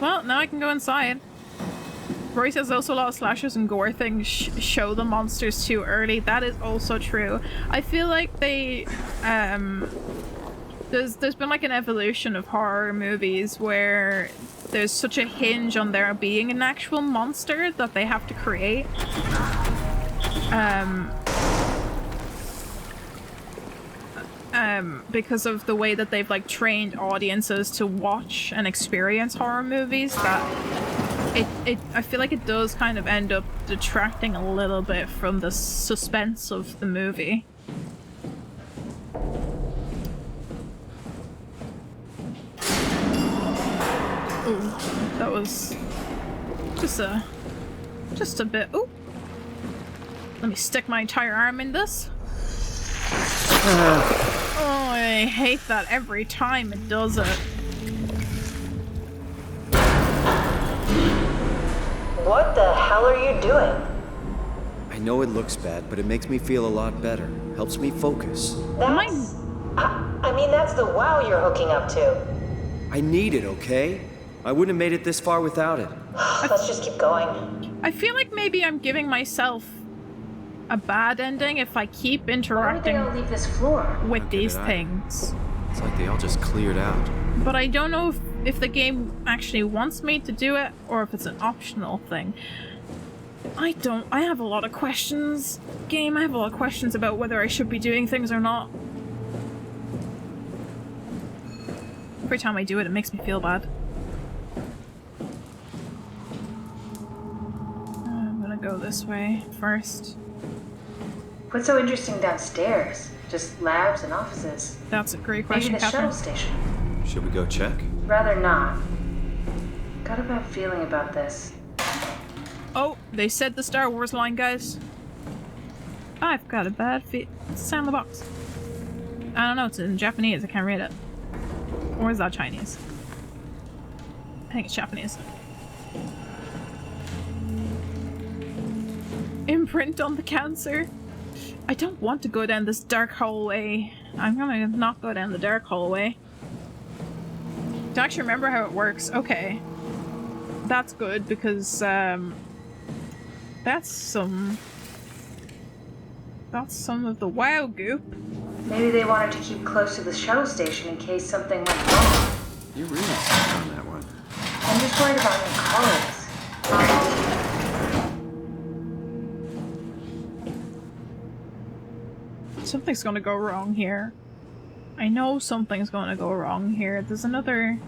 Well, now I can go inside. Roy says also a lot of slashers and gore things show the monsters too early. That is also true. I feel like they, there's been like an evolution of horror movies where there's such a hinge on there being an actual monster that they have to create. Because of the way that they've like trained audiences to watch and experience horror movies, that I feel like it does kind of end up detracting a little bit from the suspense of the movie. Ooh, that was just a bit. Ooh, let me stick my entire arm in this. Oh, I hate that every time it does it. What the hell are you doing? I know it looks bad, but it makes me feel a lot better. Helps me focus. I mean, that's the wow you're hooking up to. I need it, okay? I wouldn't have made it this far without it. Let's just keep going. I feel like maybe I'm giving myself a bad ending if I keep interacting Why would they all leave this floor? with these things. It's like they all just cleared out. But I don't know if the game actually wants me to do it or if it's an optional thing. I have a lot of questions. Game, I have a lot of questions about whether I should be doing things or not. Every time I do it, it makes me feel bad. I'm gonna go this way first. What's so interesting downstairs? Just labs and offices. That's a great question, Maybe the Catherine. shuttle station. Should we go check? Rather not. Got a bad feeling about this. Oh, they said the Star Wars line, guys. I've got a bad feeling. Sound the box. I don't know, it's in Japanese, I can't read it. Or is that Chinese? I think it's Japanese. Imprint on the cancer. I don't want to go down this dark hallway. I'm gonna not go down the dark hallway. To actually remember how it works. Okay. That's good because that's some of the WoW goop. Maybe they wanted to keep close to the shuttle station in case something went wrong. You're really stuck on that one. I'm just worried about your colleagues. Something's gonna go wrong here. I know something's gonna go wrong here. There's another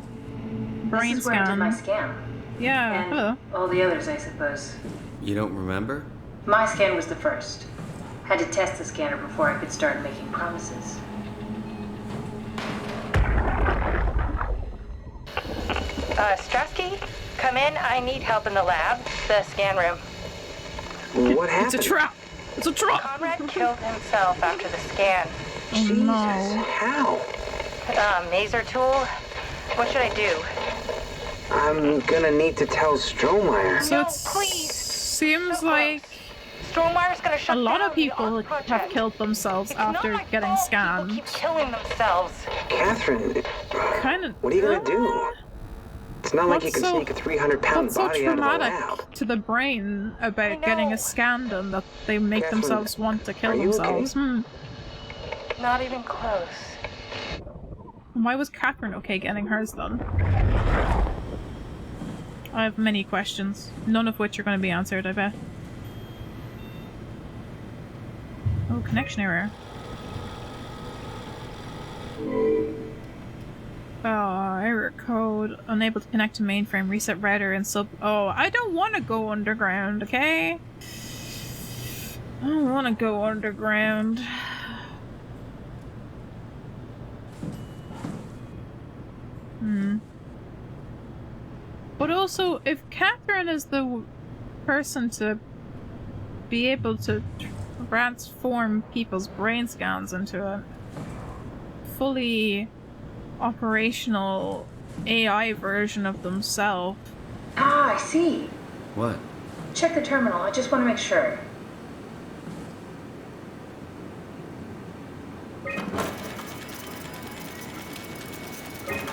brain This is where I did scan. my scan. Yeah, And hello. all the others, I suppose. You don't remember? My scan was the first. Had to test the scanner before I could start making promises. Strasky, come in. I need help in the lab, the scan room. What happened? It's a trap! It's a trap! Conrad killed himself after the scan. Oh no. How? Maser tool? What should I do? I'm gonna need to tell Strohmeyer. So No, it please. seems like Strohmeyer's gonna shut a lot down of people the ARC have project. killed themselves It's after not my getting fault scanned. People keep killing themselves. Catherine, Kind of. what are you gonna do? It's not like you can sneak a 300-pound What's so body out of the traumatic lab. to the brain about I getting know. a scan done that they make Catherine, themselves want to kill are you themselves? okay? Not even close. Why was Catherine okay getting hers done? I have many questions, none of which are going to be answered, I bet. Oh, connection error. Oh, error code. Unable to connect to mainframe. Reset router and sub. Oh, I don't want to go underground, okay? I don't want to go underground. But also, if Catherine is the person to be able to transform people's brain scans into a fully operational AI version of themselves. Ah, I see. What? Check the terminal. I just want to make sure.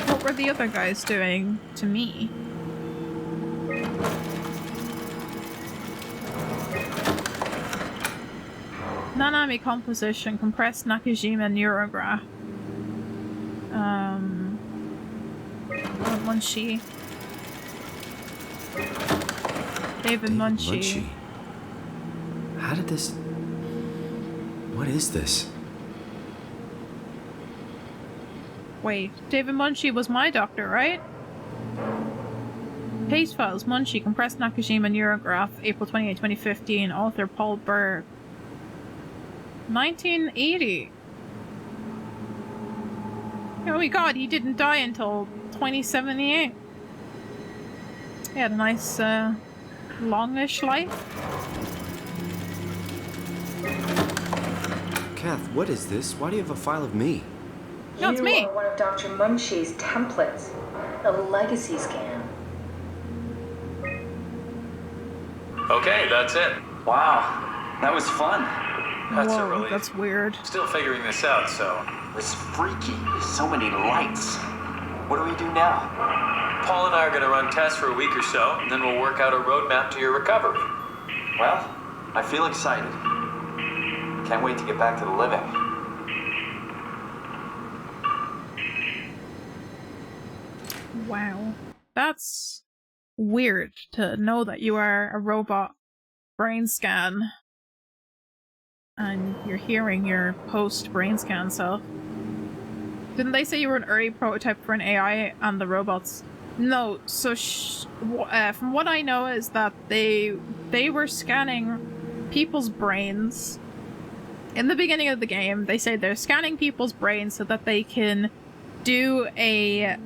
What were the other guys doing to me? Nanami composition, compressed Nakajima neurograph. Munchie. David Munchie. How did this... What is this? Wait, David Munchie was my doctor, right? Case files, Munchie, compressed Nakajima neurograph, April 28, 2015, author Paul Berg. 1980. Oh my god, he didn't die until 2078. He had a nice, longish life. Kath, what is this? Why do you have a file of me? No, it's me. You are one of Dr. Munchie's templates. A legacy scan. Okay, that's it. Wow, that was fun. That's a relief. That's weird. Still figuring this out, so... It's freaky. There's so many lights. What do we do now? Paul and I are going to run tests for a week or so, and then we'll work out a roadmap to your recovery. Well, I feel excited. Can't wait to get back to the living. Wow. That's weird to know that you are a robot brain scan and you're hearing your post brain scan self. Didn't they say you were an early prototype for an AI and the robots? No, so from what I know is that they were scanning people's brains. In the beginning of the game, they say they're scanning people's brains so that they can do a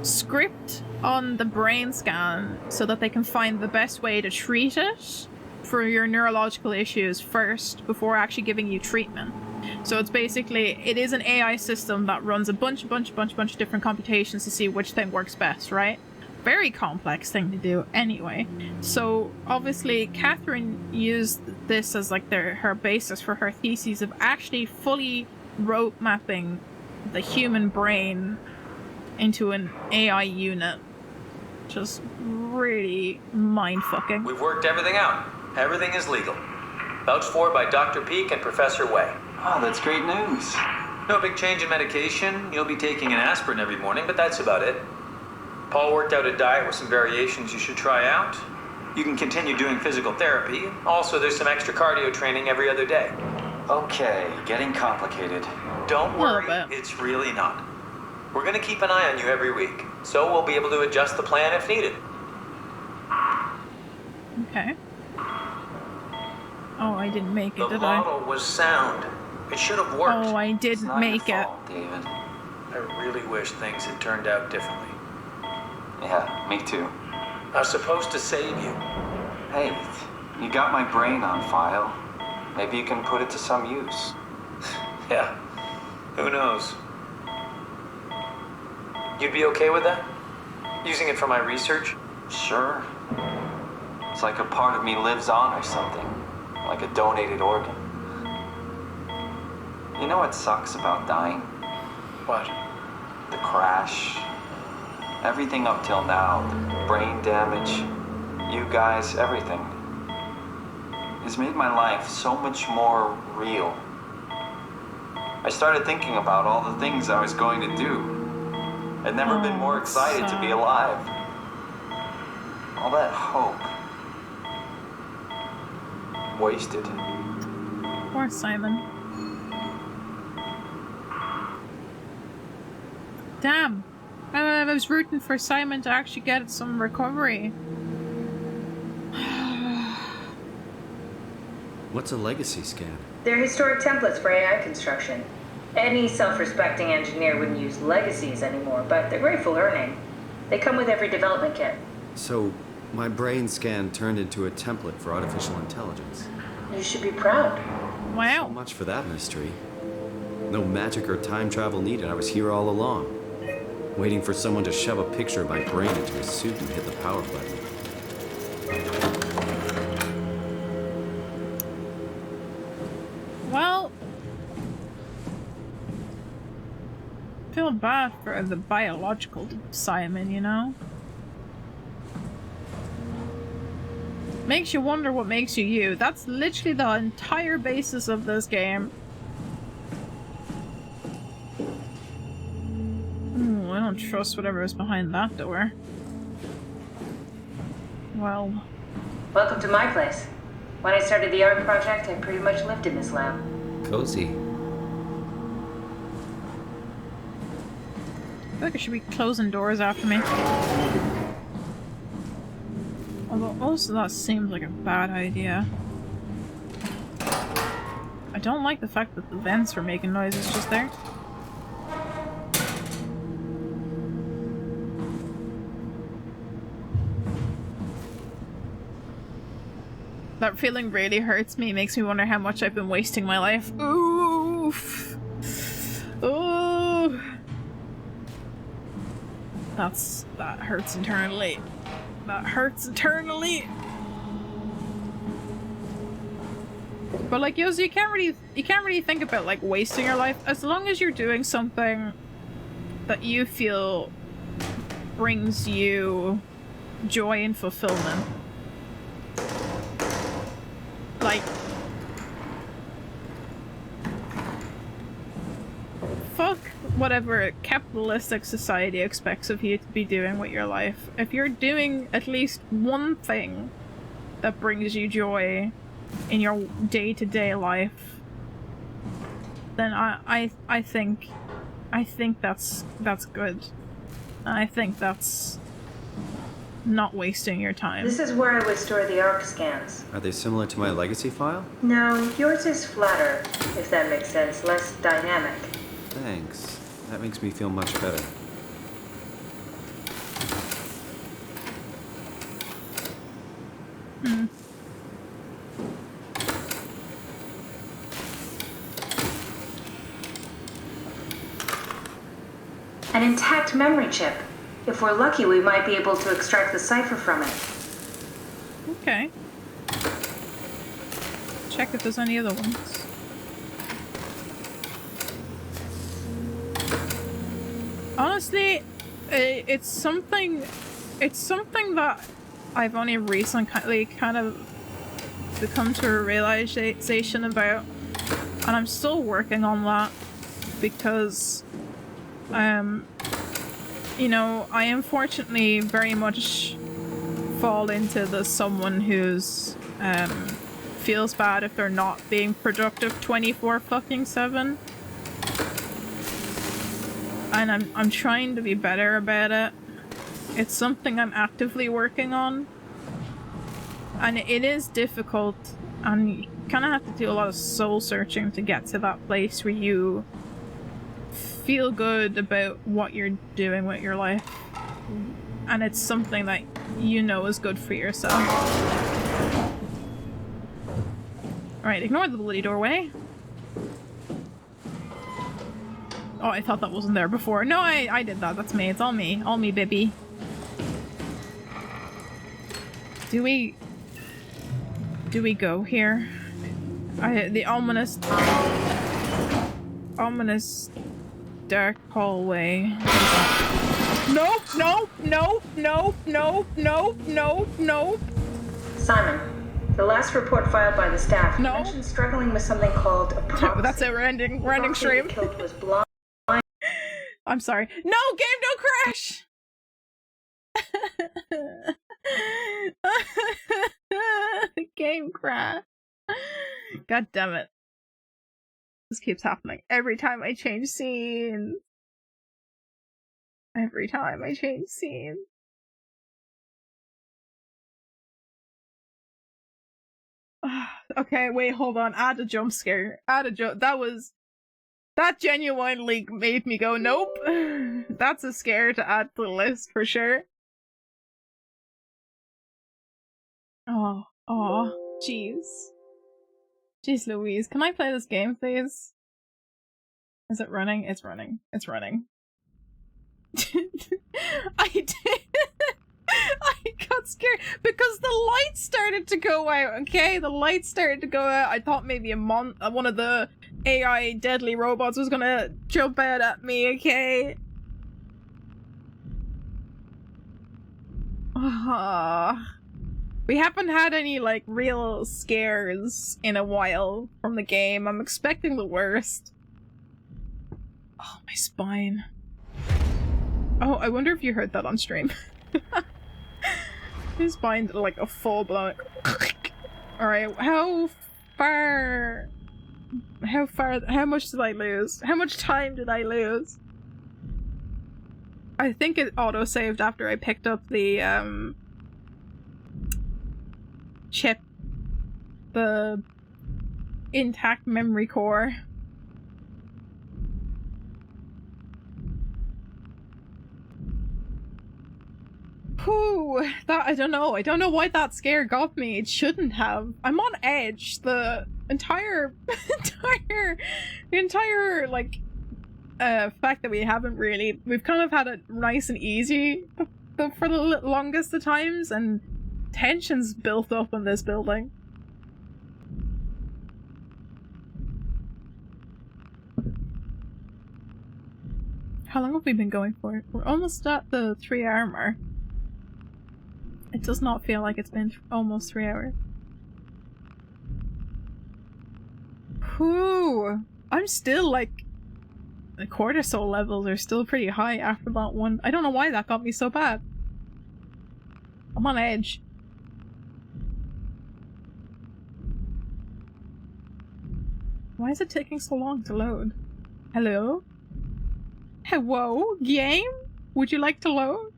script on the brain scan so that they can find the best way to treat it for your neurological issues first before actually giving you treatment. So it's basically, it is an AI system that runs a bunch of different computations to see which thing works best, right? Very complex thing to do anyway. So obviously Catherine used this as like her basis for her thesis of actually fully road mapping the human brain into an AI unit. Just really mind-fucking. We've worked everything out. Everything is legal. Vouched for by Dr. Peak and Professor Wei. Oh, that's great news. No big change in medication. You'll be taking an aspirin every morning, but that's about it. Paul worked out a diet with some variations you should try out. You can continue doing physical therapy. Also, there's some extra cardio training every other day. Okay, getting complicated. Don't worry, it's really not. We're going to keep an eye on you every week, so we'll be able to adjust the plan if needed. Okay. Oh, I didn't make it, did I? The model was sound. It should have worked. Oh, I didn't make it. David. I really wish things had turned out differently. Yeah, me too. I was supposed to save you. Hey, you got my brain on file. Maybe you can put it to some use. Yeah, who knows? You'd be okay with that? Using it for my research? Sure. It's like a part of me lives on or something. Like a donated organ. You know what sucks about dying? What? The crash. Everything up till now, the brain damage, you guys, everything, has made my life so much more real. I started thinking about all the things I was going to do. I'd never been more excited to be alive. All that hope. Wasted. Poor Simon. Damn. I was rooting for Simon to actually get some recovery. What's a legacy scan? They're historic templates for AI construction. Any self-respecting engineer wouldn't use legacies anymore, but they're great for learning. They come with every development kit. So, my brain scan turned into a template for artificial intelligence. You should be proud. Wow. So much for that mystery. No magic or time travel needed. I was here all along, waiting for someone to shove a picture of my brain into a suit and hit the power button. Well, feel bad for the biological Simon, you know? Makes you wonder what makes you you. That's literally the entire basis of this game. Ooh, I don't trust whatever is behind that door. Well... Welcome to my place. When I started the art project, I pretty much lived in this lab. Cozy. I feel like I should be closing doors after me. Although also that seems like a bad idea. I don't like the fact that the vents were making noises just there. That feeling really hurts me, makes me wonder how much I've been wasting my life. Oof. Ooh. That hurts internally. That hurts internally. But like, Yozu, you can't really think about like wasting your life as long as you're doing something that you feel brings you joy and fulfillment. Like, fuck whatever capitalistic society expects of you to be doing with your life. If you're doing at least one thing that brings you joy in your day-to-day life, then I think that's good. I think that's not wasting your time. This is where I would store the ARC scans. Are they similar to my legacy file? No, yours is flatter, if that makes sense, less dynamic. Thanks. That makes me feel much better. An intact memory chip. If we're lucky, we might be able to extract the cipher from it. Okay. Check if there's any other ones. Honestly, it's something that I've only recently kind of become to a realization about, and I'm still working on that because, you know, I unfortunately very much fall into the someone who's feels bad if they're not being productive 24/7. And I'm trying to be better about it. It's something I'm actively working on. And it is difficult, and you kind of have to do a lot of soul searching to get to that place where you feel good about what you're doing with your life. And it's something that you know is good for yourself. Alright, ignore the bloody doorway. Oh, I thought that wasn't there before. No, I did that. That's me. It's all me. All me, baby. Do we go here? The ominous dark hallway. Nope, nope, nope, nope, nope, nope, nope, nope. Simon, the last report filed by the staff mentioned struggling with something called a proxy. That's it, we're ending stream. Killed was blind. I'm sorry. No, game don't crash! The game crash. God damn it. This keeps happening every time I change scenes. Every time I change scenes. Okay, wait, hold on. Add a jump scare. Add a jump. That was That genuinely made me go, nope. That's a scare to add to the list for sure. Oh, jeez. Jeez Louise, can I play this game, please? Is it running? It's running. It's running. I did. I got scared because the lights started to go out, okay? The lights started to go out. I thought maybe one of the AI deadly robots was gonna jump out at me, okay? We haven't had any, like, real scares in a while from the game. I'm expecting the worst. Oh, my spine. Oh, I wonder if you heard that on stream. His spine did like a full-blown... Alright, how much did I lose? How much time did I lose? I think it auto-saved after I picked up the, chip. The intact memory core. Whew, I don't know why that scare got me. It shouldn't have. I'm on edge. The entire like fact that we've kind of had it nice and easy for the longest of times, and tension's built up in this building. How long have we been going for? We're almost at the 3-hour mark. It does not feel like it's been almost 3 hours. Whew! I'm still like... The cortisol levels are still pretty high after that one. I don't know why that got me so bad. I'm on edge. Why is it taking so long to load? Hello? Hello? Game? Would you like to load?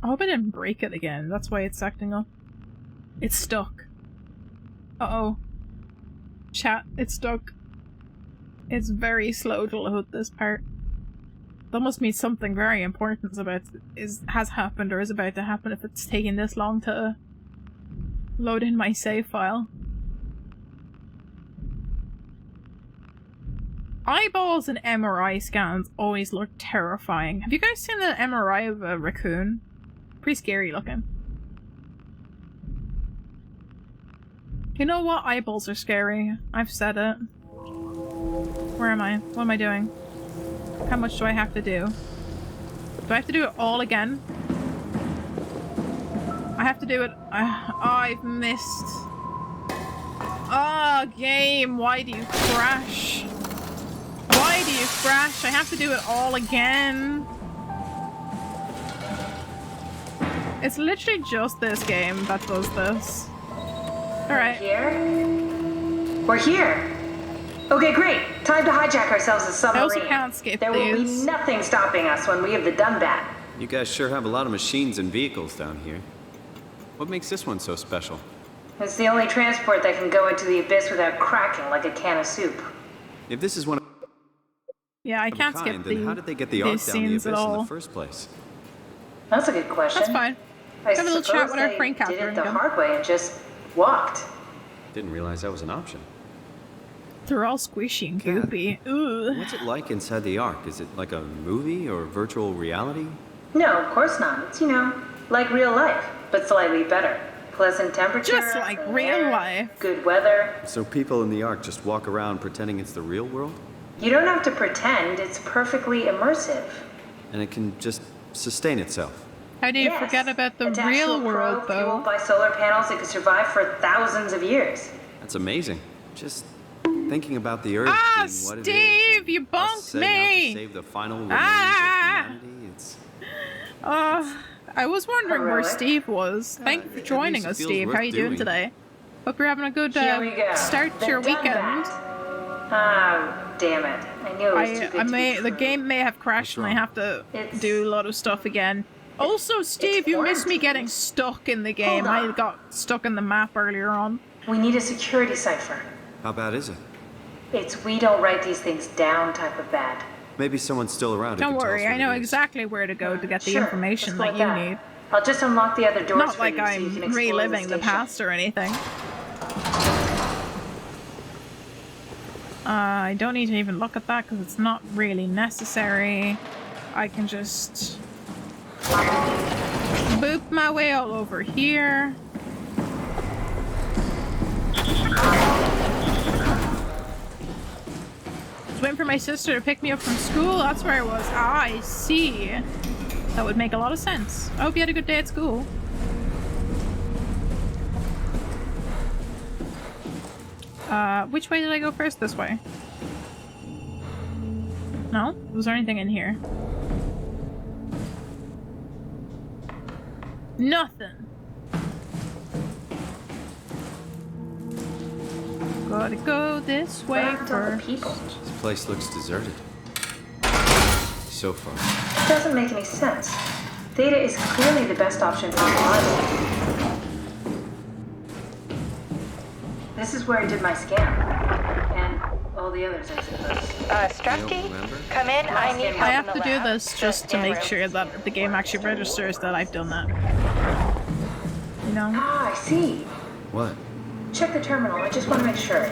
I hope I didn't break it again. That's why it's acting up. It's stuck. Uh-oh. Chat, it's stuck. It's very slow to load this part. That must mean something very important has happened or is about to happen if it's taking this long to load in my save file. Eyeballs and MRI scans always look terrifying. Have you guys seen the MRI of a raccoon? Pretty scary looking. You know what? Eyeballs are scary. I've said it. Where am I? What am I doing? How much do I have to do? Do I have to do it all again? I have to do it... I've missed. Oh, game. Why do you crash? Why do you crash? I have to do it all again. It's literally just this game that does this. Alright. We're here. Okay, great. Time to hijack ourselves a submarine. I also can't skip There will be nothing stopping us when we have done that. You guys sure have a lot of machines and vehicles down here. What makes this one so special? It's the only transport that can go into the abyss without cracking like a can of soup. If this is one of I can't skip then how did they get the ark down the abyss in the first place? That's a good question. That's fine. I have a little chat with our friend did it the hard way and just walked. Didn't realize that was an option. They're all squishy and goopy. Ooh. What's it like inside the ark? Is it like a movie or virtual reality? No, of course not. It's, like real life, but slightly better. Pleasant temperature. Just like real life. Good weather. So people in the ark just walk around pretending it's the real world? You don't have to pretend. It's perfectly immersive. And it can just sustain itself. How do you forget about the real world, though? Fueled by solar panels, it could survive for thousands of years. That's amazing. Just thinking about the Earth being what Steve, it is. you bunked me! To save the final remains of humanity. It's... I was wondering where Steve was. Thank you for joining us, Steve. How are you doing today? Hope you're having a good Here we go. start to your They've done weekend. that. Damn it. I knew it was too good to be The true. game may have crashed and I have to do a lot of stuff again. Also, Steve, you missed me getting stuck in the game. I got stuck in the map earlier on. We need a security cipher. How bad is it? It's we don't write these things down type of bad. Maybe someone's still around. Don't worry, I know exactly where to go to get the information that you need. I'll just unlock the other doors. Not for like you so you I'm can explore reliving the station. past or anything. I don't need to even look at that because it's not really necessary. I can just boop my way all over here. Just waiting for my sister to pick me up from school. That's where I was. Ah, I see. That would make a lot of sense. I hope you had a good day at school. Which way did I go first? This way. No? Was there anything in here? Nothing. Gotta go this way first. This place looks deserted. So far. It doesn't make any sense. Theta is clearly the best option for survival. This is where I did my scan. And all the others, I suppose. Strafky, come in. I need help I have in to the do lab. this just to make sure that the game actually registers that I've done that. You know? Ah, I see. What? Check the terminal. I just want to make sure.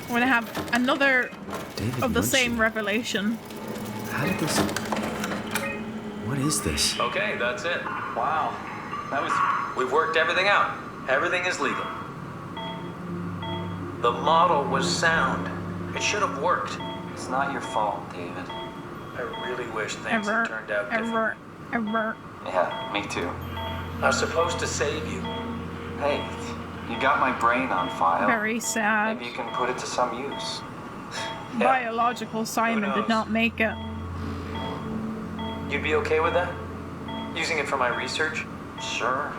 I'm gonna have another David of the Munch? same revelation. How did this... What is this? Okay, that's it. Wow. We've worked everything out. Everything is legal. The model was sound. It should have worked. It's not your fault, David. I really wish things had turned out different. Ever. Yeah, me too. I was supposed to save you. Hey, you got my brain on file. Very sad. Maybe you can put it to some use. Biological Simon did not make it. You'd be okay with that? Using it for my research? Sure.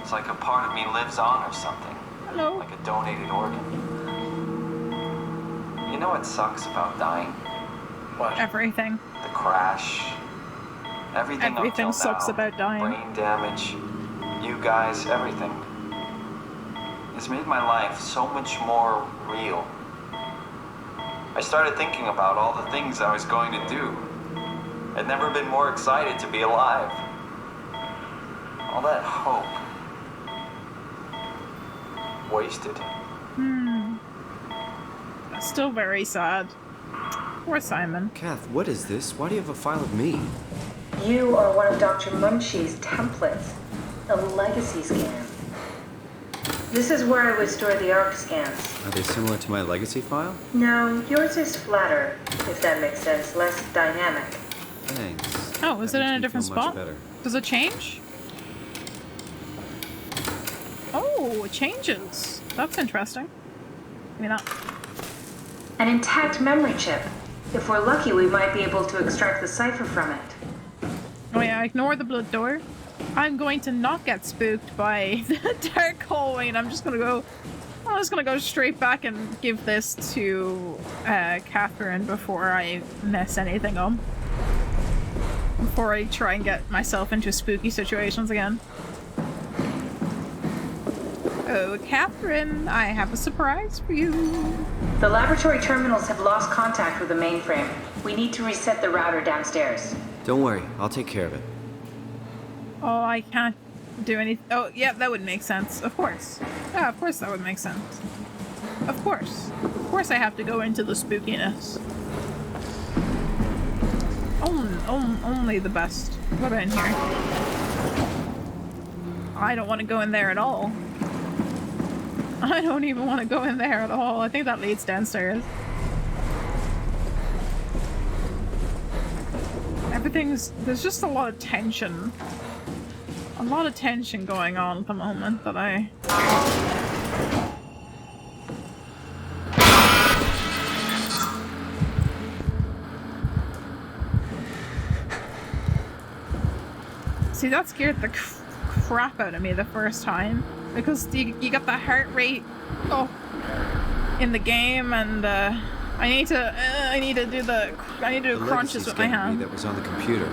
It's like a part of me lives on or something. Hello. Like a donated organ. You know what sucks about dying? What? Everything. The crash. Everything until sucks now. about dying. Brain damage. You guys, everything. It's made my life so much more real. I started thinking about all the things I was going to do. I'd never been more excited to be alive. All that hope. Wasted. Still very sad. Poor Simon. Kath, what is this? Why do you have a file of me? You are one of Dr. Munchie's templates. A legacy scan. This is where I would store the ARC scans. Are they similar to my legacy file? No, yours is flatter, if that makes sense. Less dynamic. Thanks. Oh, is it in a different feel much spot? better. Does it change? Oh, it changes. That's interesting. Give me that. An intact memory chip. If we're lucky, we might be able to extract the cipher from it. Oh yeah, ignore the blood door. I'm going to not get spooked by the dark hallway, and I'm just gonna go straight back and give this to Catherine before I mess anything up. Before I try and get myself into spooky situations again. Oh, Catherine, I have a surprise for you. The laboratory terminals have lost contact with the mainframe. We need to reset the router downstairs. Don't worry, I'll take care of it. Oh, I can't do anything. Oh, yeah, that would make sense. Of course. Yeah, of course that would make sense. Of course. Of course I have to go into the spookiness. Only the best. What about in here? I don't want to go in there at all. I don't even want to go in there at all. I think that leads downstairs. There's just a lot of tension. A lot of tension going on at the moment that I... See, that scared the crap out of me the first time. Because you got the heart rate up in the game, and I need to do crunches with my hand. That was on the computer.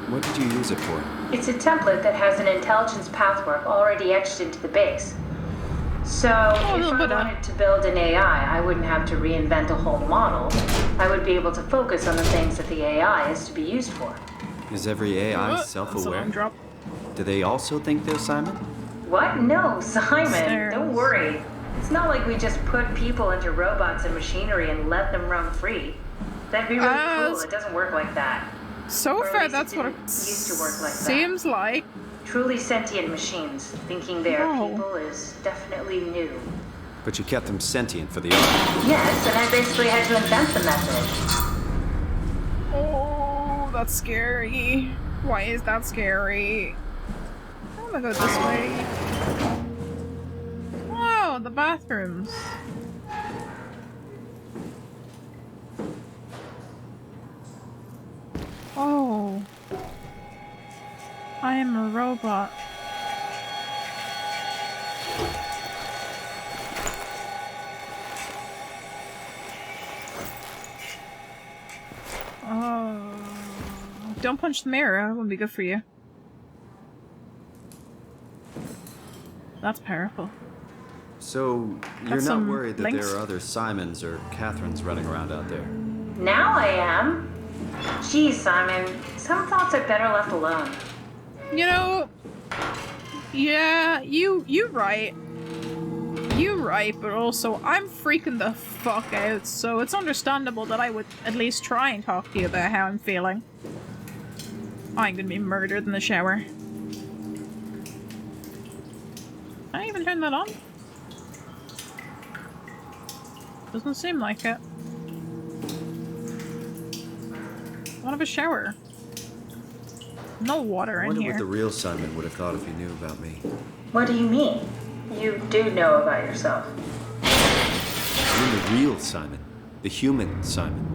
What did you use it for? It's a template that has an intelligence pathwork already etched into the base. So, if I wanted to build an AI, I wouldn't have to reinvent a whole model. I would be able to focus on the things that the AI is to be used for. Is every AI self-aware? Do they also think they're Simon? What? No, Simon. Don't worry. It's not like we just put people into robots and machinery and let them run free. That'd be really cool. It doesn't work like that. So far, that's what it used to work like seems like. Truly sentient machines, thinking they are people is definitely new. But you kept them sentient for the art. Yes, and I basically had to invent the method. Oh, that's scary. Why is that scary? I'm gonna go this way. Oh, the bathrooms. Oh. I am a robot. Oh. Don't punch the mirror, it wouldn't be good for you. That's powerful. So, you're not worried that there are other Simons or Catherines running around out there? Now I am. Geez, Simon, some thoughts are better left alone. You know, yeah, you right. You right, but also I'm freaking the fuck out, so it's understandable that I would at least try and talk to you about how I'm feeling. I'm gonna be murdered in the shower. Can I even turn that on? Doesn't seem like it. What of a shower? No water in here. I wonder what the real Simon would have thought if he knew about me. What do you mean? You do know about yourself. I mean the real Simon. The human Simon.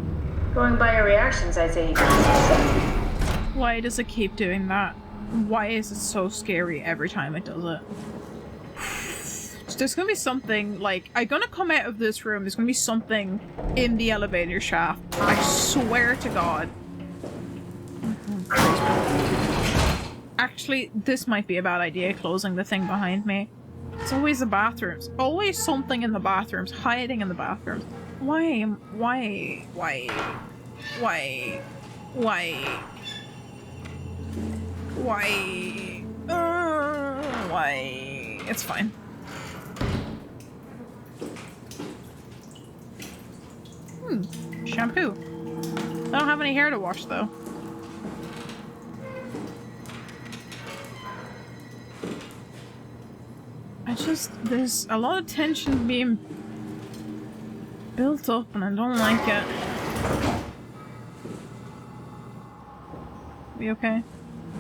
Going by your reactions, I'd say he does. Why does it keep doing that? Why is it so scary every time it does it? There's gonna be something, like, I'm gonna come out of this room, there's gonna be something in the elevator shaft. I swear to God. Actually, this might be a bad idea, closing the thing behind me. It's always the bathrooms. Always something in the bathrooms, hiding in the bathrooms. Why? It's fine. Shampoo. I don't have any hair to wash, though. There's a lot of tension being built up and I don't like it. We okay?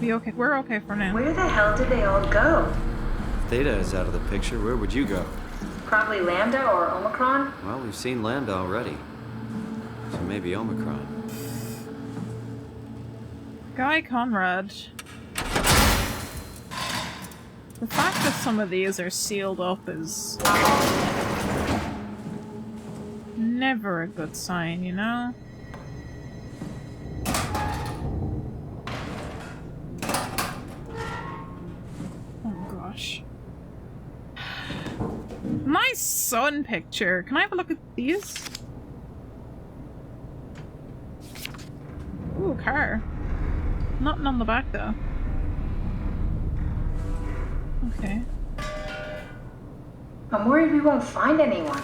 We okay? We're okay for now. Where the hell did they all go? If Theta is out of the picture, where would you go? Probably Lambda or Omicron? Well, we've seen Lambda already. So maybe Omicron. Guy Conrad. The fact that some of these are sealed up is never a good sign, you know? Oh gosh. Nice sun picture. Can I have a look at these? Ooh, car. Nothing on the back though. Okay. I'm worried we won't find anyone.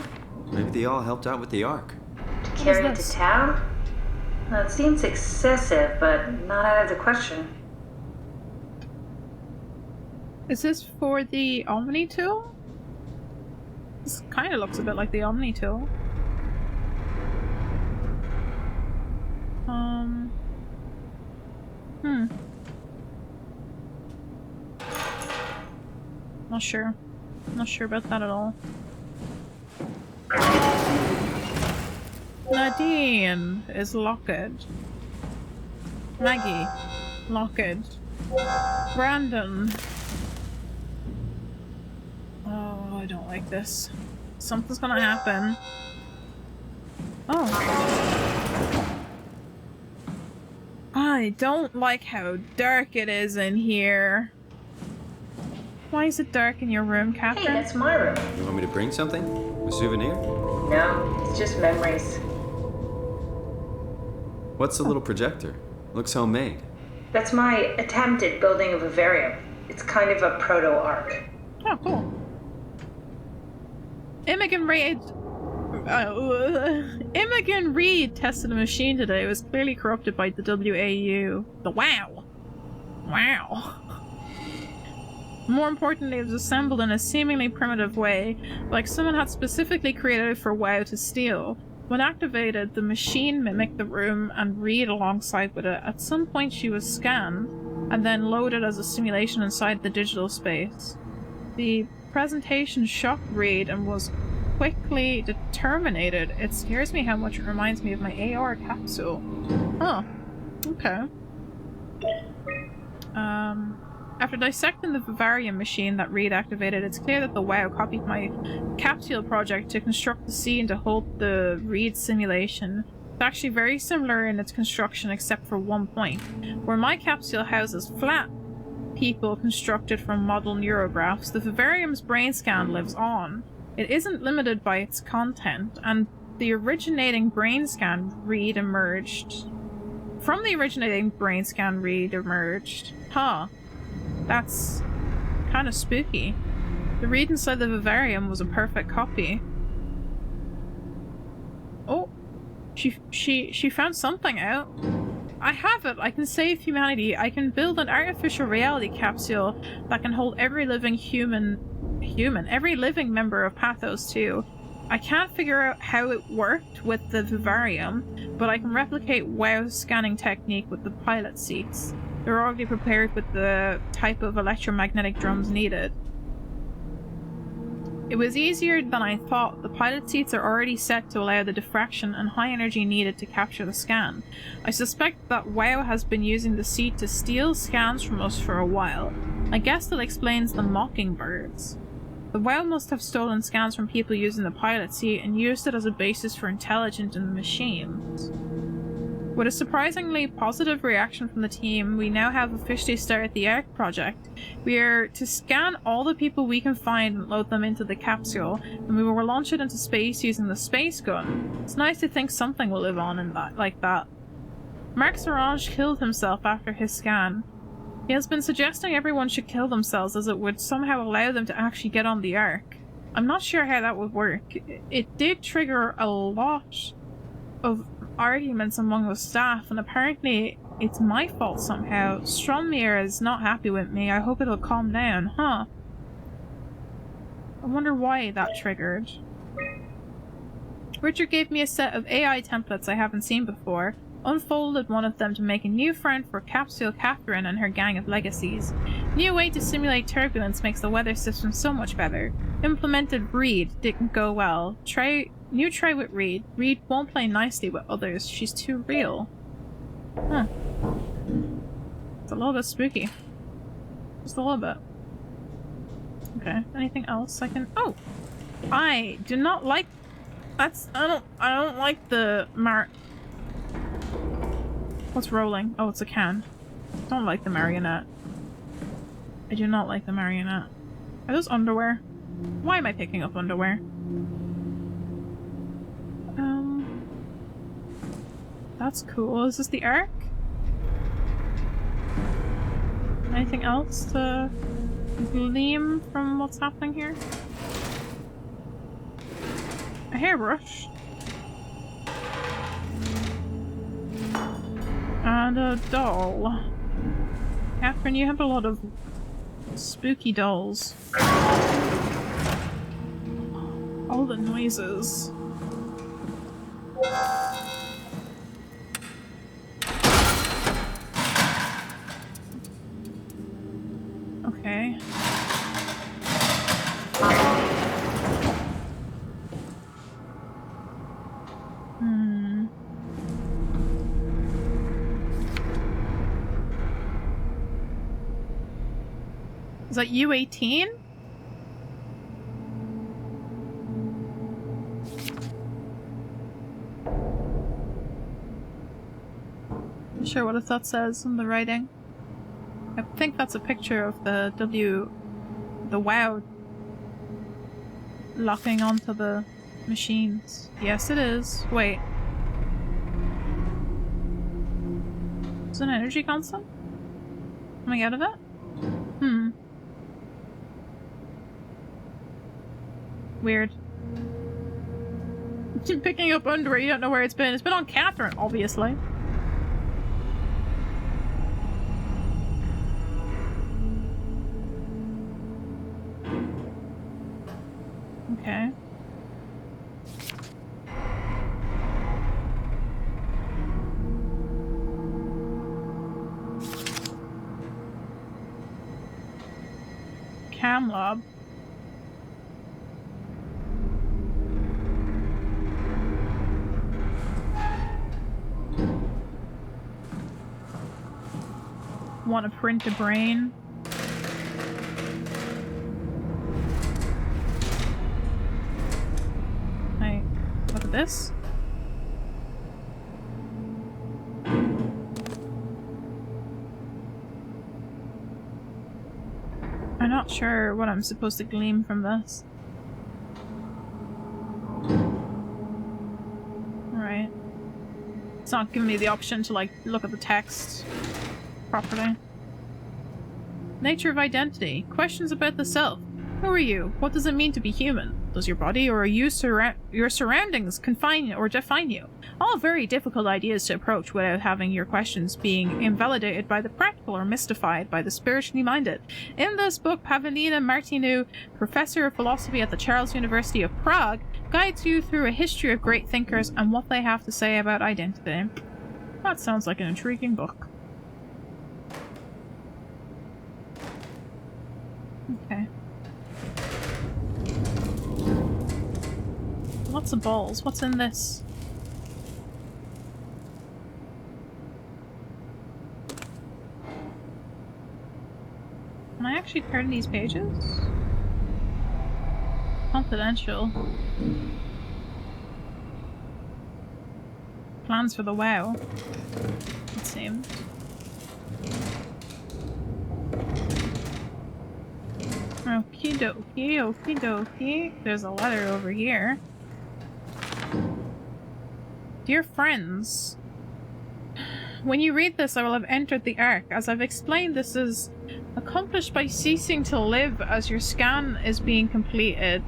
Maybe they all helped out with the Ark. To carry it to town? Well, it seems excessive, but not out of the question. Is this for the Omni tool? This kind of looks a bit like the Omni tool. Not sure. Not sure about that at all. Nadine is Locked. Maggie, Locked. Random. Oh, I don't like this. Something's gonna happen. Oh. I don't like how dark it is in here. Why is it dark in your room, Catherine? Hey, that's my room. You want me to bring something? A souvenir? No, it's just memories. What's the little projector? Looks homemade. That's my attempt at building a vivarium. It's kind of a proto-ark. Oh, cool. Imogen Reed tested a machine today. It was clearly corrupted by the WAU. The WOW. Wow. More importantly, it was assembled in a seemingly primitive way, like someone had specifically created it for WoW to steal. When activated, the machine mimicked the room and Reed alongside with it. At some point she was scanned, and then loaded as a simulation inside the digital space. The presentation shocked Reed and was quickly terminated. It scares me how much it reminds me of my AR capsule. Oh, okay. After dissecting the vivarium machine that Reed activated, it's clear that the WoW copied my capsule project to construct the scene to hold the Reed simulation. It's actually very similar in its construction except for one point. Where my capsule houses flat people constructed from model neurographs, the vivarium's brain scan lives on. It isn't limited by its content, and the originating brain scan Reed emerged. From the originating brain scan Reed emerged. Huh. That's kind of spooky. The Reed inside the vivarium was a perfect copy. Oh, she found something out. I have it. I can save humanity. I can build an artificial reality capsule that can hold every living every living member of Pathos too. I can't figure out how it worked with the vivarium, but I can replicate WoW's scanning technique with the pilot seats. They're already prepared with the type of electromagnetic drums needed. It was easier than I thought. The pilot seats are already set to allow the diffraction and high energy needed to capture the scan. I suspect that WoW has been using the seat to steal scans from us for a while. I guess that explains the mockingbirds. The WoW must have stolen scans from people using the pilot seat and used it as a basis for intelligence in the machines. With a surprisingly positive reaction from the team, we now have officially started the ARC project. We are to scan all the people we can find and load them into the capsule, and we will launch it into space using the space gun. It's nice to think something will live on in that, like that. Mark Sorange killed himself after his scan. He has been suggesting everyone should kill themselves as it would somehow allow them to actually get on the ARC. I'm not sure how that would work. It did trigger a lot of arguments among the staff, and apparently it's my fault somehow. Stromir is not happy with me. I hope it'll calm down, huh? I wonder why that triggered. Richard gave me a set of AI templates I haven't seen before, unfolded one of them to make a new friend for Capsule Catherine and her gang of legacies. New way to simulate turbulence makes the weather system so much better. Implemented Reed didn't go well. New try with Reed. Reed won't play nicely with others. She's too real. Huh. It's a little bit spooky. Just a little bit. Okay. Anything else I can... Oh! I do not like... I don't like the What's rolling? Oh, it's a can. Don't like the marionette. I do not like the marionette. Are those underwear? Why am I picking up underwear? That's cool. Is this the Ark? Anything else to gleam from what's happening here? A hairbrush. And a doll. Catherine, you have a lot of spooky dolls. All the noises. Okay. that U18? Not sure what that says in the writing. I think that's a picture of the WOW locking onto the machines. Yes, it is. Wait. Is it an energy constant? Coming out of it? Weird. Picking up underwear, you don't know where it's been. It's been on Catherine, obviously. Okay. Cam lab. Want to print a brain? Hey, look at this. I'm not sure what I'm supposed to glean from this. Alright. It's not giving me the option to, like, look at the text properly. Nature of identity. Questions about the self. Who are you? What does it mean to be human? Does your body or your surroundings confine or define you? All very difficult ideas to approach without having your questions being invalidated by the practical or mystified by the spiritually minded. In this book, Pavlina Martinu, professor of philosophy at the Charles University of Prague, guides you through a history of great thinkers and what they have to say about identity. That sounds like an intriguing book. Okay. Lots of balls. What's in this? Can I actually turn these pages? Confidential. Plans for the WOW. It seems. Okie dokie, okie dokie. There's a letter over here. Dear friends, when you read this, I will have entered the Ark. As I've explained, this is accomplished by ceasing to live as your scan is being completed.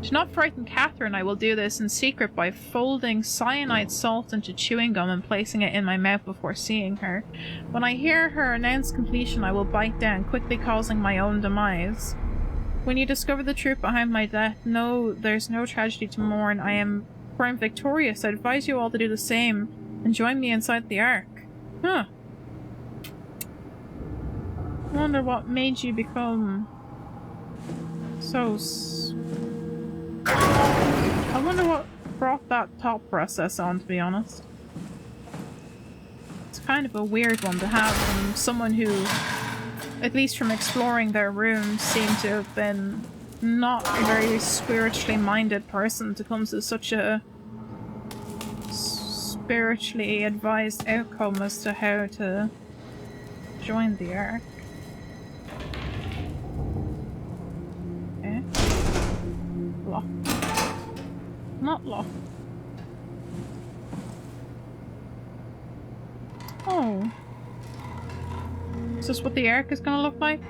To not frighten Catherine, I will do this in secret by folding cyanide salt into chewing gum and placing it in my mouth before seeing her. When I hear her announce completion, I will bite down, quickly causing my own demise. When you discover the truth behind my death, know there's no tragedy to mourn. I am victorious. I advise you all to do the same and join me inside the Ark. Huh. I wonder what made you become so... I wonder what brought that thought process on, to be honest. It's kind of a weird one to have from someone who, at least from exploring their rooms, seemed to have been not a very spiritually minded person to come to such a spiritually advised outcome as to how to join the Ark. Okay. Locked. Not locked. Oh. Is this what the Ark is gonna look like?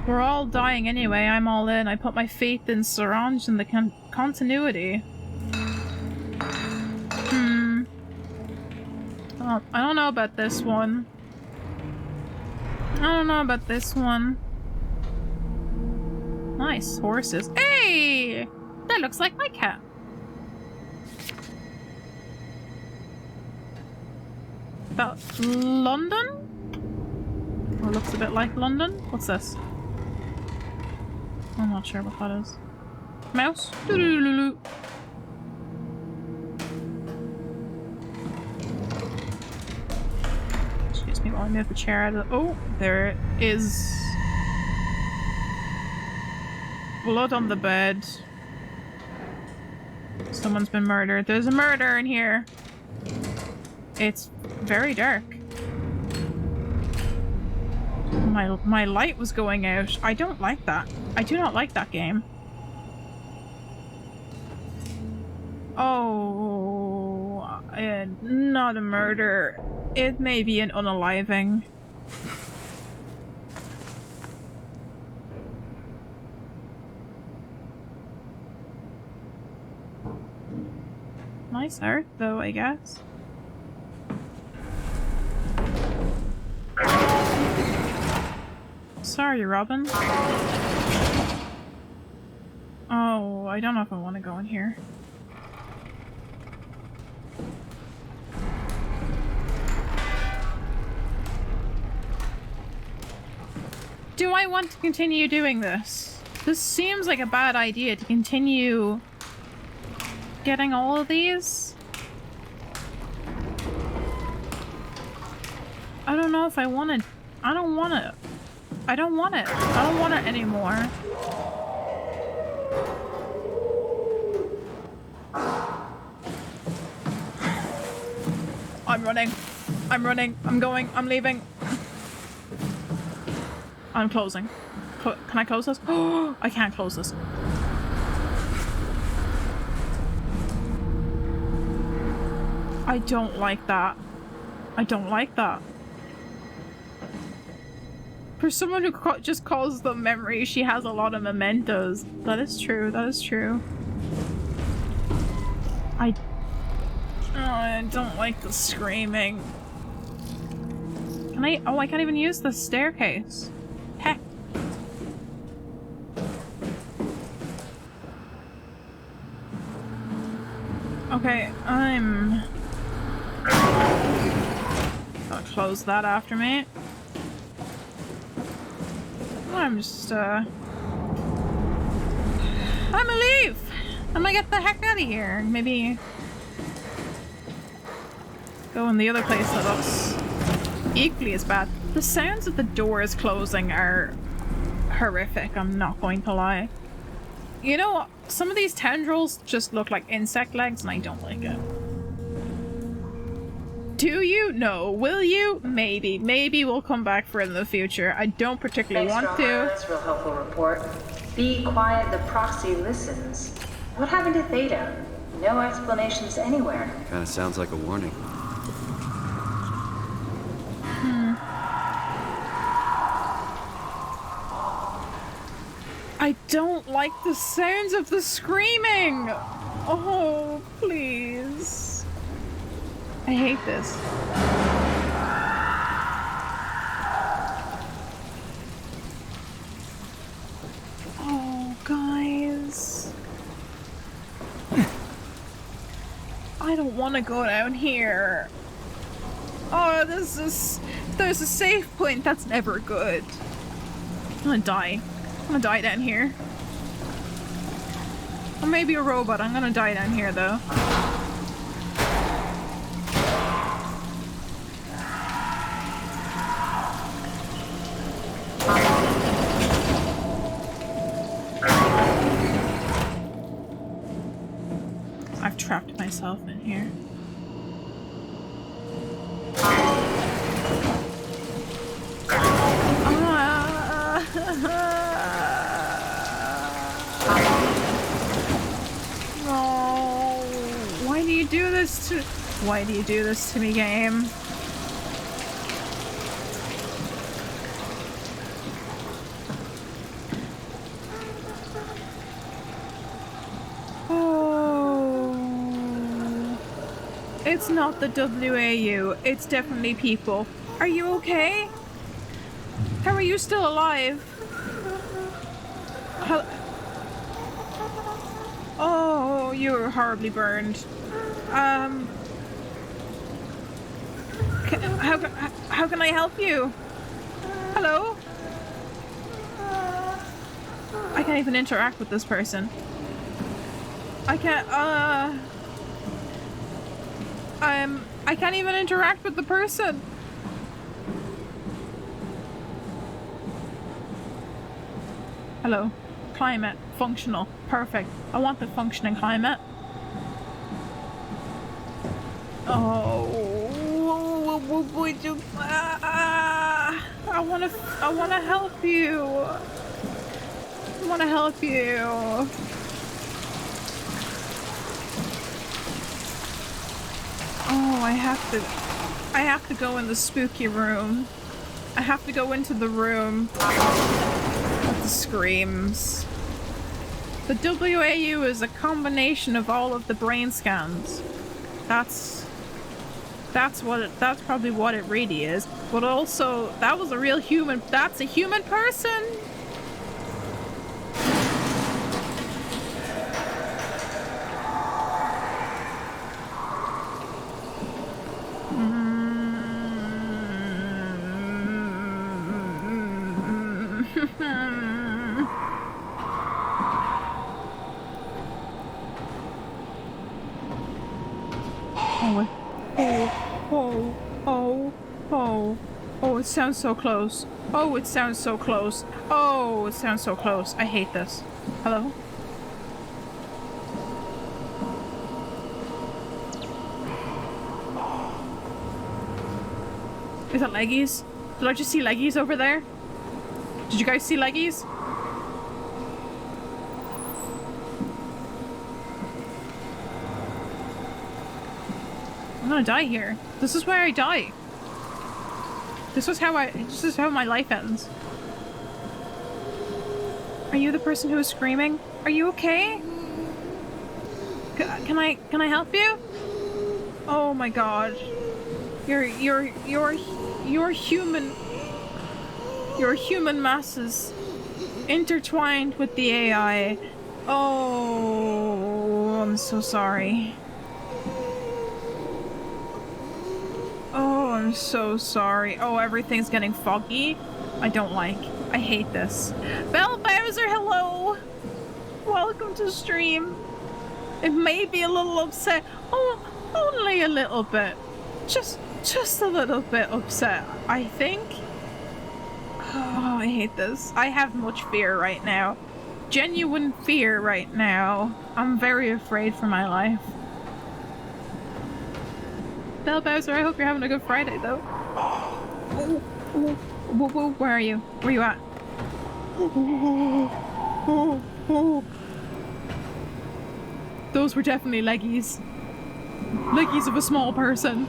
We're all dying anyway, I'm all in. I put my faith in Saranj and the continuity. Oh, I don't know about this one. Nice horses. Hey! That looks like my cat. About London? Or looks a bit like London? What's this? I'm not sure what that is. Mouse? Doo-doo-doo-doo. me while I move the chair out of the... Oh, there is blood on the bed. Someone's been murdered. There's a murder in here. It's very dark. My light was going out. I don't like that. I do not like that game. Oh, not a murder. It may be an unaliving. Nice art, though, I guess. Sorry, Robin. Oh, I don't know if I want to go in here. Do I want to continue doing this? This seems like a bad idea to continue getting all of these. I don't know if I want to. I don't want it. I don't want it. I don't want it anymore. I'm running. I'm running. I'm going. I'm leaving. I'm closing. Can I close this? Oh, I can't close this. I don't like that. I don't like that. For someone who just calls them memories, she has a lot of mementos. That is true. That is true. I don't like the screaming. Can I? Oh, I can't even use the staircase. Heck. Okay, I'm gonna close that after me. I'm just, I'm gonna leave! I'm gonna get the heck out of here and maybe go in the other place that looks equally as bad. The sounds of the doors closing are horrific, I'm not going to lie. You know what? Some of these tendrils just look like insect legs and I don't like it. Do you? No. Will you? Maybe. Maybe we'll come back for it in the future. I don't particularly want to. That's real helpful report. Be quiet, the proxy listens. What happened to Theta? No explanations anywhere. Kinda sounds like a warning. I don't like the sounds of the screaming! Oh, please. I hate this. Oh, guys. I don't want to go down here. Oh, this is... There's a save point. That's never good. I'm gonna die. I'm gonna die down here. I may be a robot. I'm gonna die down here, though. I've trapped myself in here. No. Why do you do this to... Why do you do this to me, game? It's not the WAU. It's definitely people. Are you okay? How are you still alive? How... Oh, you were horribly burned. How can I help you? Hello? I can't even interact with this person. I can't, I can't even interact with the person. Hello. Climate. Functional. Perfect. I want the functioning climate. Oh. I wanna help you. I wanna help you. Oh, I have to go in the spooky room. I have to go into the room with the screams. The WAU is a combination of all of the brain scans. That's probably what it really is. But also, that was a real human. That's a human person. Oh, it sounds so close. Oh, it sounds so close. Oh, it sounds so close. I hate this. Hello? Is that leggies? Did I just see leggies over there? Did you guys see leggies? I'm gonna die here. This is where I die. This is how my life ends. Are you the person who is screaming? Are you okay? Can I help you? Oh my god. You're human. Your human masses intertwined with the AI. Oh, I'm so sorry. Oh, I'm so sorry. Oh, everything's getting foggy. I don't like. I hate this. Bell Bowser, hello! Welcome to stream. It may be a little upset. Oh, only a little bit. Just a little bit upset, I think. Oh, I hate this. I have much fear right now. Genuine fear right now. I'm very afraid for my life. Bell Bowser, I hope you're having a good Friday, though. Ooh, ooh, ooh, ooh, where are you? Where you at? Those were definitely leggies. Leggies of a small person.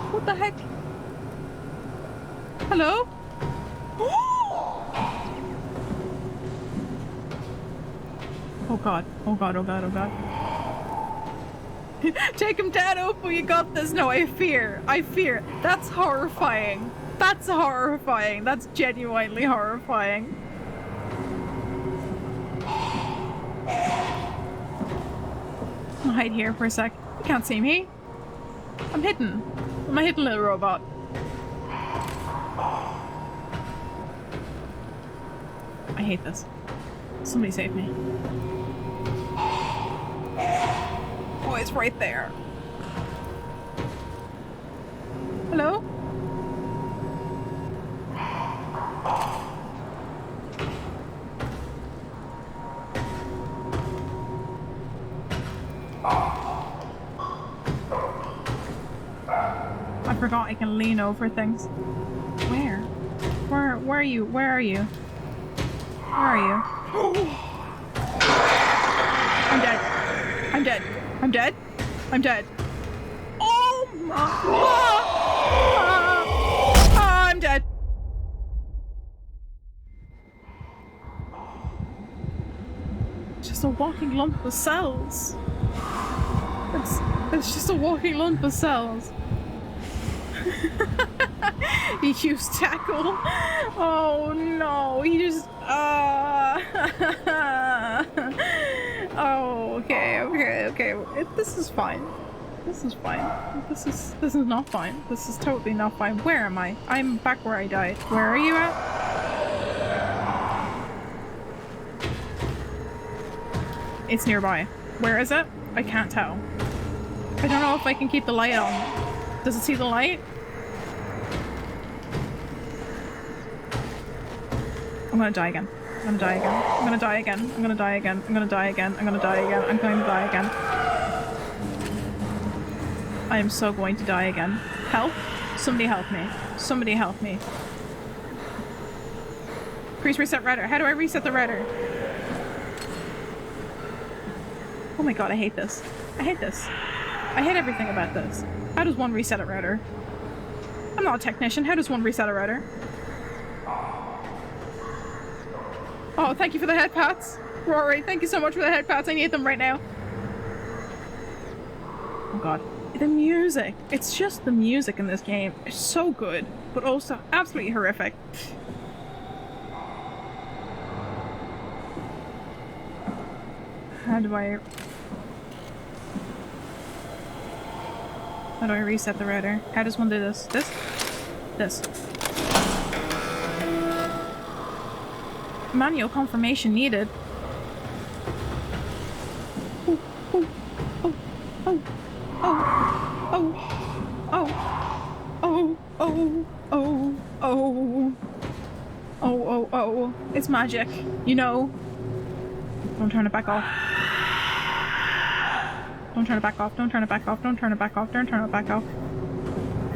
What the heck? Hello? Oh god. Oh god, oh god, oh god. Take him down, Opal, you got this. No, I fear. I fear. That's horrifying. That's horrifying. That's genuinely horrifying. I'll hide here for a sec. You can't see me. I'm hidden. I'm a hidden little robot. I hate this. Somebody save me. Oh, it's right there. Hello? I forgot I can lean over things. Where? Where are you? Where are you? Where are you? I'm dead. I'm dead. I'm dead. I'm dead. Oh my! I'm dead. Just a walking lump of cells. It's just a walking lump of cells. He used tackle. Oh no! He just. Oh, okay. This is fine. This is fine. This is not fine. This is totally not fine. Where am I? I'm back where I died. Where are you at? It's nearby. Where is it? I can't tell. I don't know if I can keep the light on. Does it see the light? I'm gonna die again. I'm gonna die again. I'm gonna die again. I'm gonna die again. I'm gonna die again. I'm gonna die again. I'm going to die again. I am so going to die again. Help? Somebody help me. Somebody help me. Please reset router. How do I reset the router? Oh my god, I hate this. I hate this. I hate everything about this. How does one reset a router? I'm not a technician. How does one reset a router? Oh, thank you for the head pats. Rory, thank you so much for the head pats. I need them right now. Oh god. The music. It's just the music in this game. It's so good, but also absolutely horrific. How do I reset the router? How does one do this? This. Manual confirmation needed. Oh, oh, oh, oh, oh, oh, oh, oh, oh, oh, oh, oh, it's magic, you know. Don't turn it back off. Don't turn it back off. Don't turn it back off. Don't turn it back off. Don't turn it back off.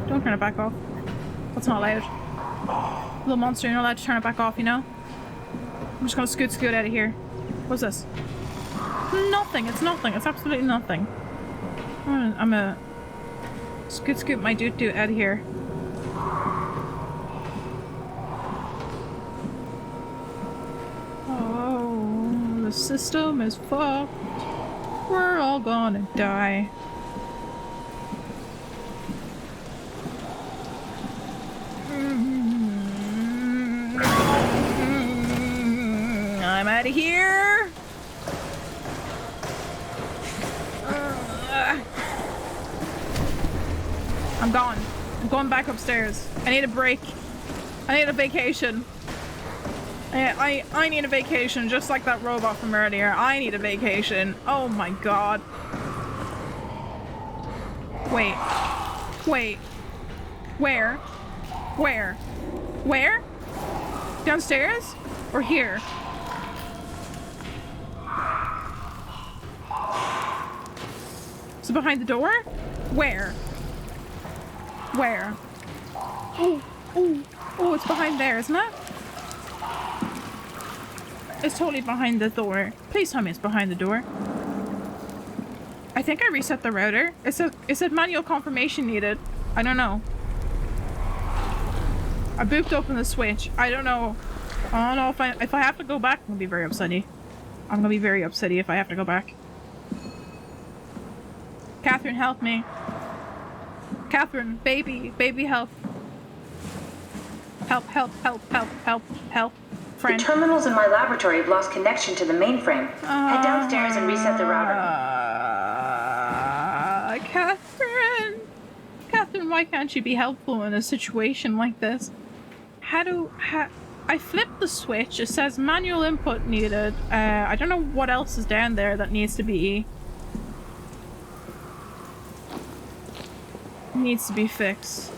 Don't turn it back off. That's not allowed. Little monster, you're not allowed to turn it back off, you know? I'm just gonna scoot out of here. What's this? Nothing. It's nothing. It's absolutely nothing. I'm gonna scoot my doot out of here. Oh, the system is fucked. We're all gonna die. I'm out of here. I'm gone. I'm going back upstairs. I need a break. I need a vacation. I need a vacation, just like that robot from earlier. I need a vacation. Oh my god. Wait. Wait. Where? Where? Where? Downstairs? Or here? Is it behind the door? Where? Where? Oh, oh, oh, it's behind there, isn't it? It's totally behind the door. Please tell me it's behind the door. I think I reset the router. It said manual confirmation needed. I don't know. I booped open the switch. I don't know. I don't know if I have to go back. I'm gonna be very upsetty. I'm gonna be very upsetty if I have to go back. Catherine, help me. Catherine, baby, help. Help, help, help, help, help, help. Friend. The terminals in my laboratory have lost connection to the mainframe. Head downstairs and reset the router. Catherine, why can't you be helpful in a situation like this? I flipped the switch. It says manual input needed. I don't know what else is down there that needs to be fixed.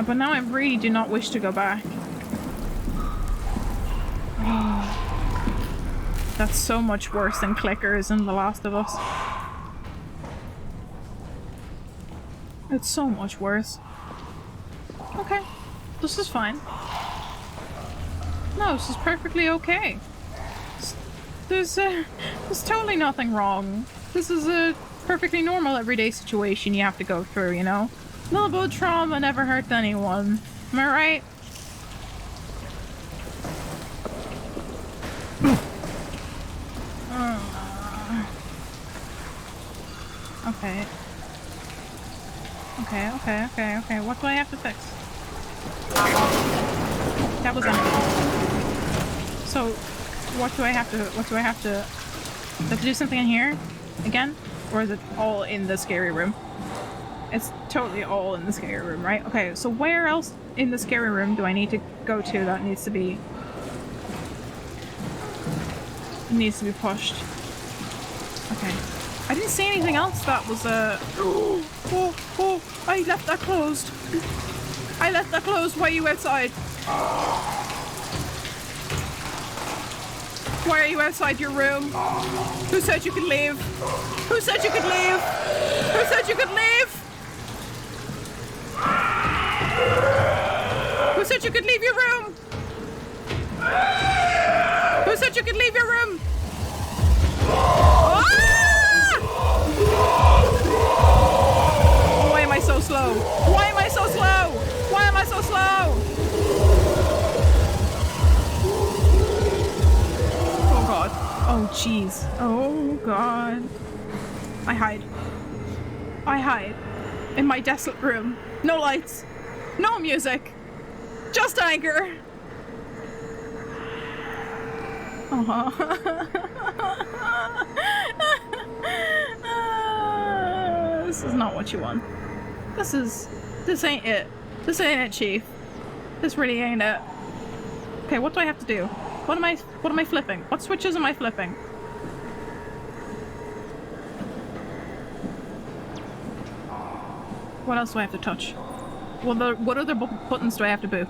But now I really do not wish to go back. That's so much worse than clickers in The Last of Us. It's so much worse. Okay. This is fine. No, this is perfectly okay. There's totally nothing wrong. This is a perfectly normal everyday situation you have to go through, you know? A little bit of trauma never hurt anyone. Am I right? Okay. Okay. What do I have to fix? That was empty. So, what do I have to do something in here? Again? Or is it all in the scary room? It's totally all in the scary room, right? Okay, so where else in the scary room do I need to go to that needs to be pushed? Okay. I didn't see anything else that was oh, I left that closed. I left that closed. Why are you outside? Why are you outside your room? Who said you could leave? Who said you could leave? Who said you could leave? Who said you could leave your room? Who said you could leave your room? Ah! Why am I so slow? Why am I so slow? Why am I so slow? Oh god. Oh jeez. Oh god. I hide. I hide. In my desolate room. No lights. No music. Just anger. This is not what you want. This ain't it. This ain't it, Chief. This really ain't it. Okay, what do I have to do? What am I flipping? What switches am I flipping? What else do I have to touch? What other buttons do I have to boo?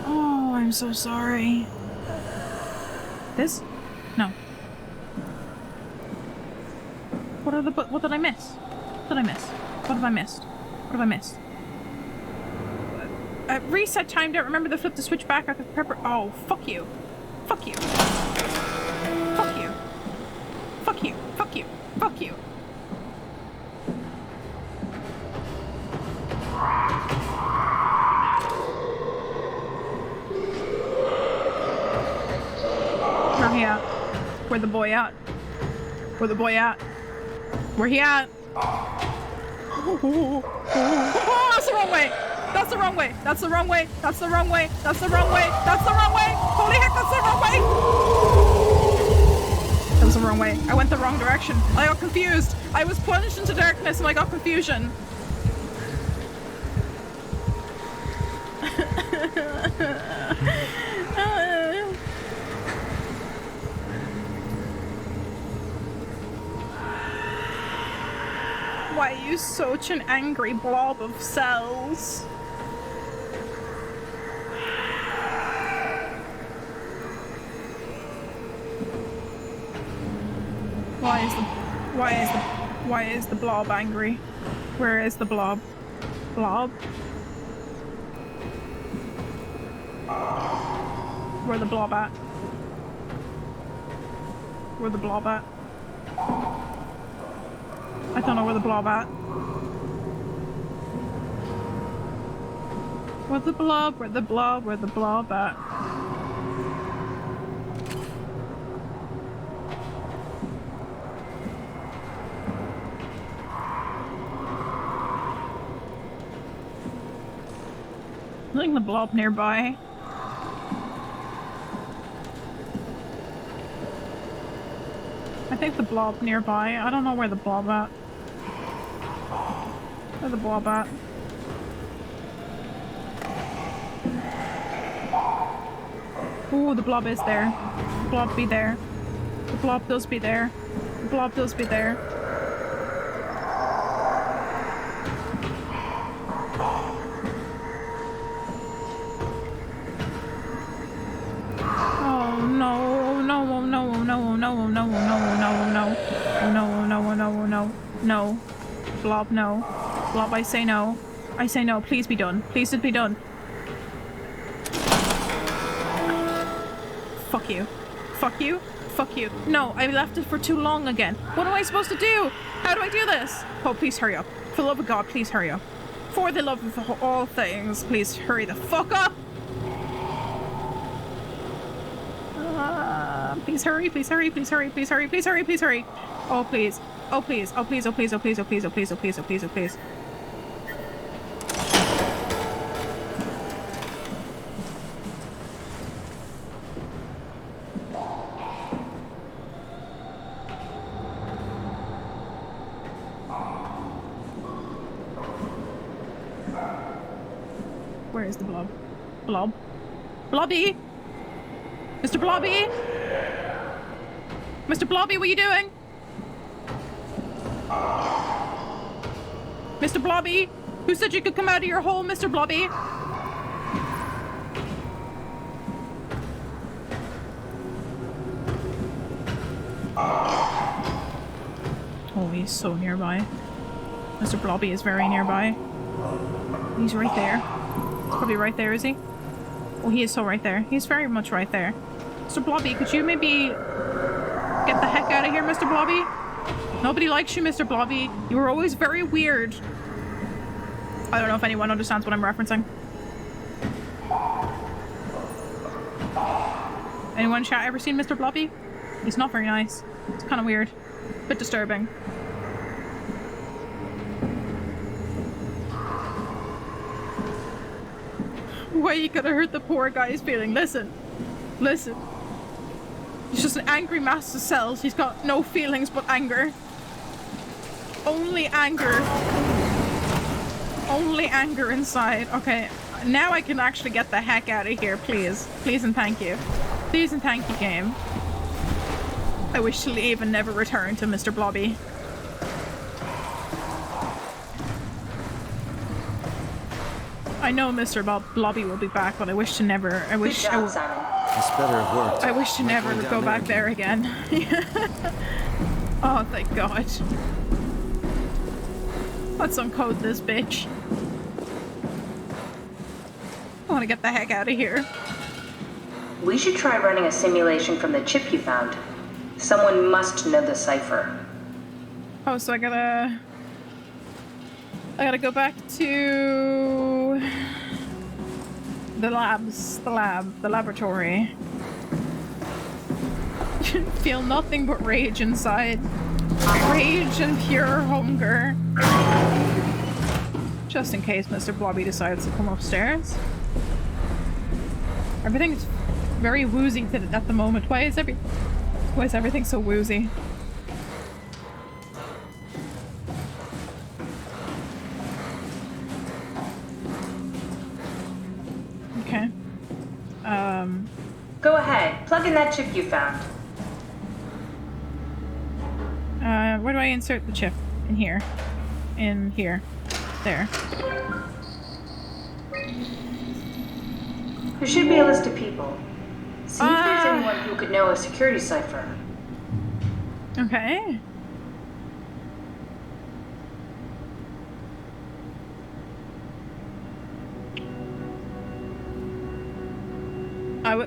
Oh, I'm so sorry. This? No. What did I miss? What did I miss? What have I missed? What have I missed? Reset time, don't remember to flip the switch back after pepper. Oh, fuck you. Fuck you. Fuck you. Fuck you. Fuck you. Fuck you. Where he at? Where the boy at? Where the boy at? Where he at? Oh, that's the wrong way! That's the wrong way! That's the wrong way! That's the wrong way! That's the wrong way! That's the wrong way! Holy heck, that's the wrong way! That was the wrong way. I went the wrong direction. I got confused. I was plunged into darkness and I got confusion. Why are you such an angry blob of cells? Why is the blob angry? Where is the blob? Blob? Where the blob at? Where the blob at? I don't know where the blob at. Where the blob? Where the blob? Where the blob at? I think the blob nearby. I think the blob nearby. I don't know where the blob at. Where the blob at? Ooh, the blob is there. The blob be there. The blob does be there. The blob does be there. Oh no, no, no, no, no, no, no, no, no, no, no, no, no, no. Blob, no. Blob, I say no. I say no. Please be done. Please just be done. Fuck you. Fuck you. Fuck you. No, I left it for too long again. What am I supposed to do? How do I do this? Oh, please hurry up. For the love of God, please hurry up. For the love of all things, please hurry the fuck up. Please hurry, please hurry, please hurry, please hurry, please hurry, please hurry. Oh, please. Oh, please. Oh, please. Oh, please. Oh, please. Oh, please. Oh, please. Oh, please. Oh, please. Oh, please. Where is the blob? Blob? Blobby? Mr. Blobby? Mr. Blobby, what are you doing? Mr. Blobby? Who said you could come out of your hole, Mr. Blobby? Oh, he's so nearby. Mr. Blobby is very nearby. He's right there. He's probably right there, is he? Oh, he is so right there. He's very much right there. Mr. Blobby, could you maybe get the heck out of here, Mr. Blobby? Nobody likes you, Mr. Blobby. You were always very weird. I don't know if anyone understands what I'm referencing. Anyone in chat ever seen Mr. Blobby? He's not very nice. It's kind of weird. A bit disturbing. Why you gotta hurt the poor guy's feeling? Listen. Listen. He's just an angry mass of cells. He's got no feelings but anger. Only anger. Only anger inside. Okay. Now I can actually get the heck out of here, please. Please and thank you. Please and thank you, game. I wish to leave and never return to Mr. Blobby. I know Mr. Blobby will be back, but I wish to never. I wish. Good job, Simon. This better have worked. I wish to never go back there again. Oh, thank God. Let's uncode this bitch. I want to get the heck out of here. We should try running a simulation from the chip you found. Someone must know the cipher. Oh, so I gotta go back to the laboratory. Feel nothing but rage inside. Rage and pure hunger. Just in case Mr. Blobby decides to come upstairs. Everything's very woozy at the moment. Why is everything so woozy? Okay. Go ahead. Plug in that chip you found. Where do I insert the chip? In here. In here. There. There should be a list of people. See if there's anyone who could know a security cipher. Okay.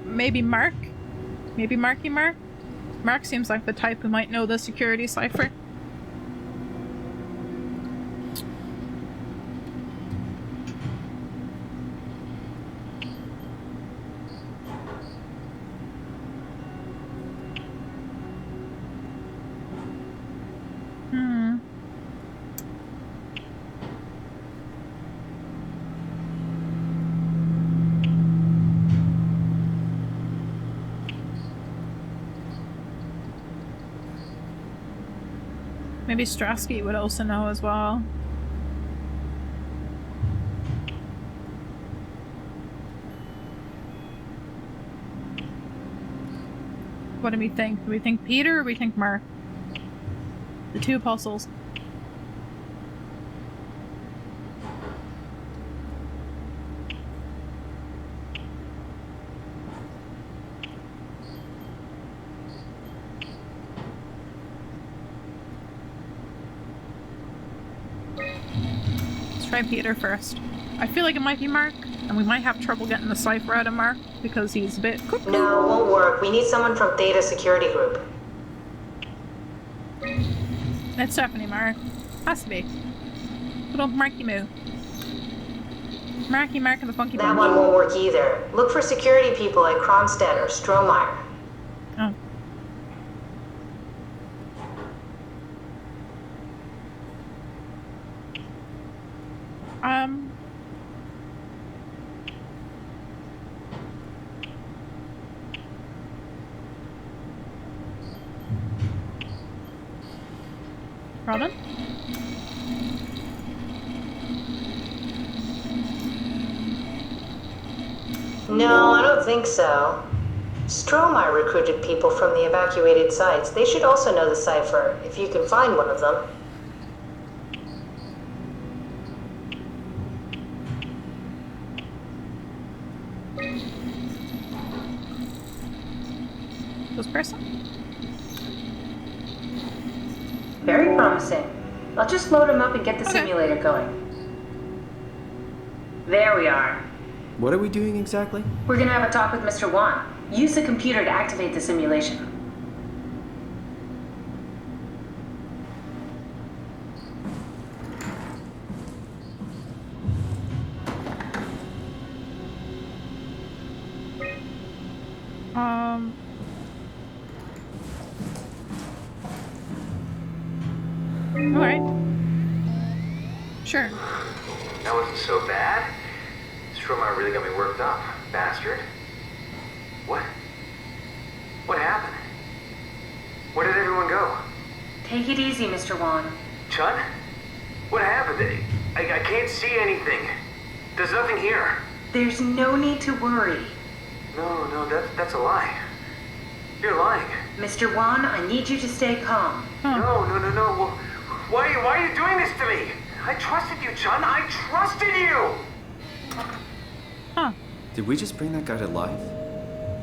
Maybe Mark? Maybe Marky Mark? Mark seems like the type who might know the security cipher. Maybe Strasky would also know as well. What do we think? Do we think Peter or we think Mark? The two apostles. Try Peter first. I feel like it might be Mark, and we might have trouble getting the cipher out of Mark because he's a bit cuckoo. No, it won't work. We need someone from Theta Security Group. It's definitely Mark. Has to be. Good old Marky Moo. Marky Mark and the Funky That Bunch. one won't work either. Look for security people like Kronstadt or Strohmeyer. Oh. Robin? No, I don't think so. Strohmeyer recruited people from the evacuated sites. They should also know the cipher, if you can find one of them. This person? Very promising. I'll just load him up and get the simulator going. There we are. What are we doing exactly? We're gonna have a talk with Mr. Wan. Use the computer to activate the simulation. Alright. Sure. That wasn't so bad. Soma really got me worked up, bastard. What? What happened? Where did everyone go? Take it easy, Mr. Wan. Chun? What happened? I can't see anything. There's nothing here. There's no need to worry. No, that's a lie. You're lying. Mr. Wan, I need you to stay calm. No. Well, why are you doing this to me? I trusted you, Chun. I trusted you! Huh. Did we just bring that guy to life?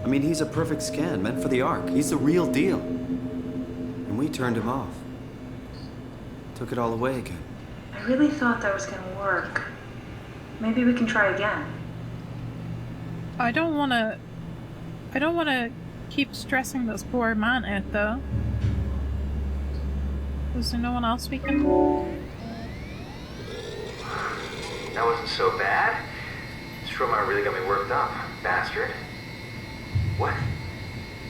I mean, he's a perfect scan, meant for the Ark. He's the real deal. And we turned him off. Took it all away again. I really thought that was gonna work. Maybe we can try again. I don't wanna keep stressing this poor man out, though. Is there no one else we can... That wasn't so bad. Soma really got me worked up, bastard. What?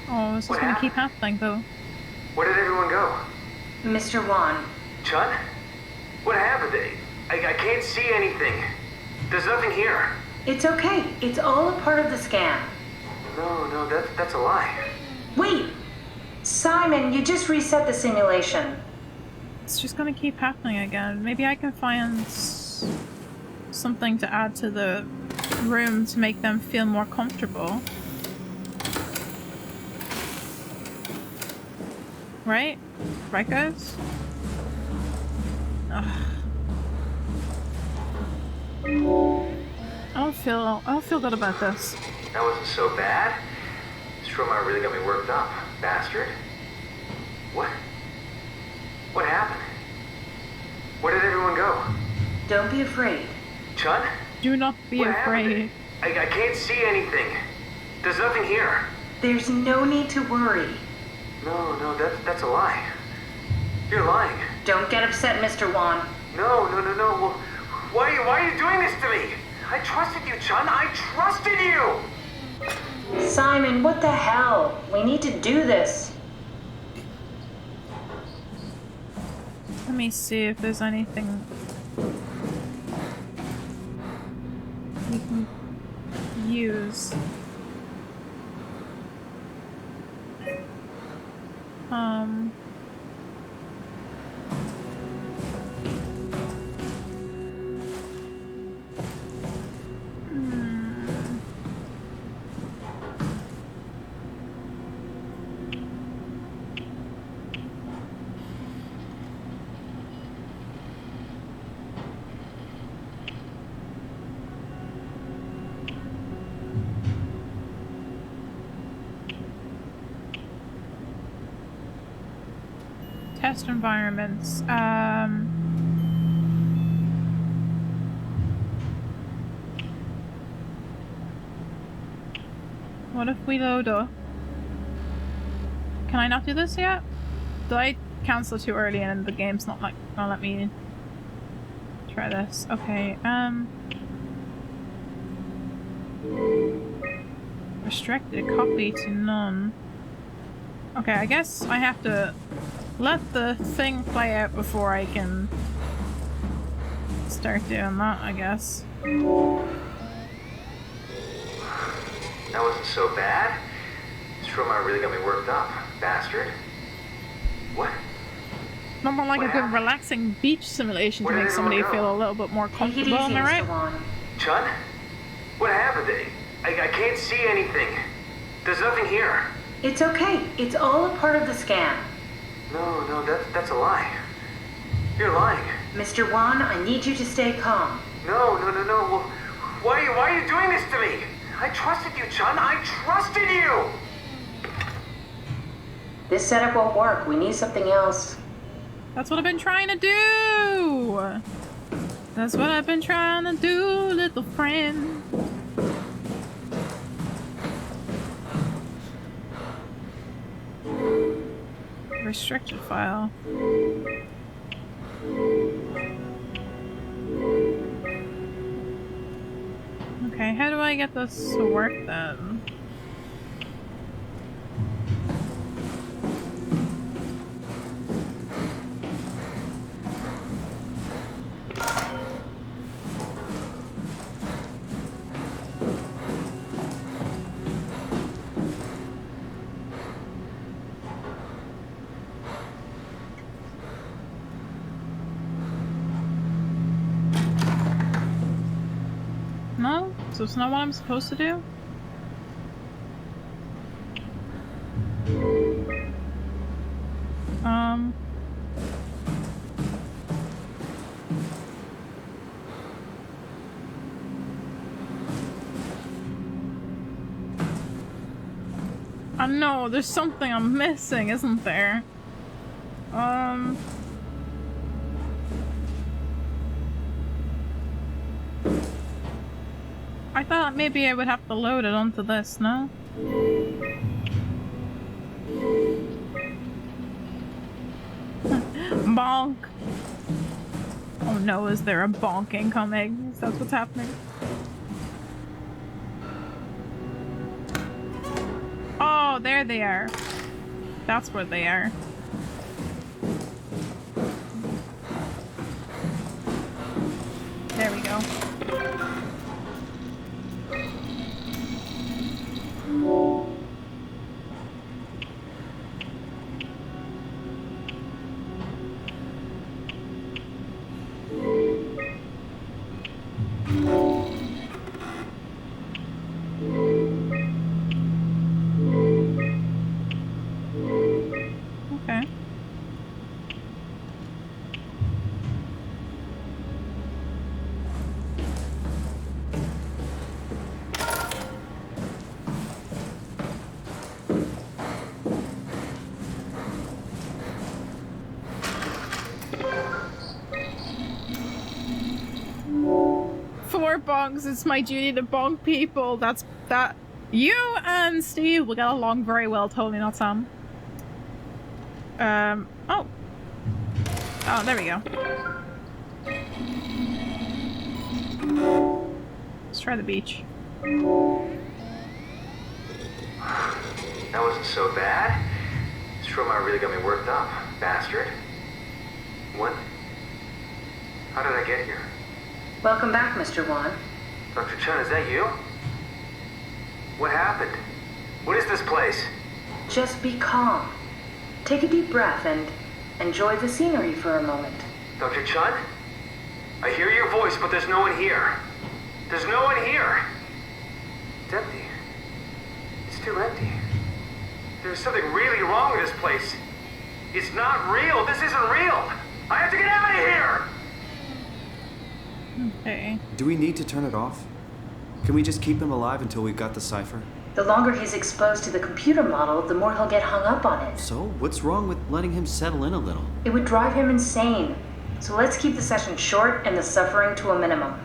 Oh, is this gonna keep happening, though? Where did everyone go? Mr. Wan. Chun? What happened? I can't see anything. There's nothing here. It's okay. It's all a part of the scan. No, that's a lie. Wait! Simon, you just reset the simulation. It's just gonna keep happening again. Maybe I can find something to add to the room to make them feel more comfortable. Right? Right, guys? Ugh. I don't feel good about this. That wasn't so bad. Soma really got me worked up, bastard. What? What happened? Where did everyone go? Don't be afraid. Chun? Do not be afraid. I can't see anything. There's nothing here. There's no need to worry. No, that's a lie. You're lying. Don't get upset, Mr. Wan. No. Well, why are you doing this to me? I trusted you, Chun. I trusted you! Simon, what the hell? We need to do this. Let me see if there's anything we can use. Test environments. What if we load up? Can I not do this yet? Did I cancel too early and the game's not like gonna let me try this? Okay, restricted copy to none. Okay, I guess I have to let the thing play out before I can start doing that, I guess. That wasn't so bad. Soma really got me worked up, bastard. What? Not more like a good relaxing beach simulation to make somebody feel a little bit more comfortable, am I right? Chun? What happened? I can't see anything. There's nothing here. It's okay. It's all a part of the scan. No, that's a lie. You're lying. Mr. Wan, I need you to stay calm. No. Well, why are you doing this to me? I trusted you, Chun. I trusted you! This setup won't work. We need something else. That's what I've been trying to do! That's what I've been trying to do, little friend. Restricted file. Okay, how do I get this to work then? No? So it's not what I'm supposed to do? I know, there's something I'm missing, isn't there? I thought maybe I would have to load it onto this, no? Bonk! Oh no, is there a bonk incoming? That's what's happening. Oh, there they are. That's where they are. There we go. Okay. For bonks, it's my duty to bonk people. That's that. You and Steve will get along very well, totally not Sam. Oh. Oh, there we go. Let's try the beach. That wasn't so bad. This trauma really got me worked up, bastard. What? How did I get here? Welcome back, Mr. Wan. Dr. Chen, is that you? What happened? What is this place? Just be calm. Take a deep breath and enjoy the scenery for a moment. Dr. Chen? I hear your voice, but there's no one here. There's no one here. It's empty. It's too empty. There's something really wrong with this place. It's not real. This isn't real. I have to get out of here! Okay. Do we need to turn it off? Can we just keep him alive until we've got the cipher? The longer he's exposed to the computer model, the more he'll get hung up on it. So, what's wrong with letting him settle in a little? It would drive him insane. So let's keep the session short and the suffering to a minimum.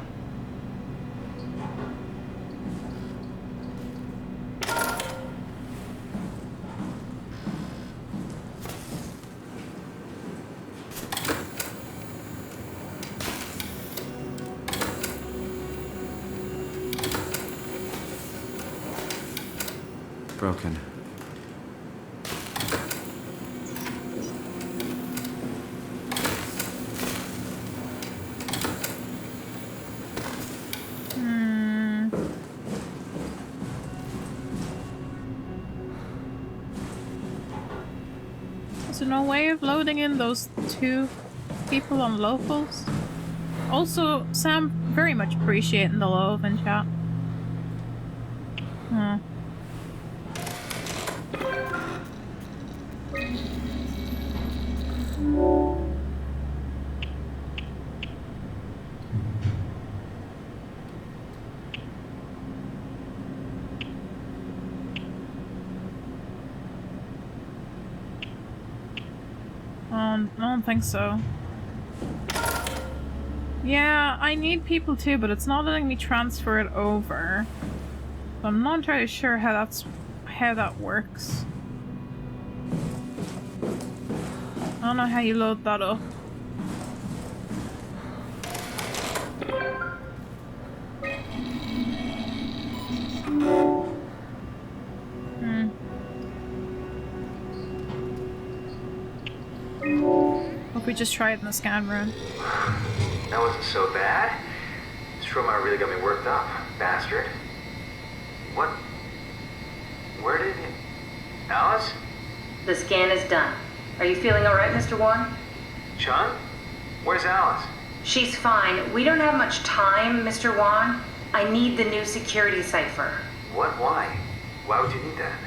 Broken. Is there no way of loading in those two people on locals? Also, Sam, very much appreciating the love in chat. I don't think so. Yeah, I need people too, but it's not letting me transfer it over. So I'm not entirely sure how that works. I don't know how you load that up. Hope we just try it in the scan room. That wasn't so bad. This robot really got me worked up, bastard. What? Where did it... Alice? The scan is done. Are you feeling alright, Mr. Wan? Chun? Where's Alice? She's fine. We don't have much time, Mr. Wan. I need the new security cipher. What? Why? Why would you need that?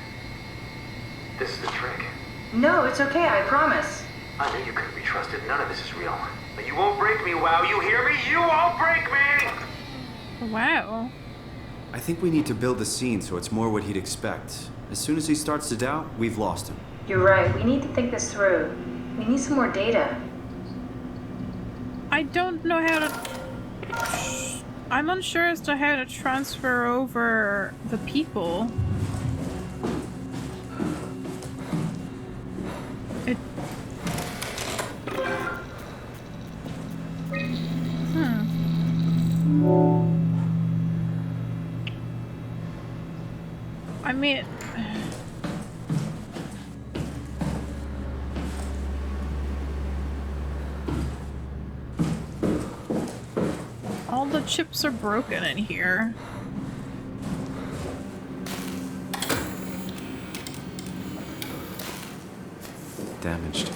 This is the trick. No, it's okay, I promise. I knew you couldn't be trusted. None of this is real. But you won't break me, WoW. You hear me? You won't break me! Wow. I think we need to build the scene so it's more what he'd expect. As soon as he starts to doubt, we've lost him. You're right. We need to think this through. We need some more data. I don't know how to... I'm unsure as to how to transfer over the people. I mean... all the chips are broken in here. Damaged.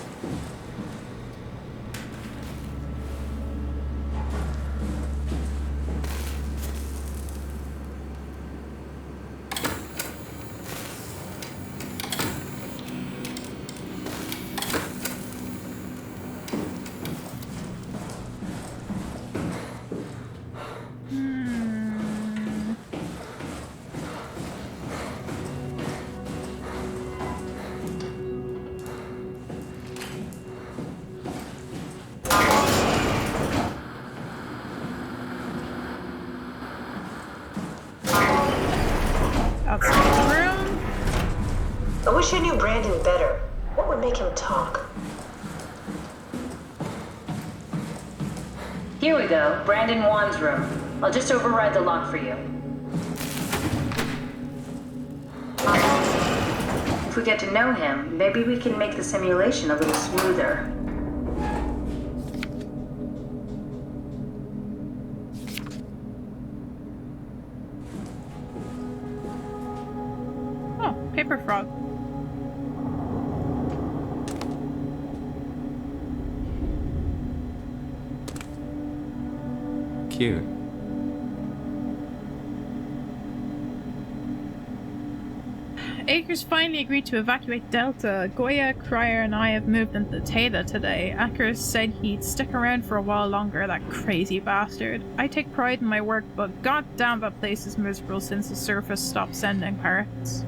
I wish I knew Brandon better. What would make him talk? Here we go, Brandon Wan's room. I'll just override the lock for you. If we get to know him, maybe we can make the simulation a little smoother. Oh, paper frog. Cute. Akers finally agreed to evacuate Delta. Goya, Cryer, and I have moved into Theta today. Akers said he'd stick around for a while longer, that crazy bastard. I take pride in my work, but goddamn that place is miserable since the surface stopped sending parts.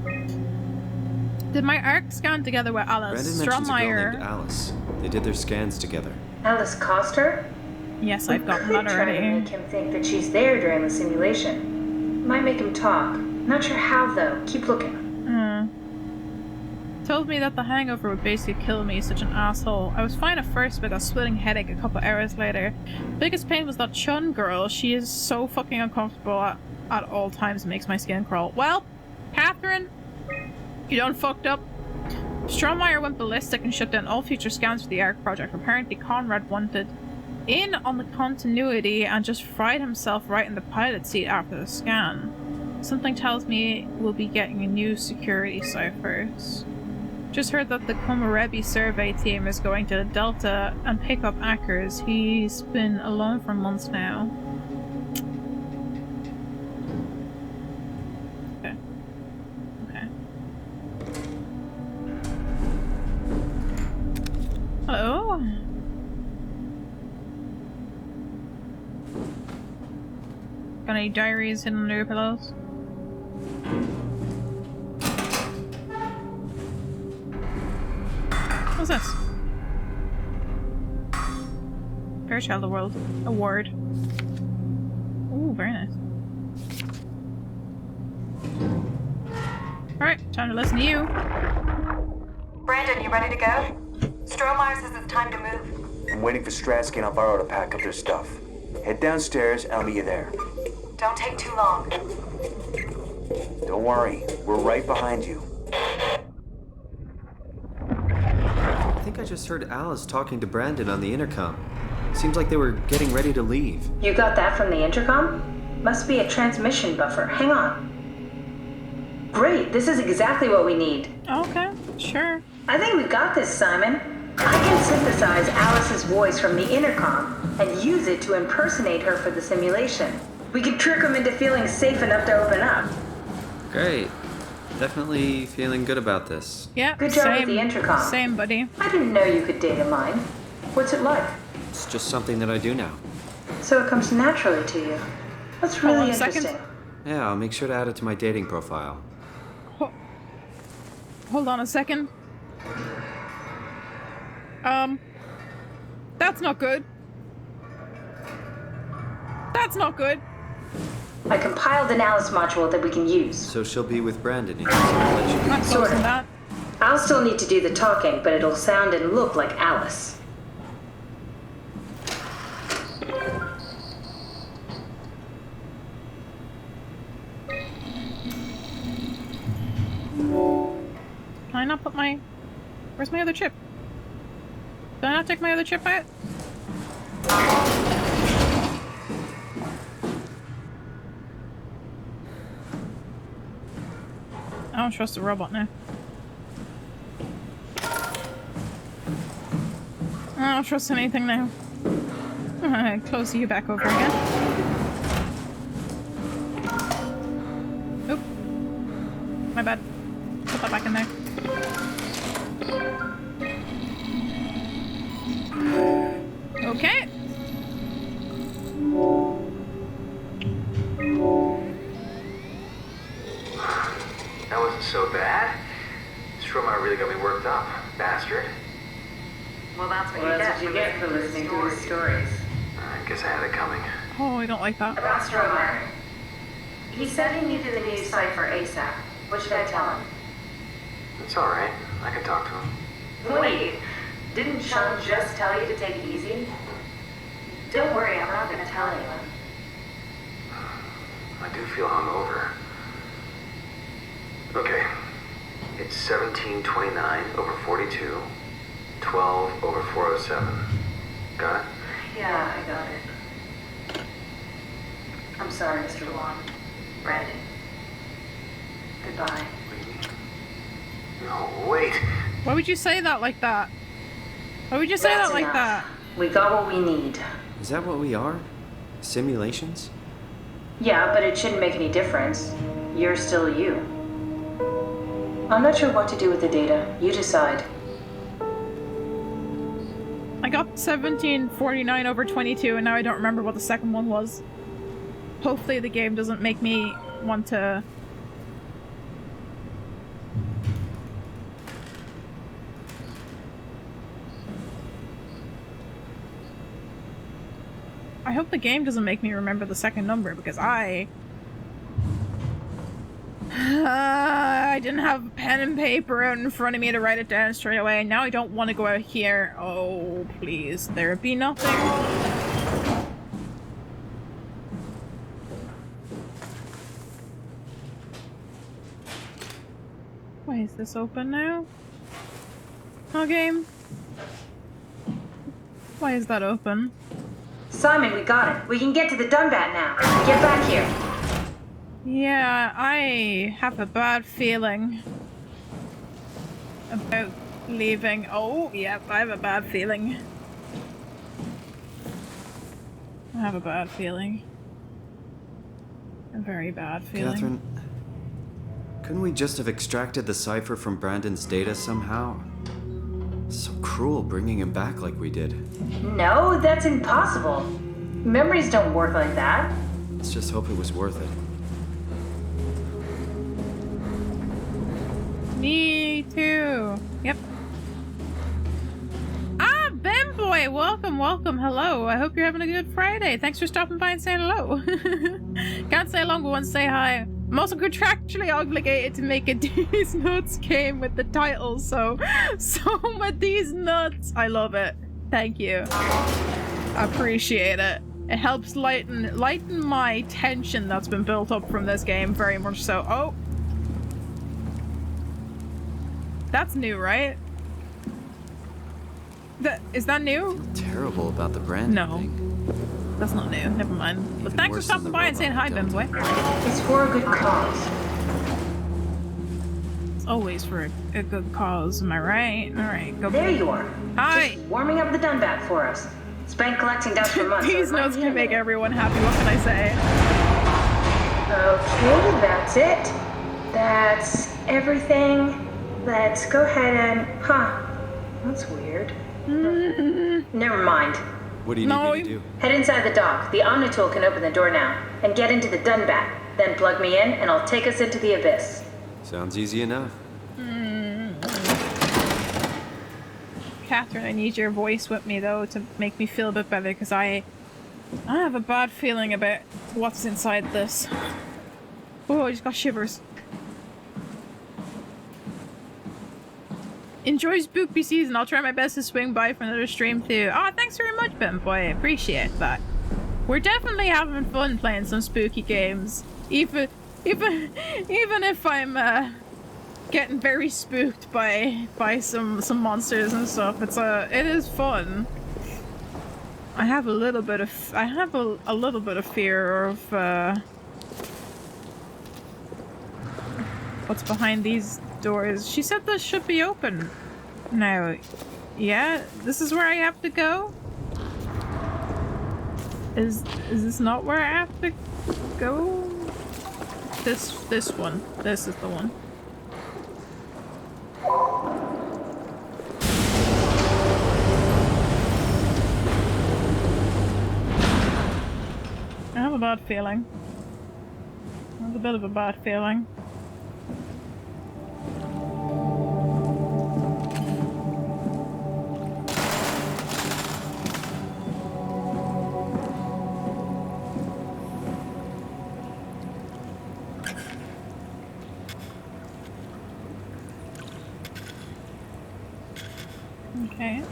Did my arc scan together with Alice? Brandon mentions a girl named Alice. They did their scans together. Alice Coster? Yes, I've gotten that already. Try to make him think that she's there during the simulation. Might make him talk. Not sure how though. Keep looking. Told me that the hangover would basically kill me, such an asshole. I was fine at first, but got a splitting headache a couple hours later. Biggest pain was that Chun girl. She is so fucking uncomfortable at all times, it makes my skin crawl. Well, Catherine, you done fucked up. Strohmeyer went ballistic and shut down all future scans for the ARC project. Apparently Conrad wanted in on the continuity and just fried himself right in the pilot seat after the scan. Something tells me we'll be getting a new security ciphers. Just heard that the Komarebi survey team is going to Delta and pick up Akers. He's been alone for months now. Okay. Okay. Hello? Got any diaries hidden under your pillows? What's this? Fairchild Award. Ooh, very nice. Alright, time to listen to you. Brandon, you ready to go? Strohmeyer says it's time to move. I'm waiting for Stratsky and Alvaro to pack up their stuff. Head downstairs and I'll meet you there. Don't take too long. Don't worry, we're right behind you. I think I just heard Alice talking to Brandon on the intercom. Seems like they were getting ready to leave. You got that from the intercom? Must be a transmission buffer. Hang on. Great, this is exactly what we need. Okay, sure. I think we got this, Simon. I can synthesize Alice's voice from the intercom and use it to impersonate her for the simulation. We could trick them into feeling safe enough to open up. Great. Definitely feeling good about this. Yeah, Good job with the intercom. Same, buddy. I didn't know you could data mine. What's it like? It's just something that I do now. So it comes naturally to you. That's really Hold on a interesting. second. Yeah, I'll make sure to add it to my dating profile. Hold on a second. That's not good. That's not good. I compiled an Alice module that we can use. So she'll be with Brandon in simulation. I'm Sort of. that. I'll still need to do the talking, but it'll sound and look like Alice. Can I not put my... Where's my other chip? Did I not take my other chip out? I don't trust the robot now. I don't trust anything now. Alright, close you back over again. Oop. My bad. Put that back in there. Okay. That wasn't so bad. Strohmeyer really got me worked up, bastard. Well, that's what you get for listening to his stories. I guess I had it coming. Oh, I don't like that. About Strohmeyer. He said he needed a new cipher ASAP. What should I tell him? It's alright. I can talk to him. Wait, didn't Chung just tell you to take it easy? Don't worry, I'm not gonna tell anyone. I do feel hungover. Okay. It's 1729 over 42, 12 over 407. Got it? Yeah, I got it. I'm sorry, Mr. Wong. Brandon. Goodbye. No, wait. Why would you say that like that? Why would you say That's that like enough. that? We got what we need. Is that what we are? Simulations? Yeah, but it shouldn't make any difference. You're still you. I'm not sure what to do with the data. You decide. I got 1749 over 22 and now I don't remember what the second one was. Hopefully the game doesn't make me want to... I hope the game doesn't make me remember the second number because I didn't have pen and paper out in front of me to write it down straight away. Now I don't want to go out here. Oh, please. There be nothing. Why is this open now? Oh, game. Why is that open? Simon, we got it. We can get to the Dunbat now. Get back here. Yeah, I have a bad feeling about leaving. Oh, yep, I have a bad feeling. I have a bad feeling. A very bad feeling. Catherine, couldn't we just have extracted the cipher from Brandon's data somehow? So cruel bringing him back like we did. No, that's impossible. Memories don't work like that. Let's just hope it was worth it. Me too. Yep. Ah, Ben Boy, Hi, welcome, welcome, hello. I hope you're having a good Friday. Thanks for stopping by and saying hello. Can't say long, but want to say hi. I'm also contractually obligated to make a These Nuts game with the title, so Soma These Nuts. I love it. Thank you. I appreciate it. It helps lighten my tension that's been built up from this game very much so. Oh. That's new, right? Is that new? Terrible about the brand. No. That's not new. Never mind. But thanks for stopping by and saying hi, Bimboy. It's for a good cause. It's always for a good cause, am I right? Alright, go. There you are. Hi! Just warming up the Dunbat for us. It's been collecting dust for months. These notes can make everyone happy, what can I say? Okay, that's it. That's everything. Let's go ahead and... Huh. That's weird. Never mind. What do you need me to do? Head inside the dock. The Omnitool can open the door now. And get into the Dunbat. Then plug me in, and I'll take us into the Abyss. Sounds easy enough. Catherine, I need your voice with me, though, to make me feel a bit better, because I have a bad feeling about what's inside this. Oh, I just got shivers. Enjoy spooky season. I'll try my best to swing by for another stream too. Oh, thanks very much, Ben Boy. I appreciate that. We're definitely having fun playing some spooky games. Even if I'm getting very spooked by some monsters and stuff. It is fun. I have a little bit of fear of what's behind these doors. She said this should be open now. Yeah, this is where I have to go? Is this not where I have to go? This one. This is the one. I have a bad feeling. I have a bit of a bad feeling. Okay.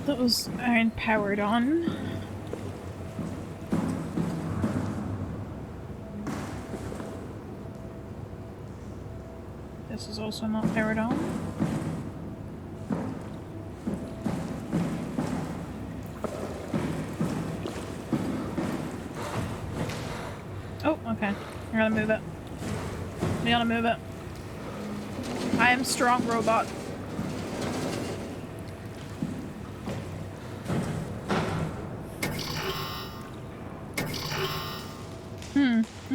Those aren't powered on. This is also not powered on. Oh, okay. I gotta move it. I gotta move it. I am strong robot.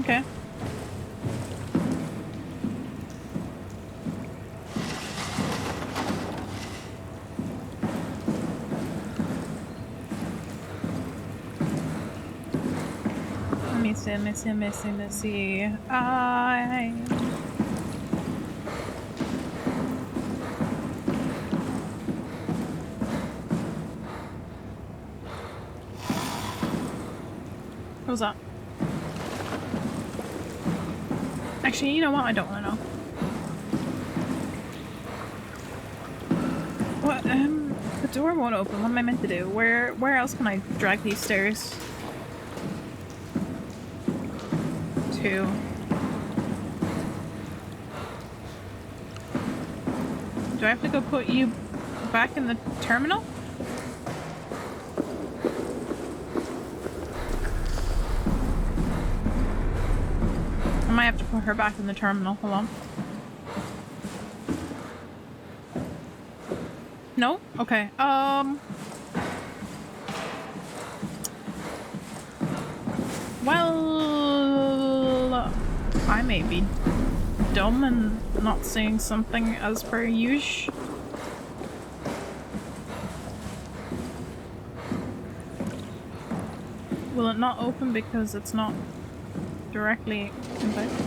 Okay. Let me see. What was that? Actually, you know what? I don't want to know. What? The door won't open. What am I meant to do? Where else can I drag these stairs? To? Do I have to go put you back in the terminal? I might have to put her back in the terminal. Hold on. No? Okay. Well, I may be dumb and not seeing something as per usual. Will it not open because it's not directly invited?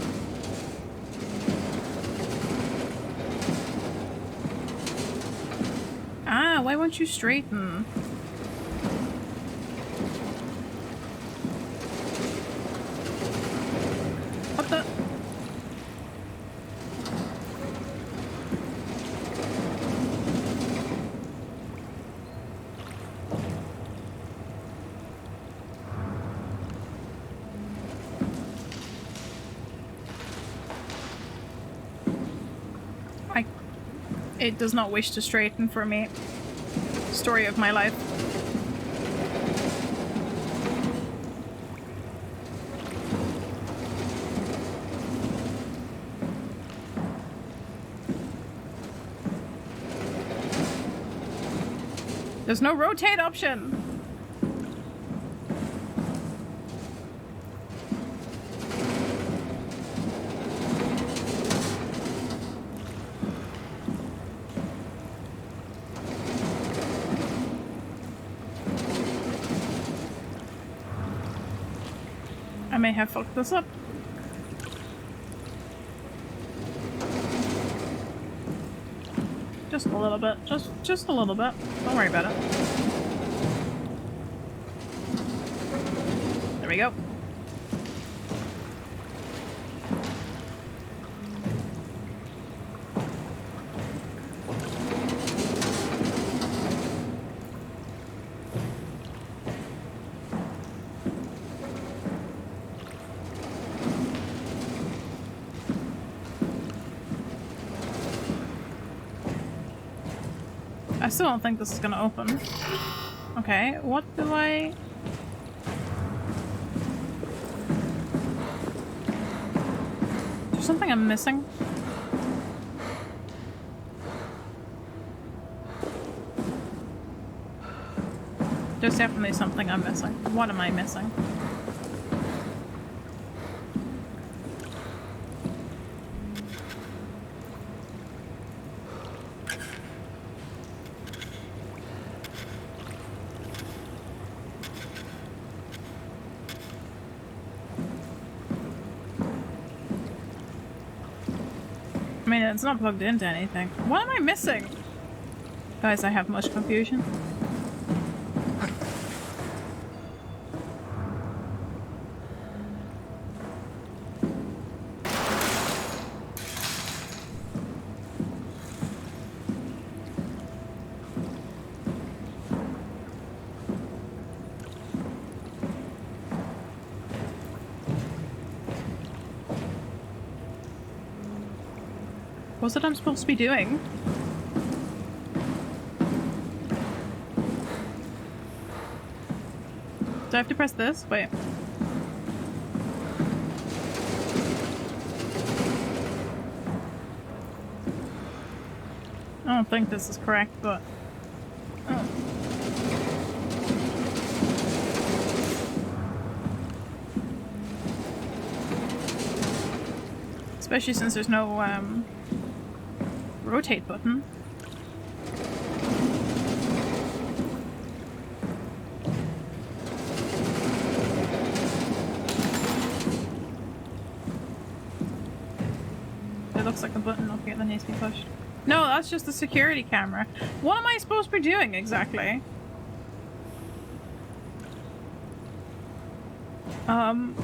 why won't you straighten? What the? It does not wish to straighten for me. Story of my life. There's no rotate option. I may have fucked this up. Just a little bit. Just a little bit. Don't worry about it. There we go. I still don't think this is gonna open. Okay, what do I... Is there something I'm missing? There's definitely something I'm missing. What am I missing? I mean, it's not plugged into anything. What am I missing? Guys, I have much confusion. What's it I'm supposed to be doing? Do I have to press this? Wait. I don't think this is correct, but... Oh. Especially since there's no, rotate button. It looks like a button. Okay, that needs to be pushed. No, that's just the security camera. What am I supposed to be doing exactly? None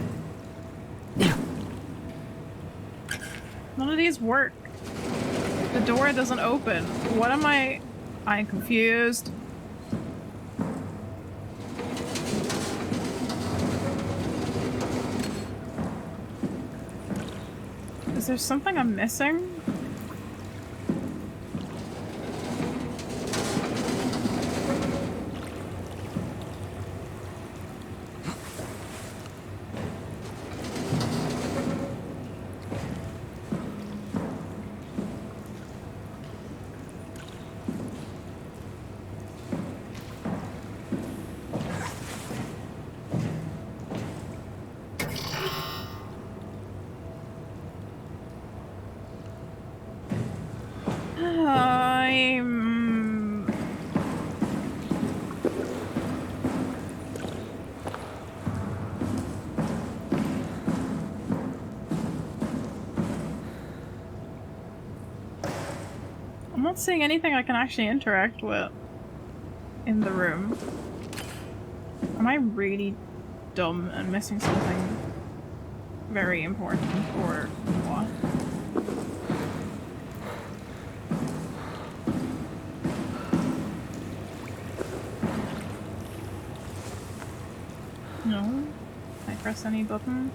of these work. The door doesn't open. What am I? I'm confused. Is there something I'm missing? I'm not seeing anything I can actually interact with. in the room. Am I really dumb and missing something very important, or what? No? Can I press any button?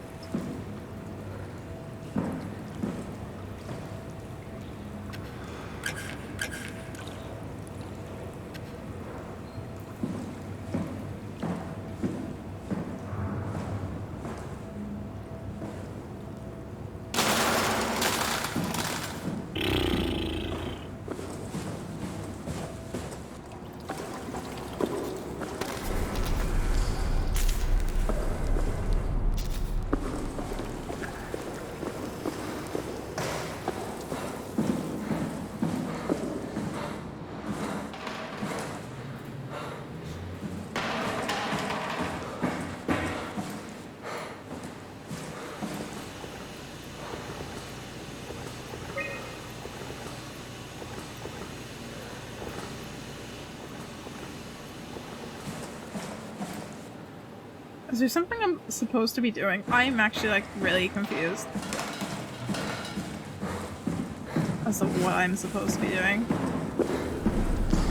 Is there something I'm supposed to be doing? I'm actually like really confused as to what I'm supposed to be doing.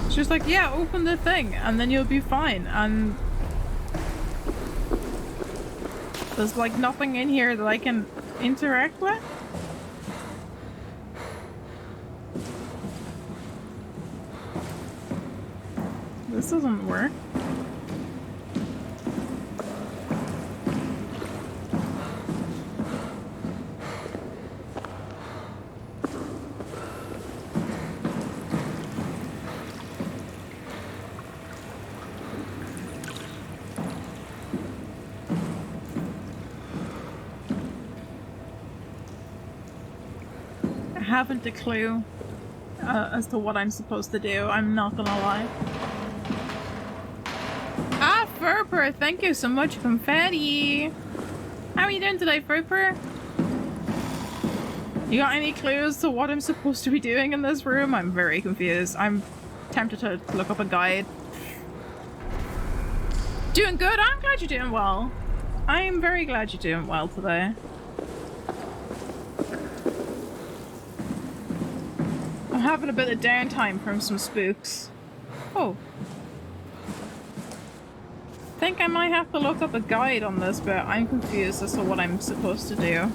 It's just like, yeah, open the thing and then you'll be fine, and there's like nothing in here that I can interact with. This doesn't work. I haven't a clue as to what I'm supposed to do, I'm not gonna lie. Ah, Furper, thank you so much, confetti! How are you doing today, Furper? You got any clues to what I'm supposed to be doing in this room? I'm very confused. I'm tempted to look up a guide. Doing good? I'm glad you're doing well. I'm very glad you're doing well today. I'm having a bit of downtime from some spooks. Oh. I think I might have to look up a guide on this, but I'm confused as to what I'm supposed to do.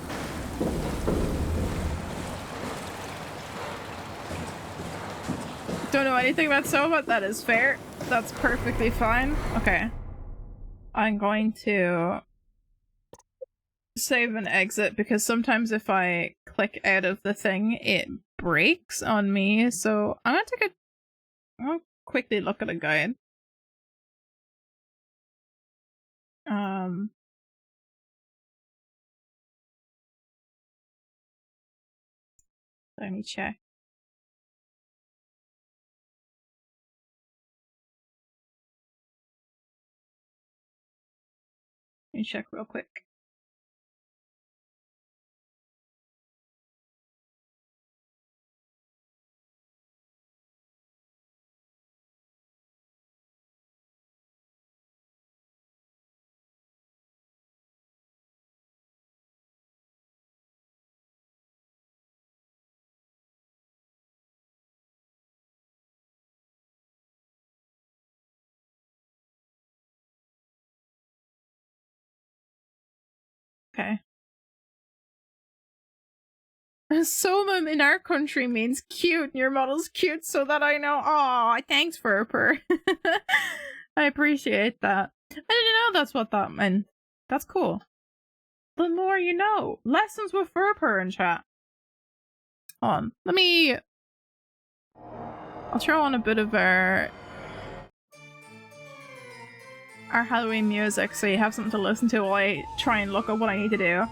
Don't know anything about Soma? That is fair. That's perfectly fine. Okay. I'm going to save and exit because sometimes if I click out of the thing, it breaks on me. So I'm gonna I'll quickly look at a guide. Let me check. Let me check real quick. Okay. Soma in our country means cute, and your model's cute, so that I know. Aw, thanks, Furper. I appreciate that. I didn't know that's what that meant. That's cool. The more you know. Lessons with Furper in chat. Hold on. Let me... I'll throw on a bit of our Halloween music so you have something to listen to while I try and look at what I need to do.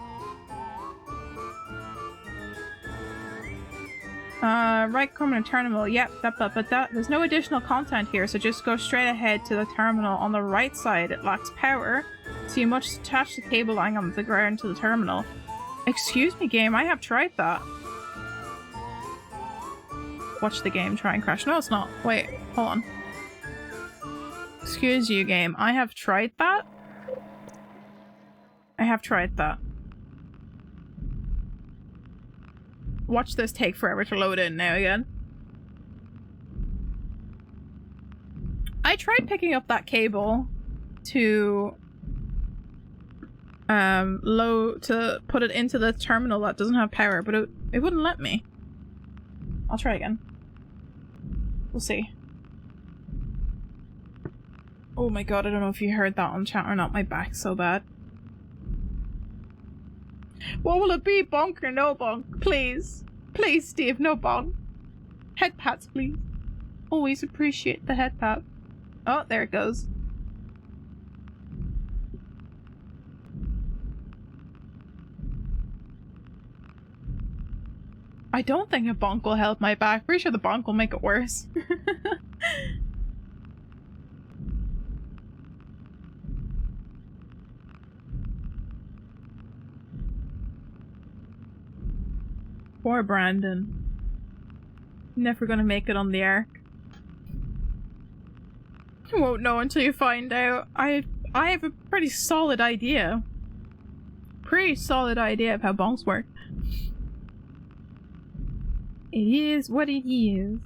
Right, coming to terminal. Yep, but there's no additional content here, so just go straight ahead to the terminal on the right side. It lacks power, so you must attach the cable lying on the ground to the terminal. Excuse me, game, I have tried that. Watch the game try and crash. No, it's not. Wait, hold on. Excuse you, game. I have tried that. I have tried that. Watch this take forever to load in now again. I tried picking up that cable to put it into the terminal that doesn't have power, but it wouldn't let me. I'll try again. We'll see. Oh my god, I don't know if you heard that on chat or not. My back's so bad. What will it be? Bonk or no bonk? Please. Please, Steve, no bonk. Head pats, please. Always appreciate the head pat. Oh, there it goes. I don't think a bonk will help my back. Pretty sure the bonk will make it worse. Poor Brandon. Never gonna make it on the arc. You won't know until you find out. I have a pretty solid idea. Pretty solid idea of how bonks work. It is what it is.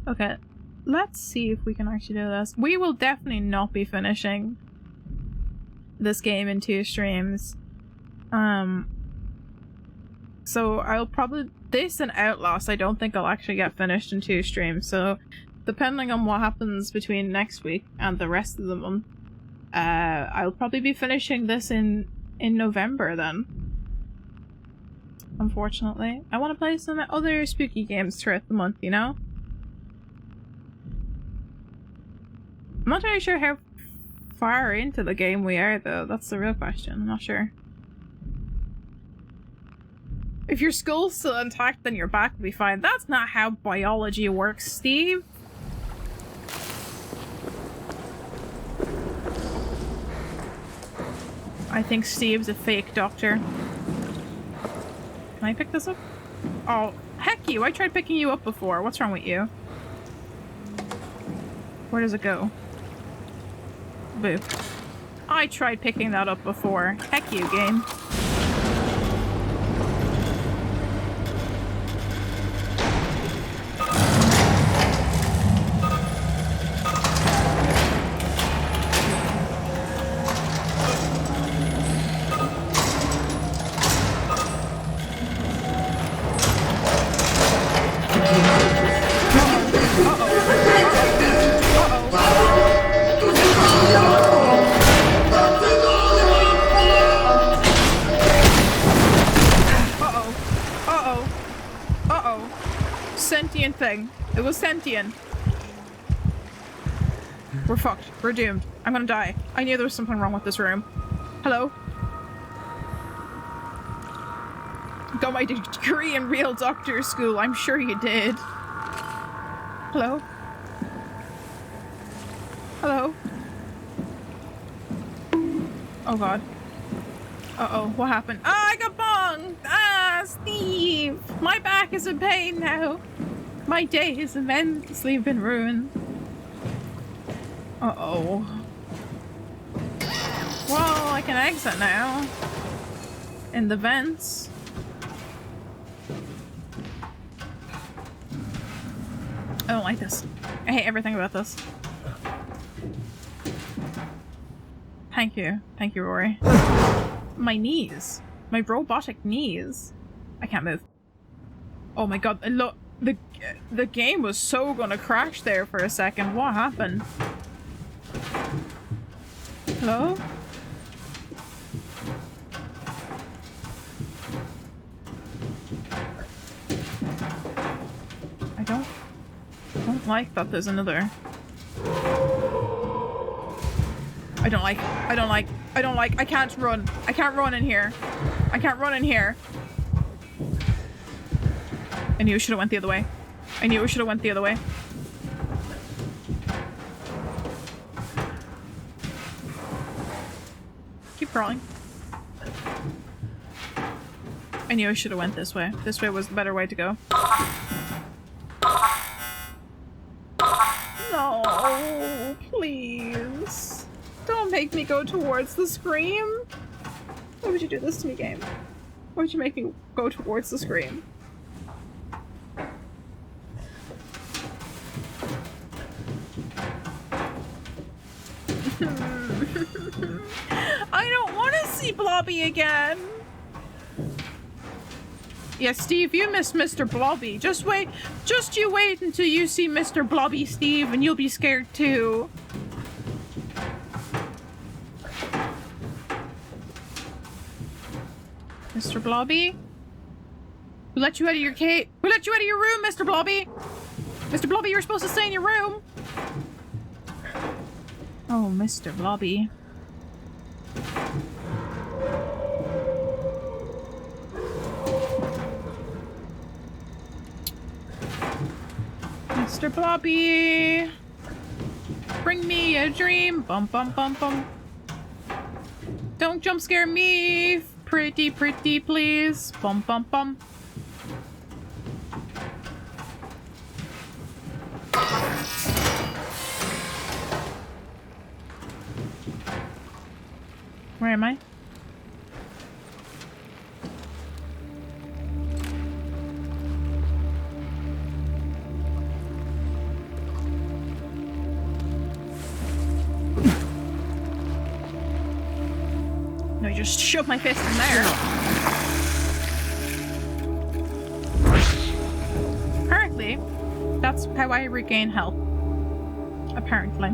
Okay, let's see if we can actually do this. We will definitely not be finishing this game in 2 streams. So I'll probably... This and Outlast I don't think I'll actually get finished in 2 streams, so depending on what happens between next week and the rest of the month, I'll probably be finishing this in November then. Unfortunately. I want to play some other spooky games throughout the month, you know? I'm not really sure how far into the game we are though, that's the real question, I'm not sure. If your skull's still intact, then your back will be fine. That's not how biology works, Steve. I think Steve's a fake doctor. Can I pick this up? Oh, heck you! I tried picking you up before. What's wrong with you? Where does it go? Boo. I tried picking that up before. Heck you, game. Thing. It was sentient. We're fucked. We're doomed. I'm gonna die. I knew there was something wrong with this room. Hello? Got my degree in real doctor school. I'm sure you did. Hello? Hello? Oh god. Uh-oh, what happened? Ah, I got bonged! Ah, Steve! My back is in pain now. My day has immensely been ruined. Uh-oh. Well, I can exit now. In the vents. I don't like this. I hate everything about this. Thank you. Thank you, Rory. My knees. My robotic knees. I can't move. Oh my god, look. The game was so gonna crash there for a second. What happened? Hello? I don't like that there's another. I don't like, I can't run. I can't run in here. I can't run in here. I knew I should have went the other way. I knew I should have went the other way. Keep crawling. I knew I should have went this way. This way was the better way to go. Don't make me go towards the scream. Why would you do this to me, game? Why would you make me go towards the scream? I don't want to see Blobby again. Yeah, Steve, you missed Mr. Blobby. Just you wait until you see Mr. Blobby, Steve, and you'll be scared too. Mr. Blobby? Who let you out of your cave? Who let you out of your room, Mr. Blobby? Mr. Blobby, you were supposed to stay in your room. Oh, Mr. Blobby. Mr. Blobby, bring me a dream. Bum bum bum bum. Don't jump scare me, pretty please. Bum bum bum. Where am I? No, you just shove my fist in there. Apparently, that's how I regain health. Apparently.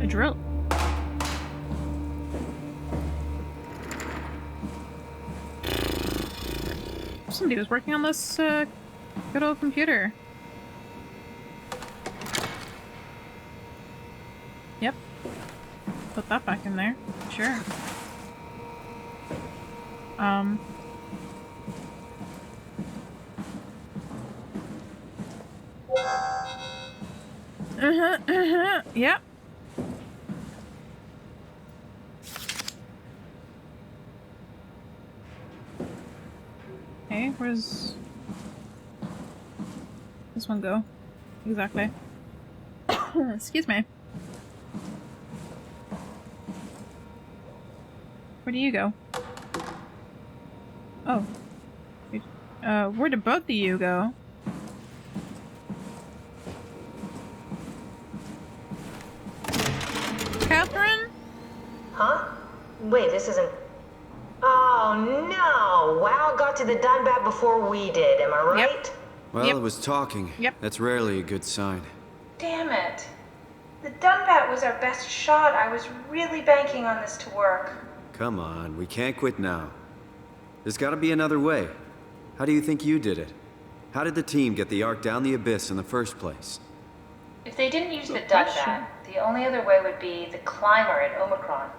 A drill. Somebody was working on this good old computer. Yep. Put that back in there. Sure. Yep. Okay, where's this one go? Exactly. Excuse me. Where do you go? Oh. Where did both of you go? Catherine? Huh? Wait, this isn't... Oh no! WoW got to the Dunbat before we did, am I right? Yep. Well, it was talking. Yep. That's rarely a good sign. Damn it. The Dunbat was our best shot. I was really banking on this to work. Come on, we can't quit now. There's gotta be another way. How do you think you did it? How did the team get the Ark down the abyss in the first place? If they didn't use the Dunbat, the only other way would be the climber at Omicron.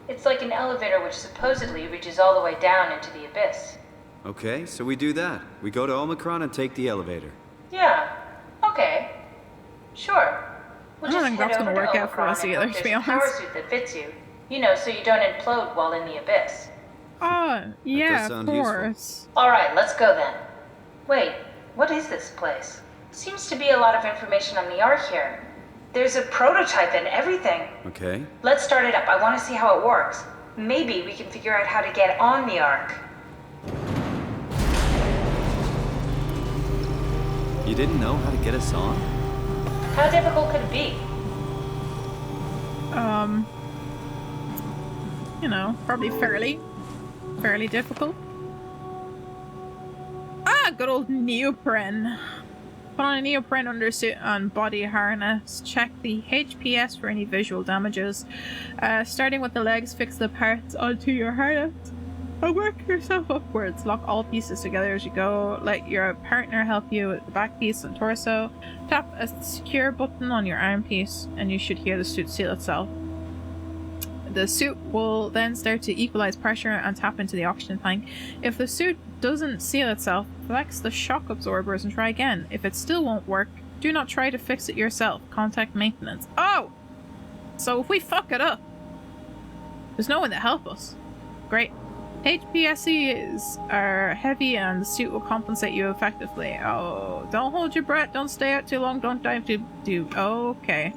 It's like an elevator which supposedly reaches all the way down into the abyss. Okay, so we do that. We go to Omicron and take the elevator. Yeah. Okay. Sure. We'll I don't just think head that's gonna over work to out for Omicron us and either, hope to be there's a power honest. suit that fits you. You know, so you don't implode while in the abyss. Oh, yeah, of sound course. Alright, let's go then. Wait, what is this place? Seems to be a lot of information on the Ark here. There's a prototype and everything. Okay. Let's start it up. I want to see how it works. Maybe we can figure out how to get on the Ark. You didn't know how to get us on? How difficult could it be? You know, probably fairly difficult. Ah, good old neoprene. Put on a neoprene undersuit and body harness. Check the HPS for any visual damages. Starting with the legs, fix the parts onto your harness and work yourself upwards. Lock all pieces together as you go. Let your partner help you with the back piece and torso. Tap a secure button on your arm piece and you should hear the suit seal itself. The suit will then start to equalize pressure and tap into the oxygen tank. If the suit doesn't seal itself, flex the shock absorbers and try again. If it still won't work, do not try to fix it yourself. Contact maintenance. Oh! So if we fuck it up, there's no one to help us. Great. HPSEs are heavy and the suit will compensate you effectively. Oh, don't hold your breath, don't stay out too long, don't dive too deep. Okay.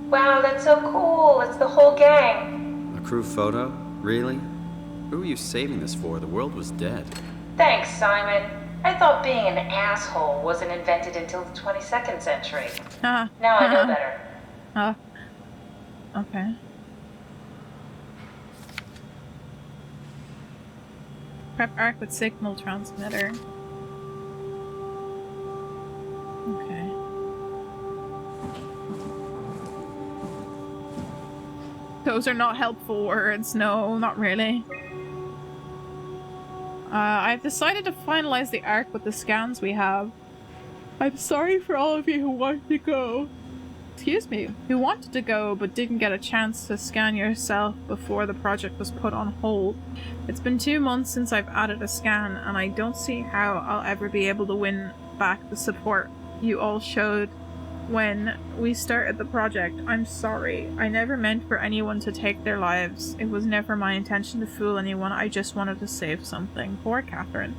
Wow, that's so cool. It's the whole gang. A crew photo? Really? Who were you saving this for? The world was dead. Thanks, Simon. I thought being an asshole wasn't invented until the 22nd century. Now I know better. Okay. Prep arc with signal transmitter. Okay. Those are not helpful words. No, not really. I've decided to finalize the arc with the scans we have. I'm sorry for all of you who wanted to go. Excuse me. Who wanted to go but didn't get a chance to scan yourself before the project was put on hold. It's been 2 months since I've added a scan and I don't see how I'll ever be able to win back the support you all showed when we started the project. I'm sorry. I never meant for anyone to take their lives. It was never my intention to fool anyone. I just wanted to save something. Poor Catherine.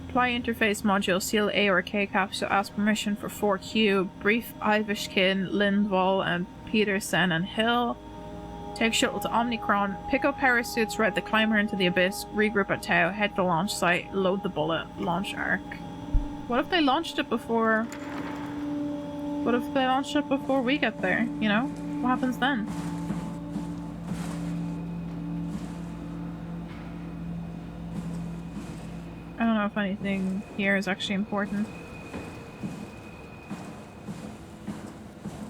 Apply interface module. Seal A or K caps to ask permission for 4Q. Brief Ivishkin, Lindvall, and Peterson and Hill. Take shuttle to Omnicron. Pick up parachutes, ride the climber into the abyss. Regroup at Tau. Head to the launch site. Load the bullet. Launch arc. What if they launched it before... What if they launched it before we get there, you know? What happens then? I don't know if anything here is actually important.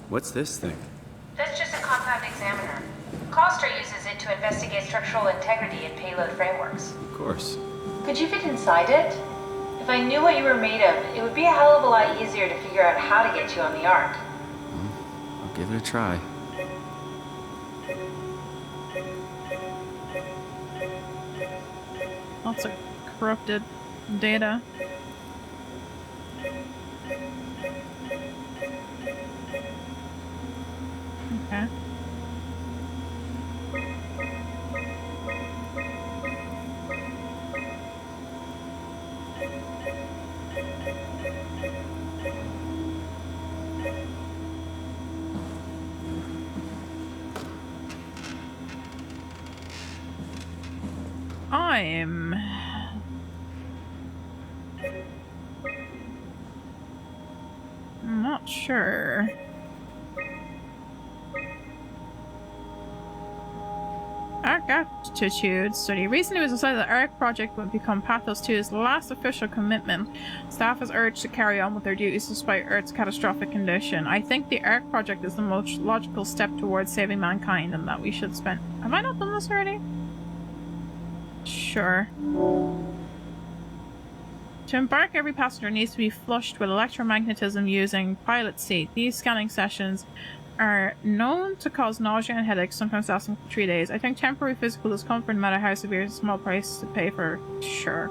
What's this thing? That's just a compound examiner. Coster uses it to investigate structural integrity in payload frameworks. Of course. Could you fit inside it? If I knew what you were made of, it would be a hell of a lot easier to figure out how to get you on the Ark. I'll give it a try. Lots of corrupted data. Okay. I'm not sure. Arc aptitude study. Recently it was decided that Arc project would become Pathos 2's last official commitment. Staff is urged to carry on with their duties despite Earth's catastrophic condition. I think the Arc project is the most logical step towards saving mankind and that we should spend... Have I not done this already? Sure. To embark, every passenger needs to be flushed with electromagnetism using pilot seat. These scanning sessions are known to cause nausea and headaches, sometimes lasting for 3 days. I think temporary physical discomfort, no matter how severe, is a small price to pay for. Sure.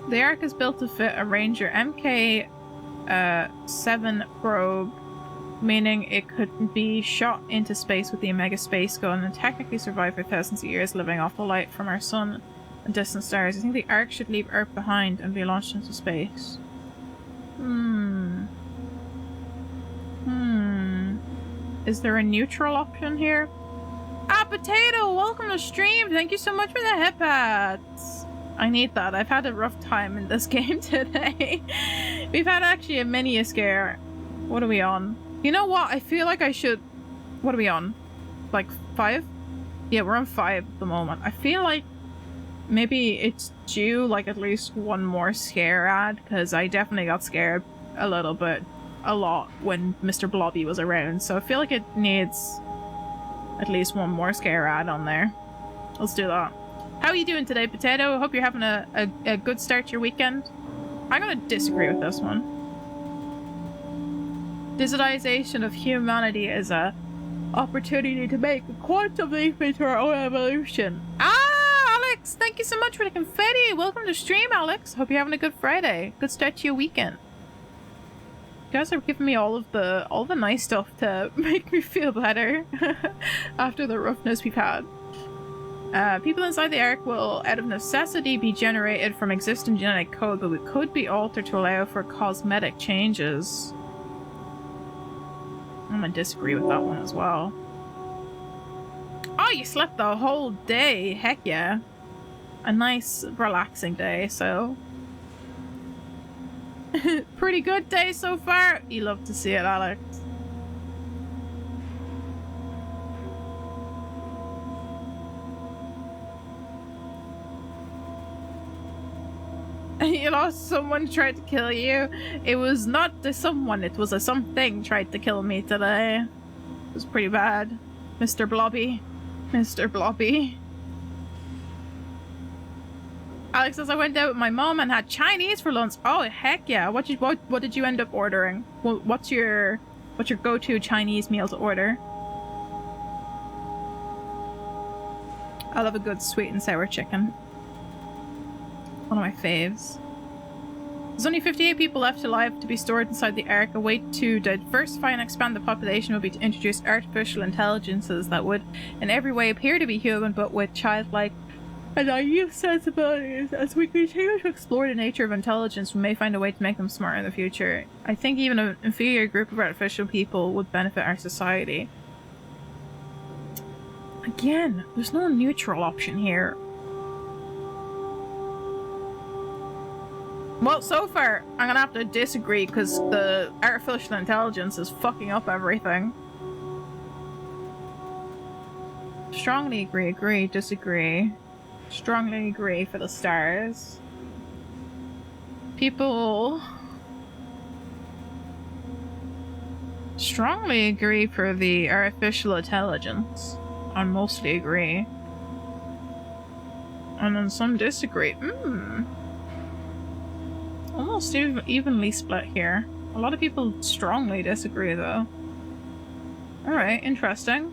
The Ark is built to fit a Ranger MK7 probe, meaning it could be shot into space with the Omega space gun and technically survive for thousands of years living off the light from our sun and distant stars. I think the Ark should leave Earth behind and be launched into space. Is there a neutral option here? Ah, Potato! Welcome to stream! Thank you so much for the hip hats! I need that. I've had a rough time in this game today. We've had actually a mini scare. What are we on? You know what? I feel like I should... What are we on? Like 5? Yeah, we're on 5 at the moment. I feel like maybe it's due like at least one more scare ad, because I definitely got scared a little bit. A lot when Mr. Blobby was around, so I feel like it needs at least one more scare ad on there. Let's do that. How are you doing today, Potato? I hope you're having a good start to your weekend. I'm gonna disagree with this one. Digitization of humanity is a opportunity to make a quantum leap into our own evolution. Ah, Alex! Thank you so much for the confetti! Welcome to stream, Alex! Hope you're having a good Friday. Good start to your weekend. guys are giving me all the nice stuff to make me feel better after the roughness we've had. People inside the Ark will, out of necessity, be generated from existing genetic code, but we could be altered to allow for cosmetic changes. I'm gonna disagree with that one as well. Oh, you slept the whole day. Heck yeah. A nice, relaxing day, so... Pretty good day so far. You love to see it, Alex. You lost someone tried to kill you. It was not the someone, it was a something tried to kill me today. It was pretty bad. Mr. Blobby. Mr. Blobby. Alex says I went out with my mom and had Chinese for lunch. Oh heck yeah! What did you end up ordering? What's your go-to Chinese meal to order? I love a good sweet and sour chicken. One of my faves. There's only 58 people left alive to be stored inside the Ark. A way to diversify and expand the population would be to introduce artificial intelligences that would in every way appear to be human but with childlike and naive sensibilities. As we continue to explore the nature of intelligence, we may find a way to make them smarter in the future. I think even an inferior group of artificial people would benefit our society. Again, there's no neutral option here. Well, so far, I'm gonna have to disagree because the artificial intelligence is fucking up everything. Strongly agree, disagree. Strongly agree for the stars. People... strongly agree for the artificial intelligence. I mostly agree. And then some disagree. Almost evenly split here. A lot of people strongly disagree though. Alright, interesting.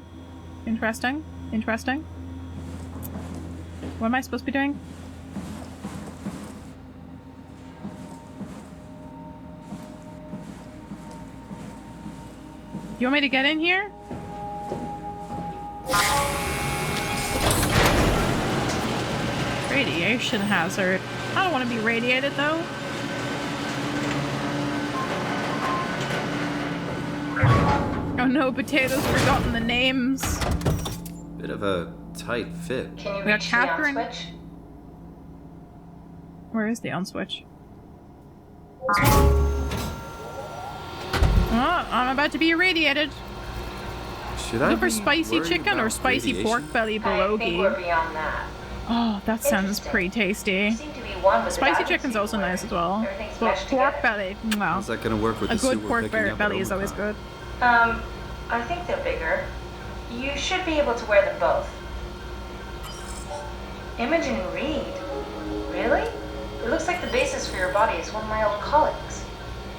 Interesting. Interesting. What am I supposed to be doing? You want me to get in here? Radiation hazard. I don't want to be radiated though. Oh no, potatoes forgotten the names. Bit of a tight fit. Can you We got reach the on Catherine. switch? Where is the on switch? Oh, I'm about to be irradiated. Should I Look for be spicy worried chicken or about spicy radiation? pork belly I think we're bulgogi. beyond that. Oh, that sounds pretty tasty. Seem to be one with the Spicy diving chicken's suit also wearing. nice as well. Everything's But meshed pork together. belly, wow. How's that gonna work with A the suit good we're pork picking up at belly is always Omicron? good. I think they're bigger. You should be able to wear them both. Imogen Reed? Really? It looks like the basis for your body is one of my old colleagues.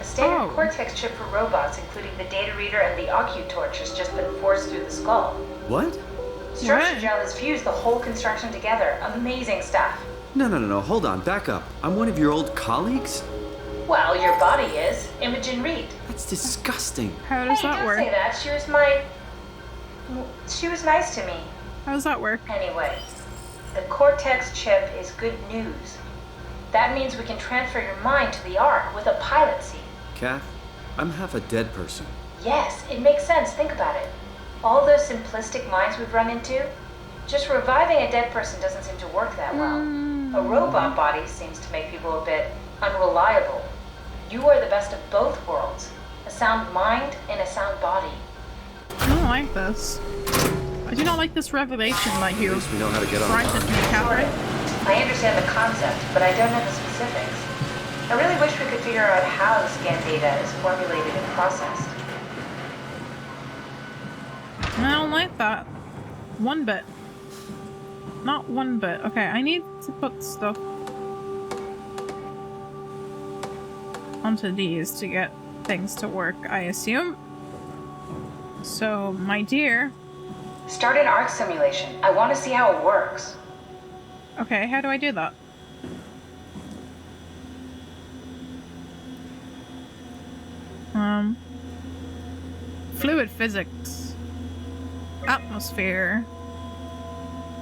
A standard cortex chip for robots, including the data reader and the OcuTorch, has just been forced through the skull. What? Structure gel has fused the whole construction together. Amazing stuff. No, hold on, back up. I'm one of your old colleagues? Well, your body is. Imogen Reed. That's disgusting. How does that Don't work? say that. She was nice to me. How does that work? Anyway, the Cortex chip is good news. That means we can transfer your mind to the Ark with a pilot seat. Kath, I'm half a dead person. Yes, it makes sense. Think about it. All those simplistic minds we've run into, just reviving a dead person doesn't seem to work that well. A robot body seems to make people a bit unreliable. You are the best of both worlds. A sound mind and a sound body. I don't like this. I do not like this revelation that you At least we know how to get on granted the me, Catherine. I understand the concept, but I don't know the specifics. I really wish we could figure out how the scan data is formulated and processed. I don't like that. One bit. Not one bit. Okay, I need to put stuff onto these to get things to work, I assume. So, my dear. Start an ARC simulation. I want to see how it works. Okay, how do I do that? Fluid physics. Atmosphere.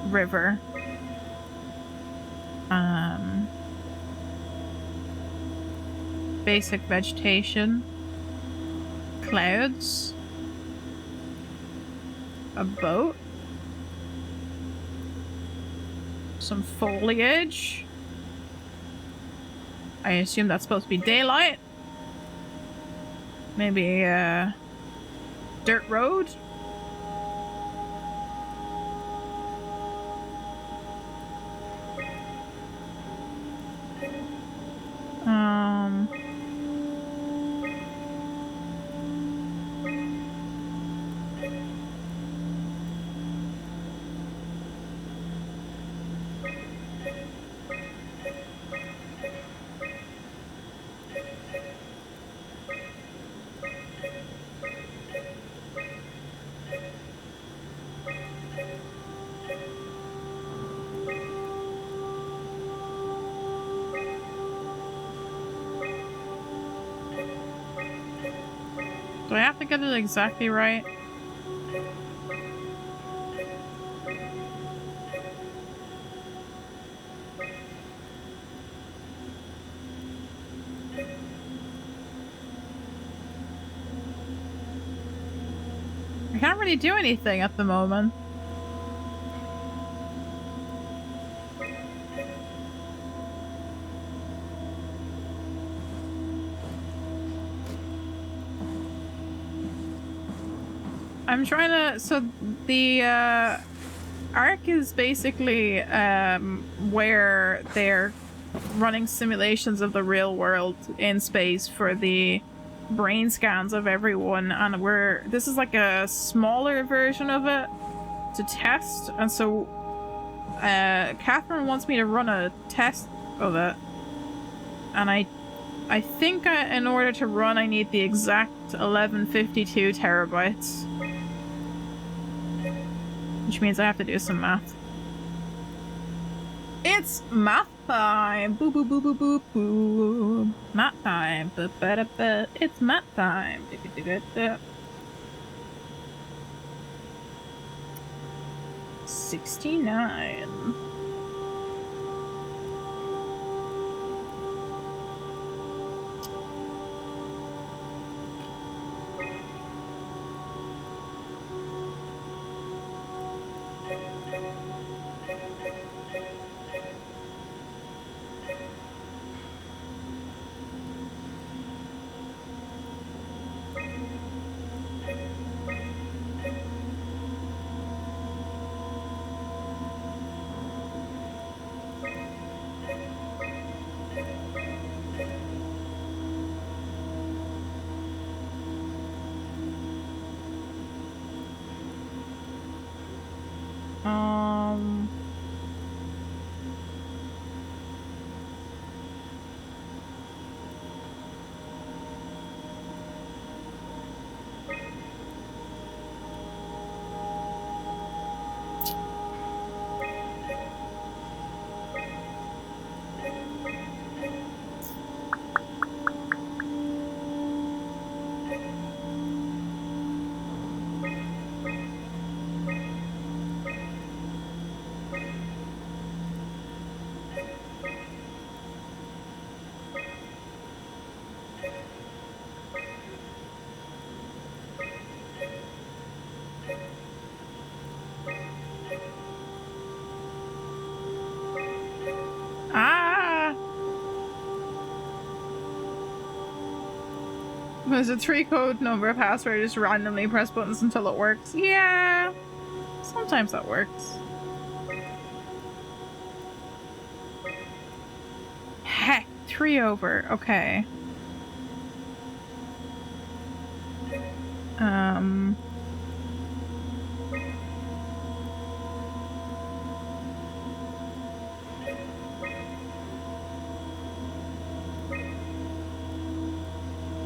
River. Basic vegetation. Clouds. A boat. Some foliage. I assume that's supposed to be daylight. Maybe a dirt road. Do I have to get it exactly right? I can't really do anything at the moment. I'm trying to... So the Ark is basically where they're running simulations of the real world in space for the brain scans of everyone, and this is like a smaller version of it to test, and so Catherine wants me to run a test of it, and I think in order to run I need the exact 1152 terabytes, which means I have to do some math. It's math time! Boo boo boo boo boo boo! Math time! Ba ba da ba! It's math time! 69. There's a 3-code number password, just randomly press buttons until it works. Yeah, sometimes that works. Heck, 3 over, okay.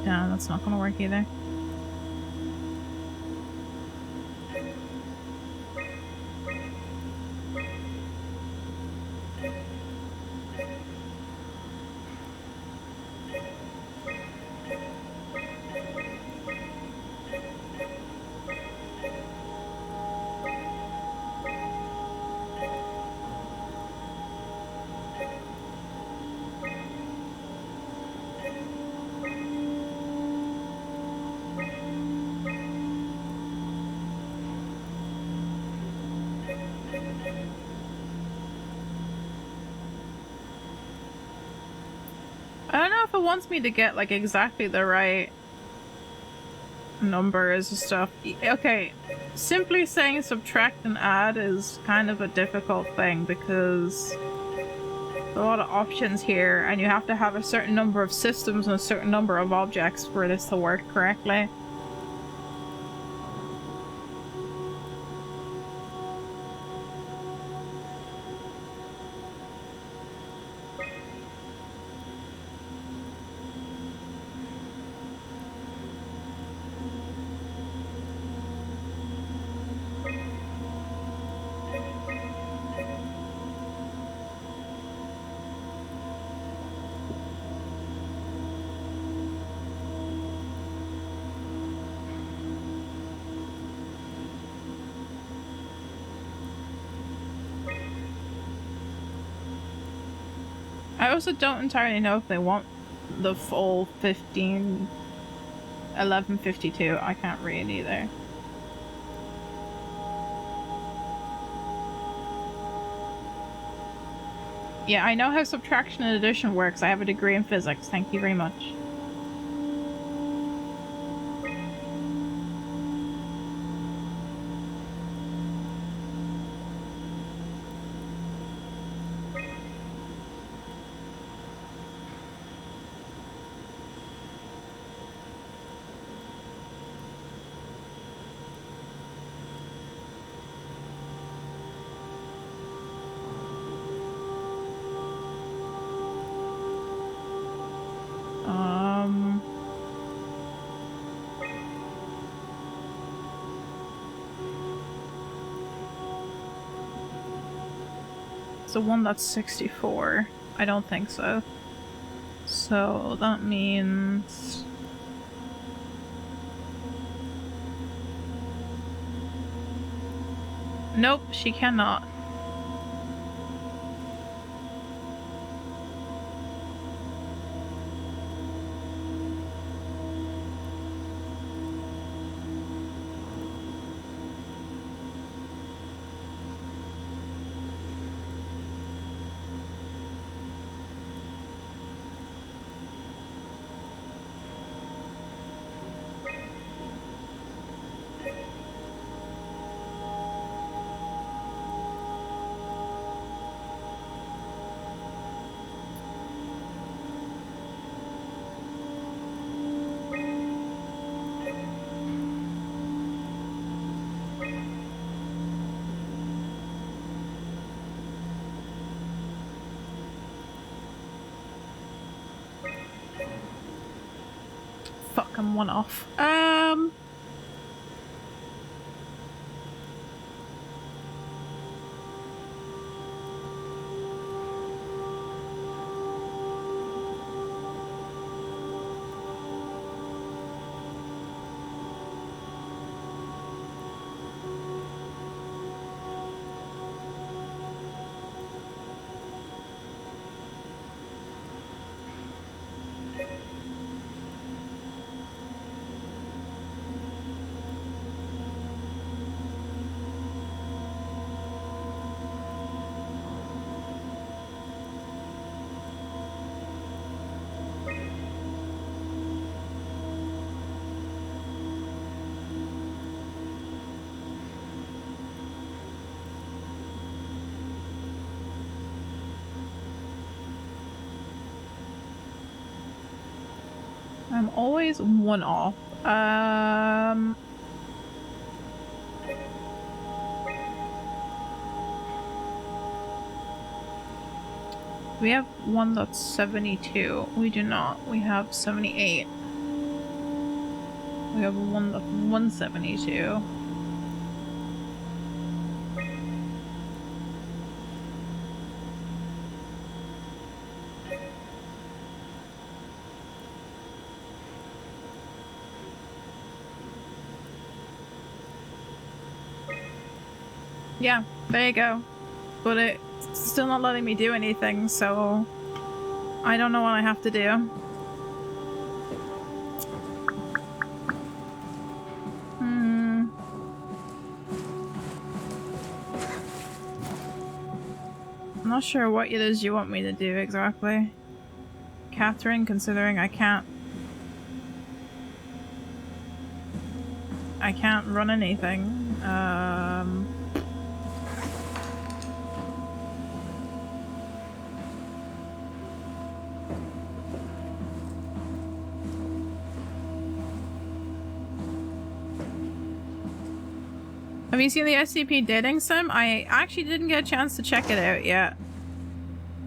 No, that's not gonna work either. know if it wants me to get like exactly the right numbers and stuff. Okay, simply saying subtract and add is kind of a difficult thing because there's a lot of options here and you have to have a certain number of systems and a certain number of objects for this to work correctly. I also don't entirely know if they want the full 1152. I can't read either. Yeah, I know how subtraction and addition works. I have a degree in physics. Thank you very much. The one that's 64. I don't think so. So that means... Nope, she cannot. I'm one off. I'm always one off. We have one that's 72. We do not. We have 78. We have one that's 172. Yeah, there you go. But it's still not letting me do anything, so I don't know what I have to do. I'm not sure what it is you want me to do exactly. Catherine, considering I can't run anything. Have you seen the SCP dating sim? I actually didn't get a chance to check it out yet.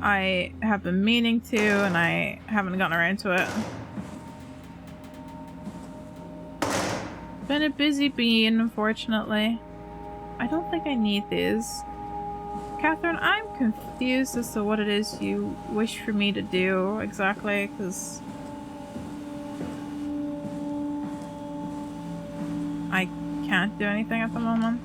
I have been meaning to, and I haven't gotten around to it. Been a busy bee, unfortunately. I don't think I need these. Catherine, I'm confused as to what it is you wish for me to do exactly, because I can't do anything at the moment.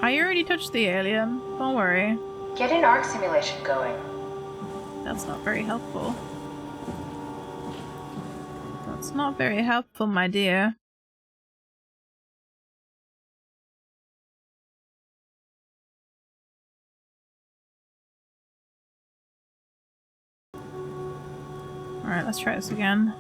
I already touched the alien. Don't worry. Get an ARC simulation going. That's not very helpful. That's not very helpful, my dear. Alright, let's try this again.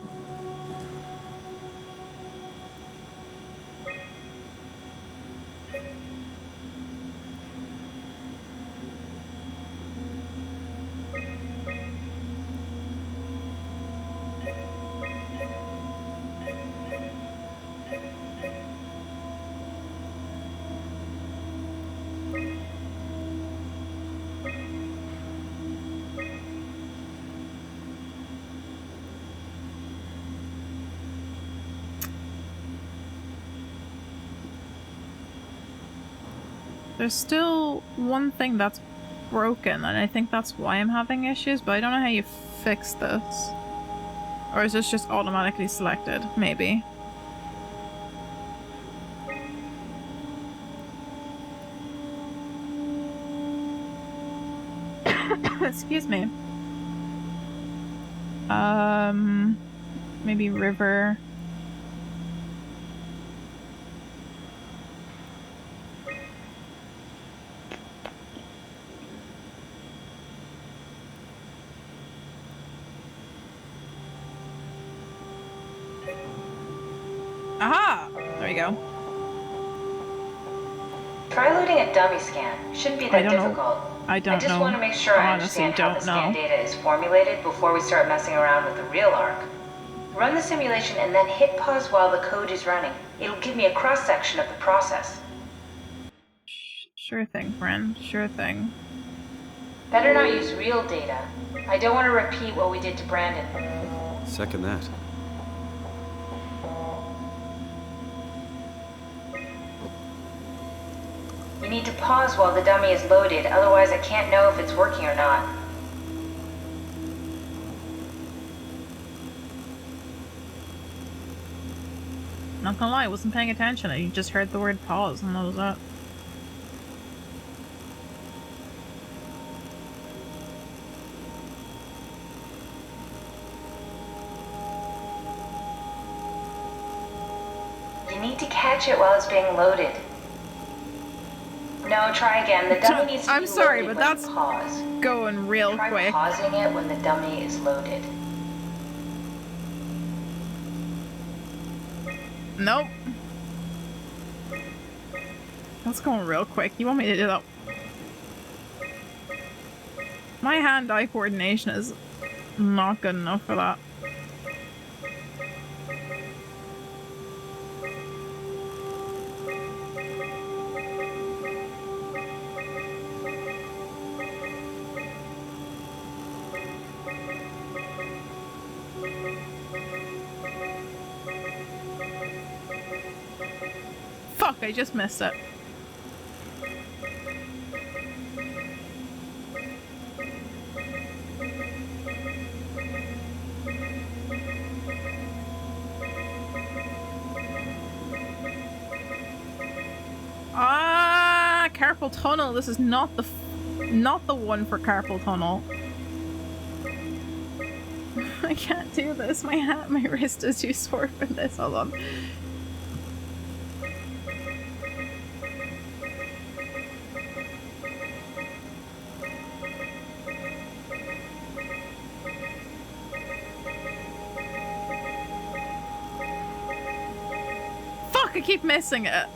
There's still one thing that's broken, and I think that's why I'm having issues, but I don't know how you fix this. Or is this just automatically selected? Maybe. Excuse me. Maybe river. Aha! There you go. Try loading a dummy scan. Shouldn't be that difficult. I just want to make sure I understand how the scan data is formulated before we start messing around with the real ARC. Run the simulation and then hit pause while the code is running. It'll give me a cross-section of the process. Sure thing, friend. Sure thing. Better not use real data. I don't want to repeat what we did to Brandon. Second that. You need to pause while the dummy is loaded, otherwise I can't know if it's working or not. Not gonna lie, I wasn't paying attention. I just heard the word pause, and that was that. You need to catch it while it's being loaded. No, try again. The dummy needs to be I'm sorry, loaded but when that's you pause. Going real Try quick. pausing it when the dummy is loaded. Nope. That's going real quick. You want me to do that? My hand-eye coordination is not good enough for that. Fuck, I just missed it. Ah, careful tunnel. This is not the Not the one for carpal tunnel. I can't do this. My wrist is too sore for this. Hold on. Fuck, I keep missing it.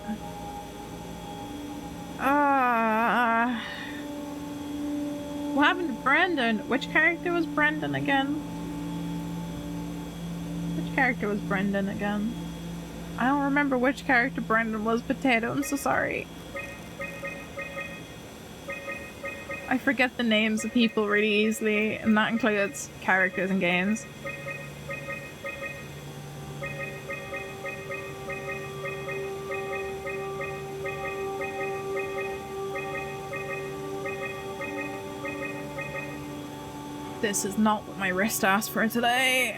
What happened to Brendan? Which character was Brendan again? Which character was Brendan again? I don't remember which character Brendan was. Potato, I'm so sorry. I forget the names of people really easily, and that includes characters in games. This is not what my wrist asked for today.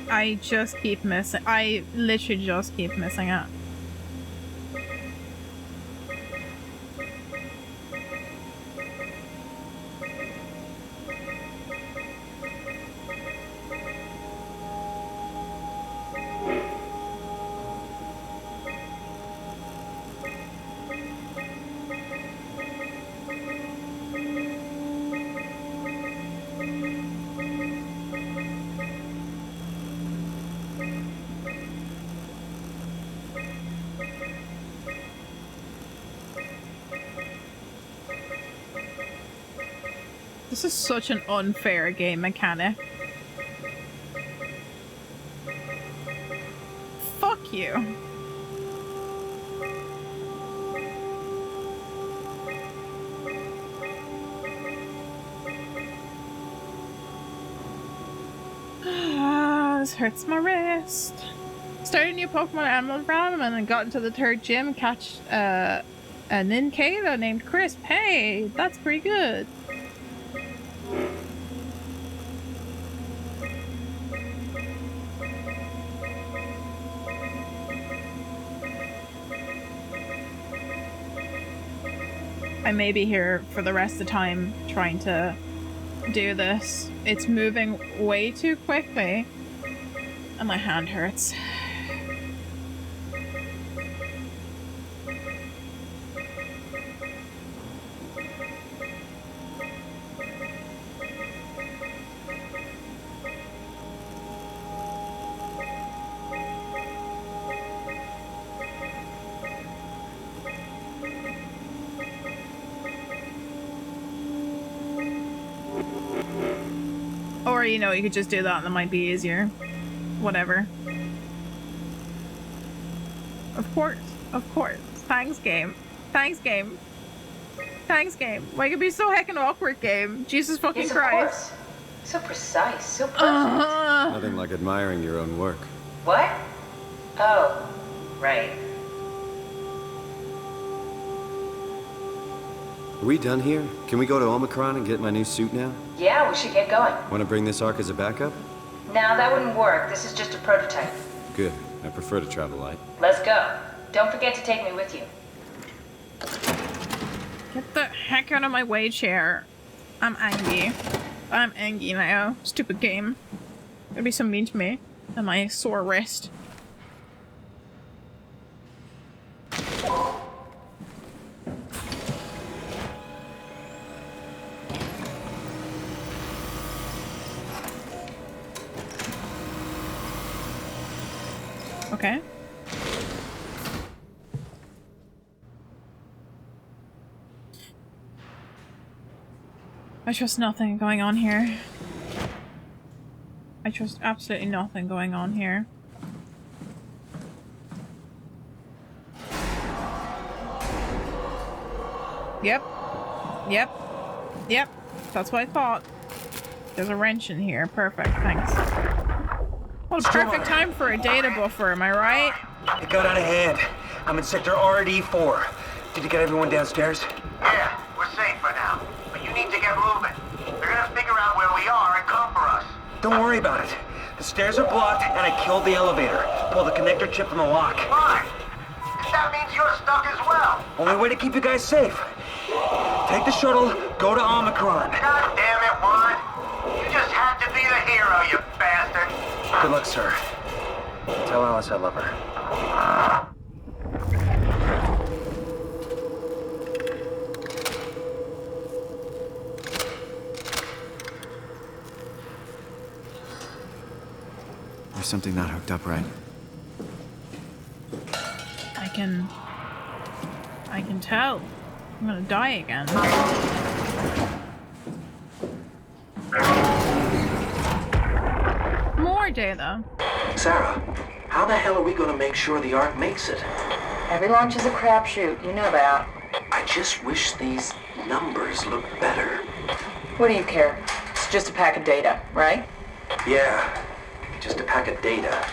I just keep missing. I literally just keep missing it. This is such an unfair game mechanic. Fuck you. This hurts my wrist. Started a new Pokemon Animal Random and then got into the third gym and catch a Nincada named Crisp. Hey, that's pretty good. I may be here for the rest of the time trying to do this. It's moving way too quickly and my hand hurts. Or, you know, you could just do that and it might be easier. Whatever. Of course. Of course. Thanks, game. Thanks, game. Thanks, game. Why could be so heckin' awkward, game? Jesus fucking Yes, of Christ. course. So precise, so perfect. Nothing like admiring your own work. What? Oh, right. Are we done here? Can we go to Omicron and get my new suit now? Yeah, we should get going. Want to bring this arc as a backup? No, that wouldn't work. This is just a prototype. Good. I prefer to travel light. Let's go. Don't forget to take me with you. Get the heck out of my way, chair. I'm angry. I'm angry now. Stupid game. Gonna be so mean to me. And my sore wrist. Okay. I trust nothing going on here. I trust absolutely nothing going on here. Yep. Yep. Yep. That's what I thought. There's a wrench in here. Perfect. Thanks. What a perfect time for a data buffer, am I right? It got out of hand. I'm in sector RD4. Did you get everyone downstairs? Yeah, we're safe for now. But you need to get moving. They're gonna figure out where we are and come for us. Don't worry about it. The stairs are blocked and I killed the elevator. Pull the connector chip from the lock. Fine. That means you're stuck as well. Only way to keep you guys safe. Take the shuttle, go to Omicron. God damn it, Juan. You just had to be the hero, you bastard. Good luck, sir. Tell Alice I love her. There's something not hooked up right. I can tell. I'm gonna die again. More data. Sarah, how the hell are we gonna make sure the Ark makes it? Every launch is a crapshoot, you know that. I just wish these numbers looked better. What do you care? It's just a pack of data, right? Yeah, just a pack of data.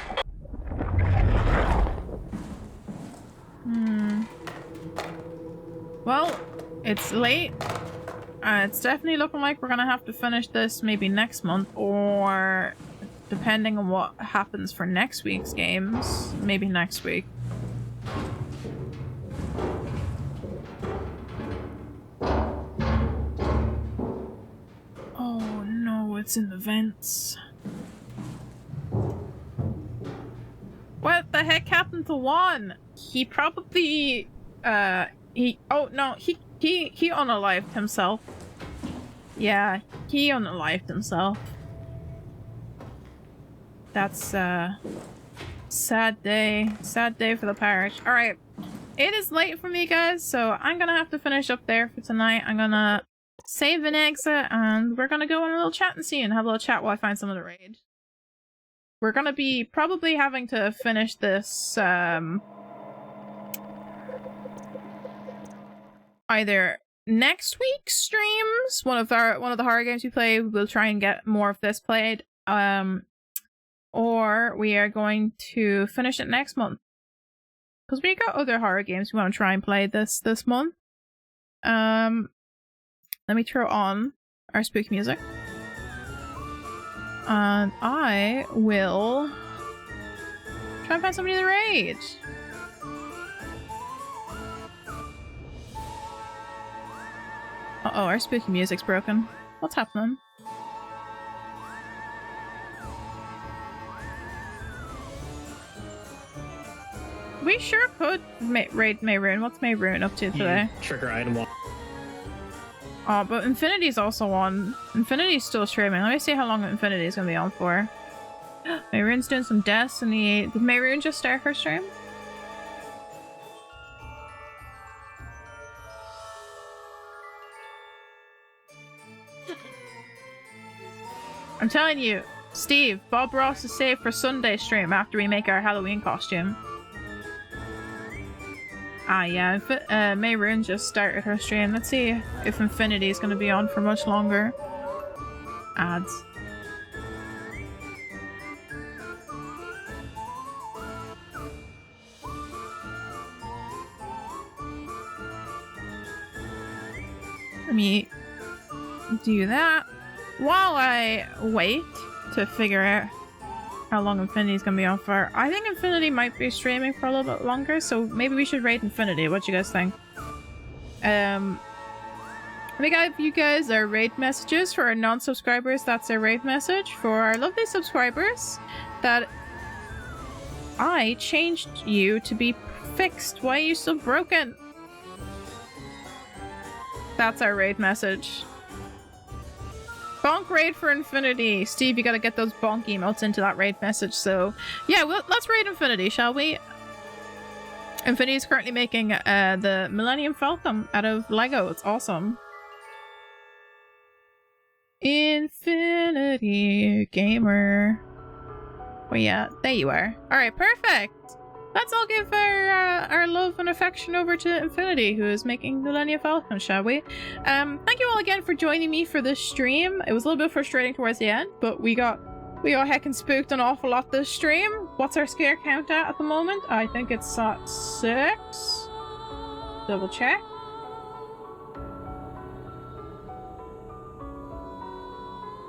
Well, it's late. It's definitely looking like we're gonna have to finish this maybe next month, or depending on what happens for next week's games, maybe next week. Oh no, it's in the vents. What the heck happened to Juan? He probably, he unalived himself. Yeah, he unalived himself. That's sad day for the parish. Alright, it is late for me, guys, so I'm gonna have to finish up there for tonight. I'm gonna save and exit, and we're gonna go on a little chat and see and have a little chat while I find some of the raid. We're gonna be probably having to finish this either next week's streams, one of the horror games we play, we'll try and get more of this played, or we are going to finish it next month because we got other horror games we want to try and play this month. Let me throw on our spooky music, and I will try and find somebody to raid. Uh-oh, our spooky music's broken. What's happening? We sure could raid Mayroon. What's Mayroon up to today? Trigger item 1. Oh, but Infinity's also on. Infinity's still streaming. Let me see how long Infinity's gonna be on for. Mayroon's doing some Destiny. Did Mayroon just start her stream? I'm telling you, Steve, Bob Ross is saved for Sunday stream after we make our Halloween costume. Ah, yeah, Mayroon just started her stream. Let's see if Infinity is going to be on for much longer. Ads. Let me do that while I wait to figure out how long Infinity's gonna be on for. I think Infinity might be streaming for a little bit longer, so maybe we should raid Infinity. What do you guys think? Let me give you guys our raid messages. For our non-subscribers, that's our raid message. For our lovely subscribers, that I changed you to be fixed. Why are you so broken? That's our raid message. Bonk raid for Infinity. Steve, you gotta get those bonk emotes into that raid message. So, yeah, let's raid Infinity, shall we? Infinity is currently making the Millennium Falcon out of Lego. It's awesome. Infinity Gamer. Where you at? There you are. Alright, perfect. let's all give our love and affection over to Infinity, who is making Millennium Falcon, shall we? Thank you all again for joining me for this stream. It was a little bit frustrating towards the end, but we got heckin' spooked an awful lot this stream. What's our scare count at the moment? I think it's at 6. Double check.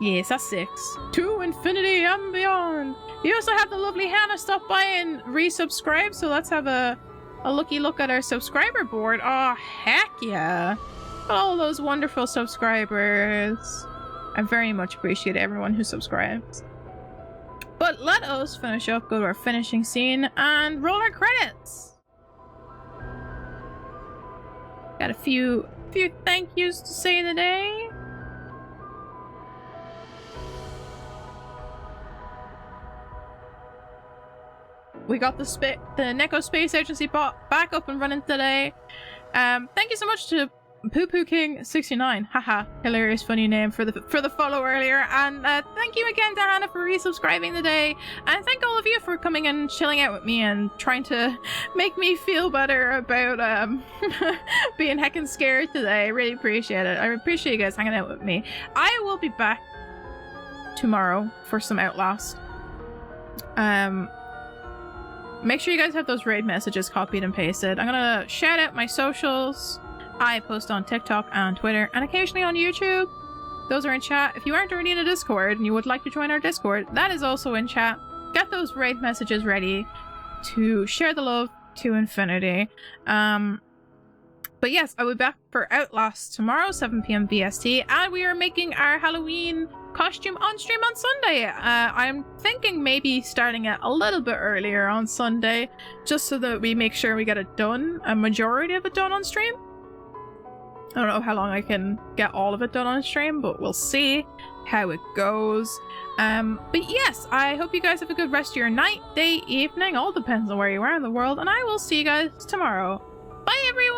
Yes, that's 6. To infinity and beyond. You also have the lovely Hannah stop by and resubscribe, so let's have a looky look at our subscriber board. Oh, heck yeah. All those wonderful subscribers. I very much appreciate everyone who subscribes. But let us finish up, go to our finishing scene, and roll our credits. Got a few thank yous to say today. We got the Neko Space Agency bot back up and running today. Thank you so much to Poo Poo King 69. Haha, hilarious funny name for the follow earlier. And thank you again to Hannah for resubscribing today. And thank all of you for coming and chilling out with me and trying to make me feel better about being heckin' scared today. I really appreciate it. I appreciate you guys hanging out with me. I will be back tomorrow for some Outlast. Make sure you guys have those raid messages copied and pasted. I'm gonna shout out my socials. I post on TikTok and Twitter and occasionally on YouTube. Those are in chat. If you aren't already in a Discord and you would like to join our Discord, that is also in chat. Get those raid messages ready to share the love to infinity. But yes, I will be back for Outlast tomorrow, 7 PM BST, and we are making our Halloween costume on stream on Sunday. I'm thinking maybe starting it a little bit earlier on Sunday, just so that we make sure we get it done, a majority of it done on stream. I don't know how long I can get all of it done on stream, but we'll see how it goes. But yes, I hope you guys have a good rest of your night, day, evening, all depends on where you are in the world, and I will see you guys tomorrow. Bye everyone!